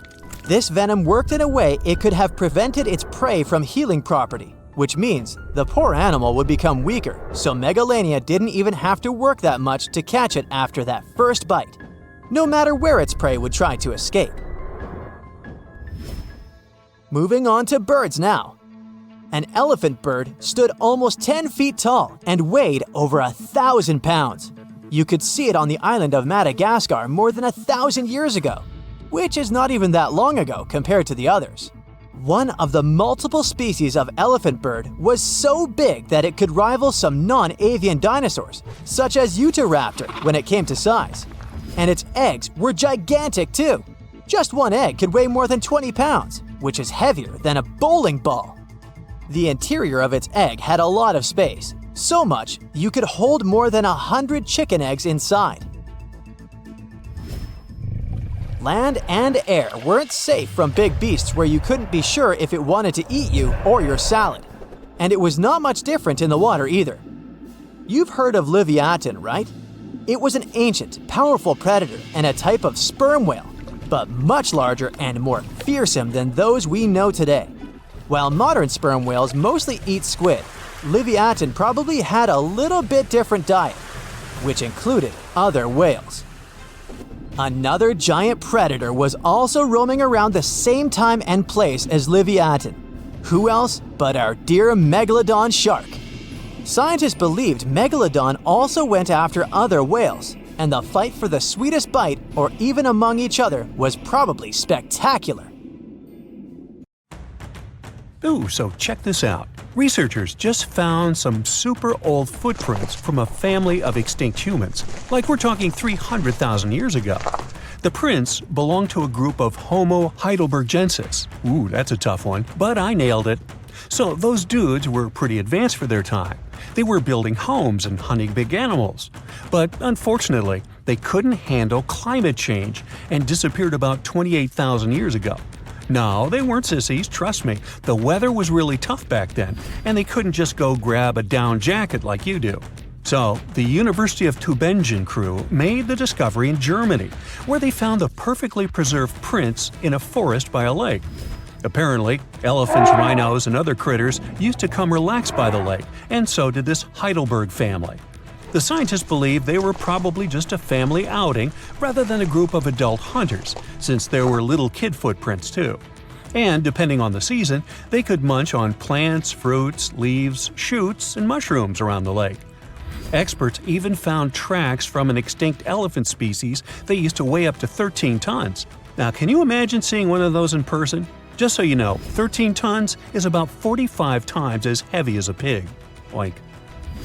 This venom worked in a way it could have prevented its prey from healing property, which means the poor animal would become weaker, so Megalania didn't even have to work that much to catch it after that first bite, no matter where its prey would try to escape. Moving on to birds now. An elephant bird stood almost 10 feet tall and weighed over 1,000 pounds. You could see it on the island of Madagascar more than 1,000 years ago, which is not even that long ago compared to the others. One of the multiple species of elephant bird was so big that it could rival some non-avian dinosaurs, such as Utahraptor when it came to size. And its eggs were gigantic too. Just one egg could weigh more than 20 pounds, which is heavier than a bowling ball. The interior of its egg had a lot of space, so much you could hold more than 100 chicken eggs inside. Land and air weren't safe from big beasts where you couldn't be sure if it wanted to eat you or your salad. And it was not much different in the water either. You've heard of Leviathan, right? It was an ancient, powerful predator and a type of sperm whale. but much larger and more fearsome than those we know today. While modern sperm whales mostly eat squid, Leviathan probably had a little bit different diet, which included other whales. Another giant predator was also roaming around the same time and place as Leviathan. Who else but our dear Megalodon shark? Scientists believed Megalodon also went after other whales, and the fight for the sweetest bite, or even among each other, was probably spectacular. Ooh, so check this out. Researchers just found some super old footprints from a family of extinct humans, like we're talking 300,000 years ago. The prints belong to a group of Homo heidelbergensis. Ooh, that's a tough one, but I nailed it. So those dudes were pretty advanced for their time. They were building homes and hunting big animals. But unfortunately, they couldn't handle climate change and disappeared about 28,000 years ago. No, they weren't sissies, trust me. The weather was really tough back then, and they couldn't just go grab a down jacket like you do. So, the University of Tübingen crew made the discovery in Germany, where they found the perfectly preserved prints in a forest by a lake. Apparently, elephants, rhinos, and other critters used to come relax by the lake, and so did this Heidelberg family. The scientists believe they were probably just a family outing rather than a group of adult hunters, since there were little kid footprints too. And depending on the season, they could munch on plants, fruits, leaves, shoots, and mushrooms around the lake. Experts even found tracks from an extinct elephant species that used to weigh up to 13 tons. Now, can you imagine seeing one of those in person? Just so you know, 13 tons is about 45 times as heavy as a pig. Like,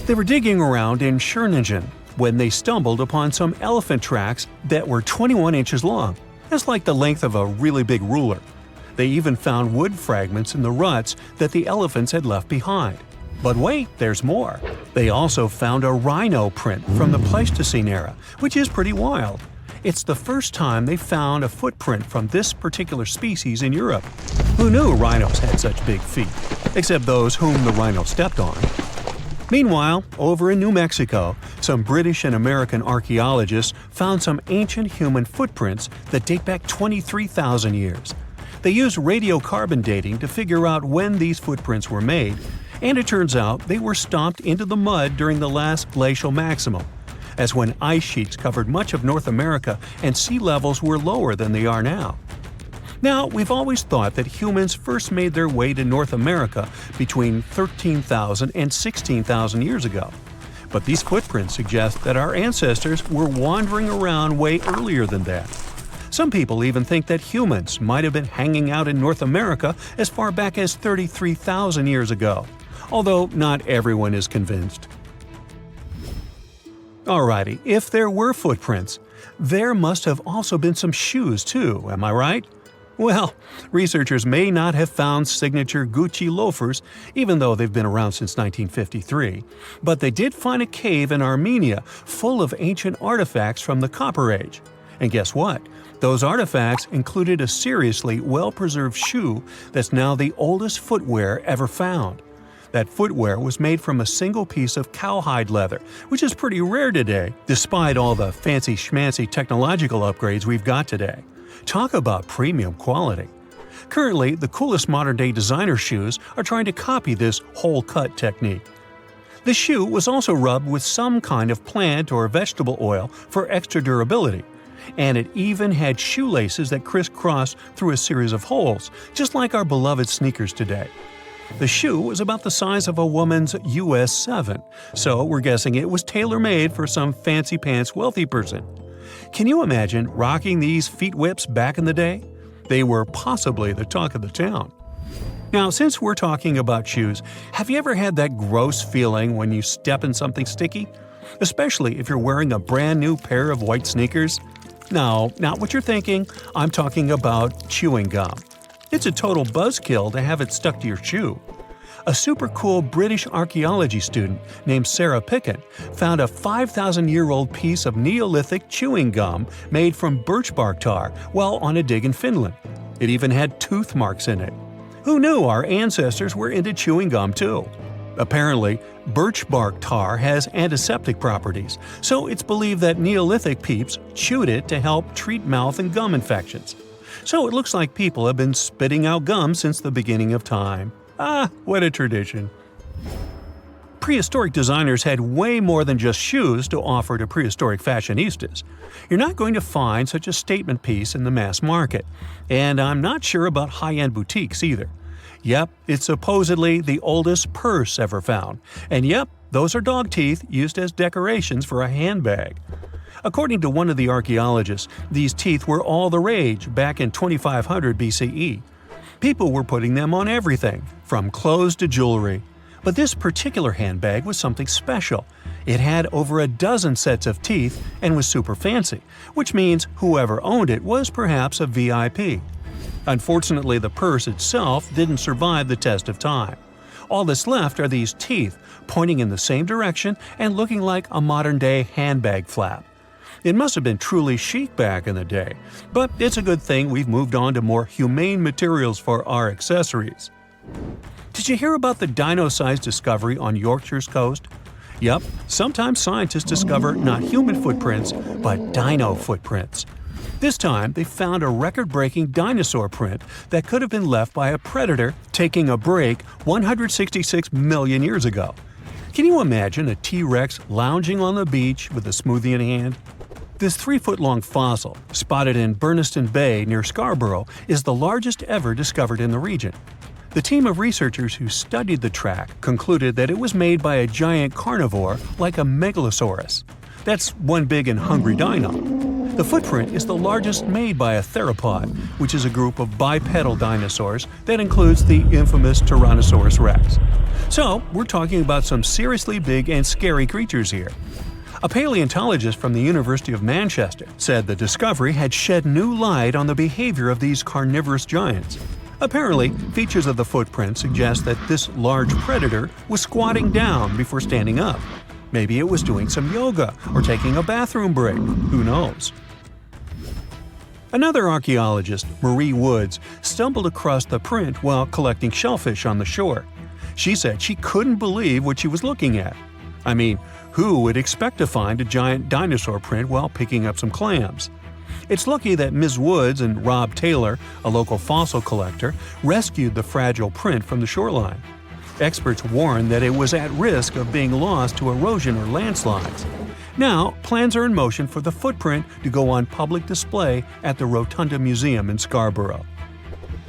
they were digging around in Schöningen when they stumbled upon some elephant tracks that were 21 inches long. That's like the length of a really big ruler. They even found wood fragments in the ruts that the elephants had left behind. But wait, there's more. They also found a rhino print from the Pleistocene era, which is pretty wild. It's the first time they found a footprint from this particular species in Europe. Who knew rhinos had such big feet? Except those whom the rhino stepped on. Meanwhile, over in New Mexico, some British and American archaeologists found some ancient human footprints that date back 23,000 years. They used radiocarbon dating to figure out when these footprints were made, and it turns out they were stomped into the mud during the last glacial maximum. That's when ice sheets covered much of North America and sea levels were lower than they are now. Now, we've always thought that humans first made their way to North America between 13,000 and 16,000 years ago. But these footprints suggest that our ancestors were wandering around way earlier than that. Some people even think that humans might have been hanging out in North America as far back as 33,000 years ago, although not everyone is convinced. Alrighty, if there were footprints, there must have also been some shoes too, am I right? Well, researchers may not have found signature Gucci loafers, even though they've been around since 1953, but they did find a cave in Armenia full of ancient artifacts from the Copper Age. And guess what? Those artifacts included a seriously well-preserved shoe that's now the oldest footwear ever found. That footwear was made from a single piece of cowhide leather, which is pretty rare today, despite all the fancy schmancy technological upgrades we've got today. Talk about premium quality. Currently, the coolest modern-day designer shoes are trying to copy this hole-cut technique. The shoe was also rubbed with some kind of plant or vegetable oil for extra durability, and it even had shoelaces that crisscrossed through a series of holes, just like our beloved sneakers today. The shoe was about the size of a woman's US 7, so we're guessing it was tailor-made for some fancy-pants wealthy person. Can you imagine rocking these feet whips back in the day? They were possibly the talk of the town. Now, since we're talking about shoes, have you ever had that gross feeling when you step in something sticky? Especially if you're wearing a brand new pair of white sneakers? No, not what you're thinking. I'm talking about chewing gum. It's a total buzzkill to have it stuck to your shoe. A super cool British archaeology student named Sarah Pickett found a 5,000-year-old piece of Neolithic chewing gum made from birch bark tar while on a dig in Finland. It even had tooth marks in it. Who knew our ancestors were into chewing gum too? Apparently, birch bark tar has antiseptic properties, so it's believed that Neolithic peeps chewed it to help treat mouth and gum infections. So it looks like people have been spitting out gum since the beginning of time. Ah, what a tradition. Prehistoric designers had way more than just shoes to offer to prehistoric fashionistas. You're not going to find such a statement piece in the mass market, and I'm not sure about high-end boutiques either. Yep, it's supposedly the oldest purse ever found, and yep, those are dog teeth used as decorations for a handbag. According to one of the archaeologists, these teeth were all the rage back in 2500 BCE. People were putting them on everything, from clothes to jewelry. But this particular handbag was something special. It had over a dozen sets of teeth and was super fancy, which means whoever owned it was perhaps a VIP. Unfortunately, the purse itself didn't survive the test of time. All that's left are these teeth, pointing in the same direction and looking like a modern-day handbag flap. It must have been truly chic back in the day, but it's a good thing we've moved on to more humane materials for our accessories. Did you hear about the dino-sized discovery on Yorkshire's coast? Yep, sometimes scientists discover not human footprints, but dino footprints. This time, they found a record-breaking dinosaur print that could have been left by a predator taking a break 166 million years ago. Can you imagine a T-Rex lounging on the beach with a smoothie in hand? This 3-foot-long fossil, spotted in Burniston Bay near Scarborough, is the largest ever discovered in the region. The team of researchers who studied the track concluded that it was made by a giant carnivore like a megalosaurus. That's one big and hungry dino. The footprint is the largest made by a theropod, which is a group of bipedal dinosaurs that includes the infamous Tyrannosaurus rex. So, we're talking about some seriously big and scary creatures here. A paleontologist from the University of Manchester said the discovery had shed new light on the behavior of these carnivorous giants. Apparently, features of the footprint suggest that this large predator was squatting down before standing up. Maybe it was doing some yoga or taking a bathroom break. Who knows? Another archaeologist, Marie Woods, stumbled across the print while collecting shellfish on the shore. She said she couldn't believe what she was looking at. I mean, who would expect to find a giant dinosaur print while picking up some clams? It's lucky that Ms. Woods and Rob Taylor, a local fossil collector, rescued the fragile print from the shoreline. Experts warned that it was at risk of being lost to erosion or landslides. Now, plans are in motion for the footprint to go on public display at the Rotunda Museum in Scarborough.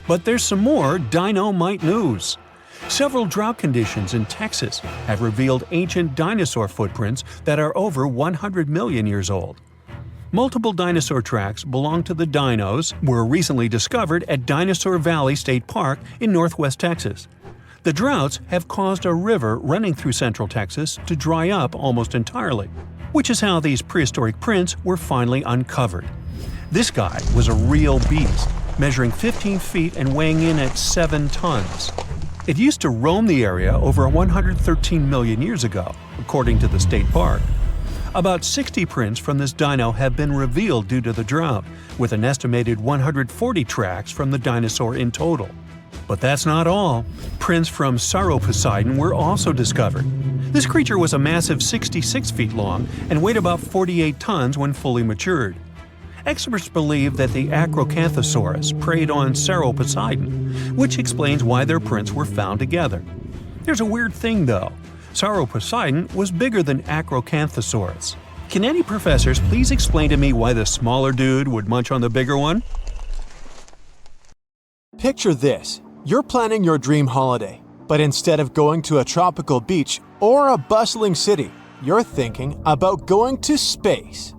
But there's some more dino-mite news. Several drought conditions in Texas have revealed ancient dinosaur footprints that are over 100 million years old. Multiple dinosaur tracks belong to the dinos were recently discovered at Dinosaur Valley State Park in northwest Texas. The droughts have caused a river running through central Texas to dry up almost entirely, which is how these prehistoric prints were finally uncovered. This guy was a real beast, measuring 15 feet and weighing in at 7 tons. It used to roam the area over 113 million years ago, according to the state park. About 60 prints from this dino have been revealed due to the drought, with an estimated 140 tracks from the dinosaur in total. But that's not all. Prints from Sauroposeidon were also discovered. This creature was a massive 66 feet long and weighed about 48 tons when fully matured. Experts believe that the Acrocanthosaurus preyed on Sauroposeidon, which explains why their prints were found together. There's a weird thing though. Sauroposeidon was bigger than Acrocanthosaurus. Can any professors please explain to me why the smaller dude would munch on the bigger one? Picture this. You're planning your dream holiday, but instead of going to a tropical beach or a bustling city, you're thinking about going to space.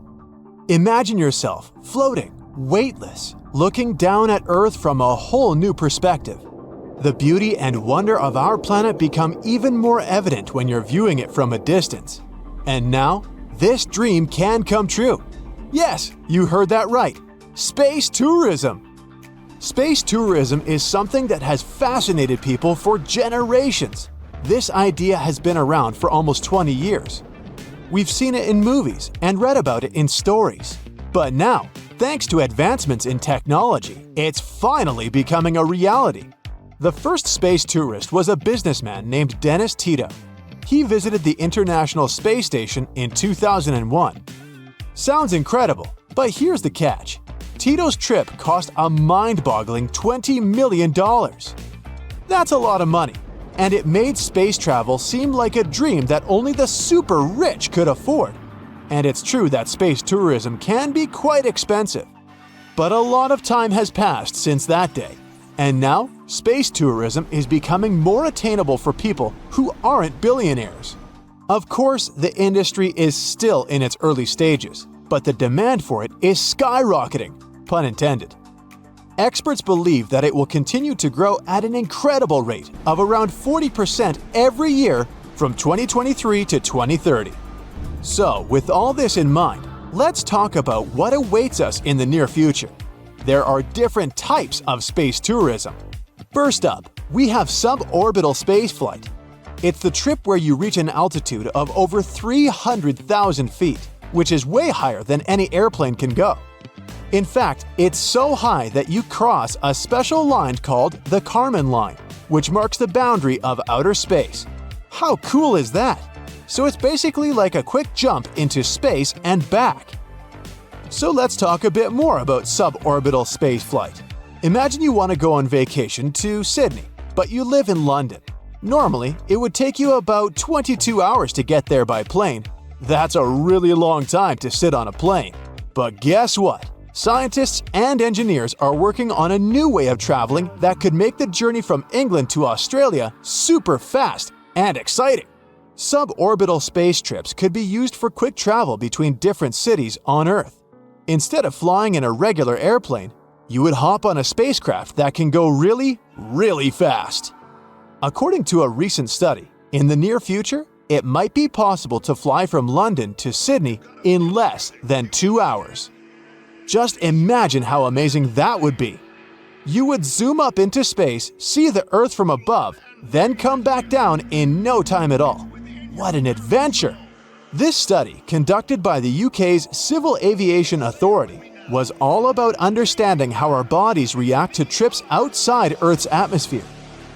Imagine yourself floating, weightless, looking down at Earth from a whole new perspective. The beauty and wonder of our planet become even more evident when you're viewing it from a distance. And now, this dream can come true. Yes, you heard that right. Space tourism. Space tourism is something that has fascinated people for generations. This idea has been around for almost 20 years. We've seen it in movies and read about it in stories. But now, thanks to advancements in technology, it's finally becoming a reality. The first space tourist was a businessman named Dennis Tito. He visited the International Space Station in 2001. Sounds incredible, but here's the catch. Tito's trip cost a mind-boggling $20 million. That's a lot of money, and it made space travel seem like a dream that only the super rich could afford. And it's true that space tourism can be quite expensive. But a lot of time has passed since that day, and now space tourism is becoming more attainable for people who aren't billionaires. Of course, the industry is still in its early stages, but the demand for it is skyrocketing, pun intended. Experts believe that it will continue to grow at an incredible rate of around 40% every year from 2023 to 2030. So, with all this in mind, let's talk about what awaits us in the near future. There are different types of space tourism. First up, we have suborbital spaceflight. It's the trip where you reach an altitude of over 300,000 feet, which is way higher than any airplane can go. In fact, it's so high that you cross a special line called the Kármán line, which marks the boundary of outer space. How cool is that? So it's basically like a quick jump into space and back. So let's talk a bit more about suborbital spaceflight. Imagine you want to go on vacation to Sydney, but you live in London. Normally, it would take you about 22 hours to get there by plane. That's a really long time to sit on a plane. But guess what? Scientists and engineers are working on a new way of traveling that could make the journey from England to Australia super fast and exciting. Suborbital space trips could be used for quick travel between different cities on Earth. Instead of flying in a regular airplane, you would hop on a spacecraft that can go really, really fast. According to a recent study, in the near future, it might be possible to fly from London to Sydney in less than 2 hours. Just imagine how amazing that would be. You would zoom up into space, see the Earth from above, then come back down in no time at all. What an adventure! This study, conducted by the UK's Civil Aviation Authority, was all about understanding how our bodies react to trips outside Earth's atmosphere.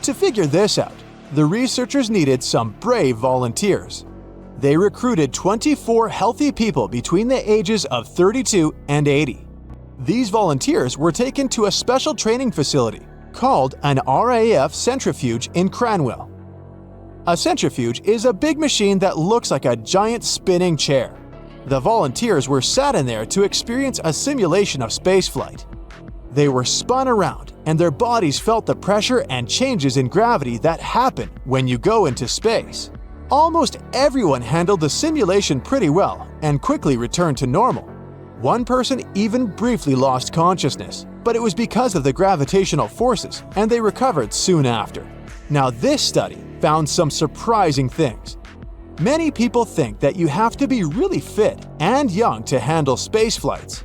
To figure this out, the researchers needed some brave volunteers. They recruited 24 healthy people between the ages of 32 and 80. These volunteers were taken to a special training facility called an RAF centrifuge in Cranwell. A centrifuge is a big machine that looks like a giant spinning chair. The volunteers were sat in there to experience a simulation of spaceflight. They were spun around, and their bodies felt the pressure and changes in gravity that happen when you go into space. Almost everyone handled the simulation pretty well and quickly returned to normal. One person even briefly lost consciousness, but it was because of the gravitational forces, and they recovered soon after. Now, this study found some surprising things. Many people think that you have to be really fit and young to handle space flights.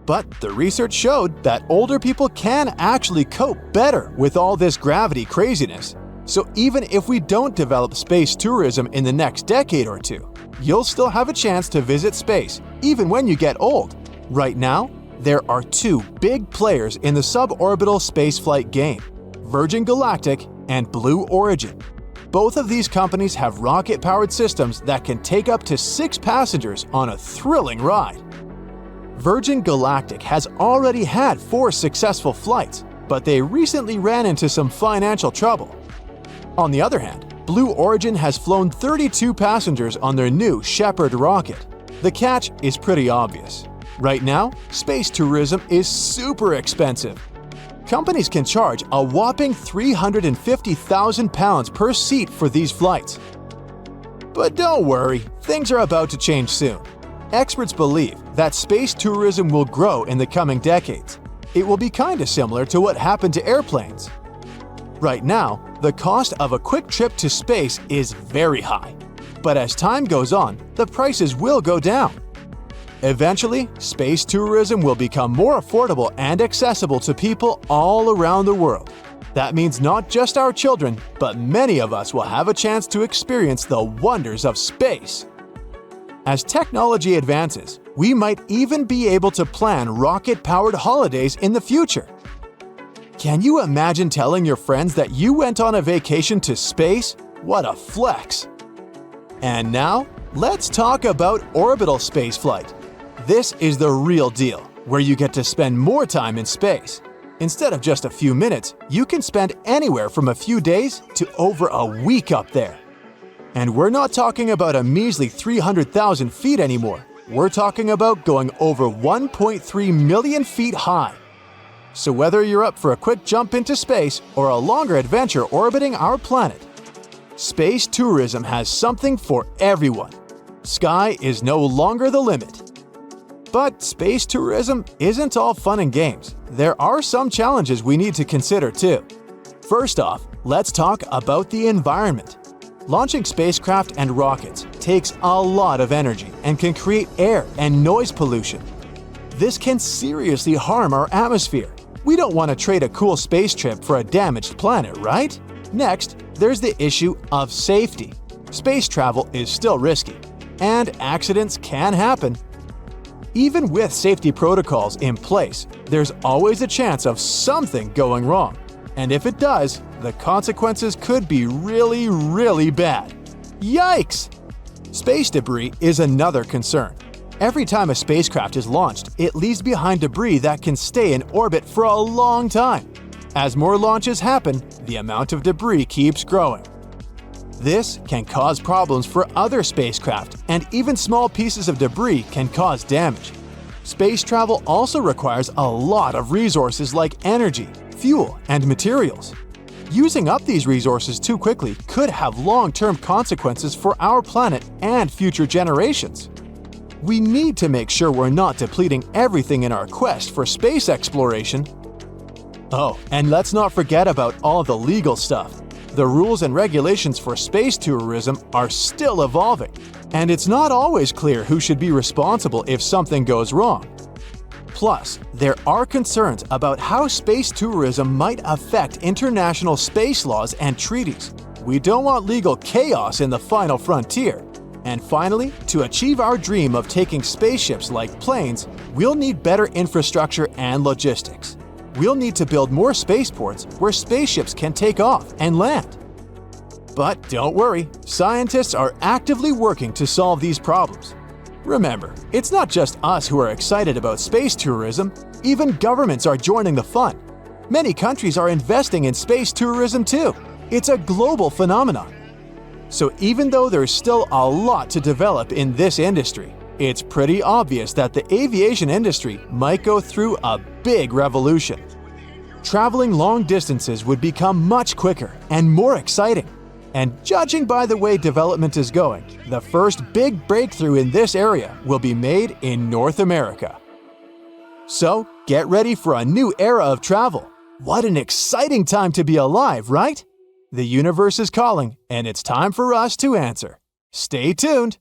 But the research showed that older people can actually cope better with all this gravity craziness. So even if we don't develop space tourism in the next decade or two, you'll still have a chance to visit space even when you get old. Right now, there are two big players in the suborbital spaceflight game: Virgin Galactic and Blue Origin. Both of these companies have rocket-powered systems that can take up to 6 passengers on a thrilling ride. Virgin Galactic has already had 4 successful flights, but they recently ran into some financial trouble. On the other hand, Blue Origin has flown 32 passengers on their new Shepard rocket. The catch is pretty obvious. Right now, space tourism is super expensive. Companies can charge a whopping £350,000 per seat for these flights. But don't worry, things are about to change soon. Experts believe that space tourism will grow in the coming decades. It will be kinda similar to what happened to airplanes. Right now, the cost of a quick trip to space is very high. But as time goes on, the prices will go down. Eventually, space tourism will become more affordable and accessible to people all around the world. That means not just our children, but many of us will have a chance to experience the wonders of space. As technology advances, we might even be able to plan rocket-powered holidays in the future. Can you imagine telling your friends that you went on a vacation to space? What a flex! And now, let's talk about orbital spaceflight. This is the real deal, where you get to spend more time in space. Instead of just a few minutes, you can spend anywhere from a few days to over a week up there. And we're not talking about a measly 300,000 feet anymore. We're talking about going over 1.3 million feet high. So whether you're up for a quick jump into space or a longer adventure orbiting our planet, space tourism has something for everyone. Sky is no longer the limit. But space tourism isn't all fun and games. There are some challenges we need to consider too. First off, let's talk about the environment. Launching spacecraft and rockets takes a lot of energy and can create air and noise pollution. This can seriously harm our atmosphere. We don't want to trade a cool space trip for a damaged planet, right? Next, there's the issue of safety. Space travel is still risky, and accidents can happen. Even with safety protocols in place, there's always a chance of something going wrong. And if it does, the consequences could be really, really bad. Yikes! Space debris is another concern. Every time a spacecraft is launched, it leaves behind debris that can stay in orbit for a long time. As more launches happen, the amount of debris keeps growing. This can cause problems for other spacecraft, and even small pieces of debris can cause damage. Space travel also requires a lot of resources like energy, fuel, and materials. Using up these resources too quickly could have long-term consequences for our planet and future generations. We need to make sure we're not depleting everything in our quest for space exploration. Oh, and let's not forget about all the legal stuff. The rules and regulations for space tourism are still evolving, and it's not always clear who should be responsible if something goes wrong. Plus, there are concerns about how space tourism might affect international space laws and treaties. We don't want legal chaos in the final frontier. And finally, to achieve our dream of taking spaceships like planes, we'll need better infrastructure and logistics. We'll need to build more spaceports where spaceships can take off and land. But don't worry, scientists are actively working to solve these problems. Remember, it's not just us who are excited about space tourism, even governments are joining the fun. Many countries are investing in space tourism too. It's a global phenomenon. So even though there's still a lot to develop in this industry, it's pretty obvious that the aviation industry might go through a big revolution. Traveling long distances would become much quicker and more exciting. And judging by the way development is going, the first big breakthrough in this area will be made in North America. So, get ready for a new era of travel. What an exciting time to be alive, right? The universe is calling, and it's time for us to answer. Stay tuned!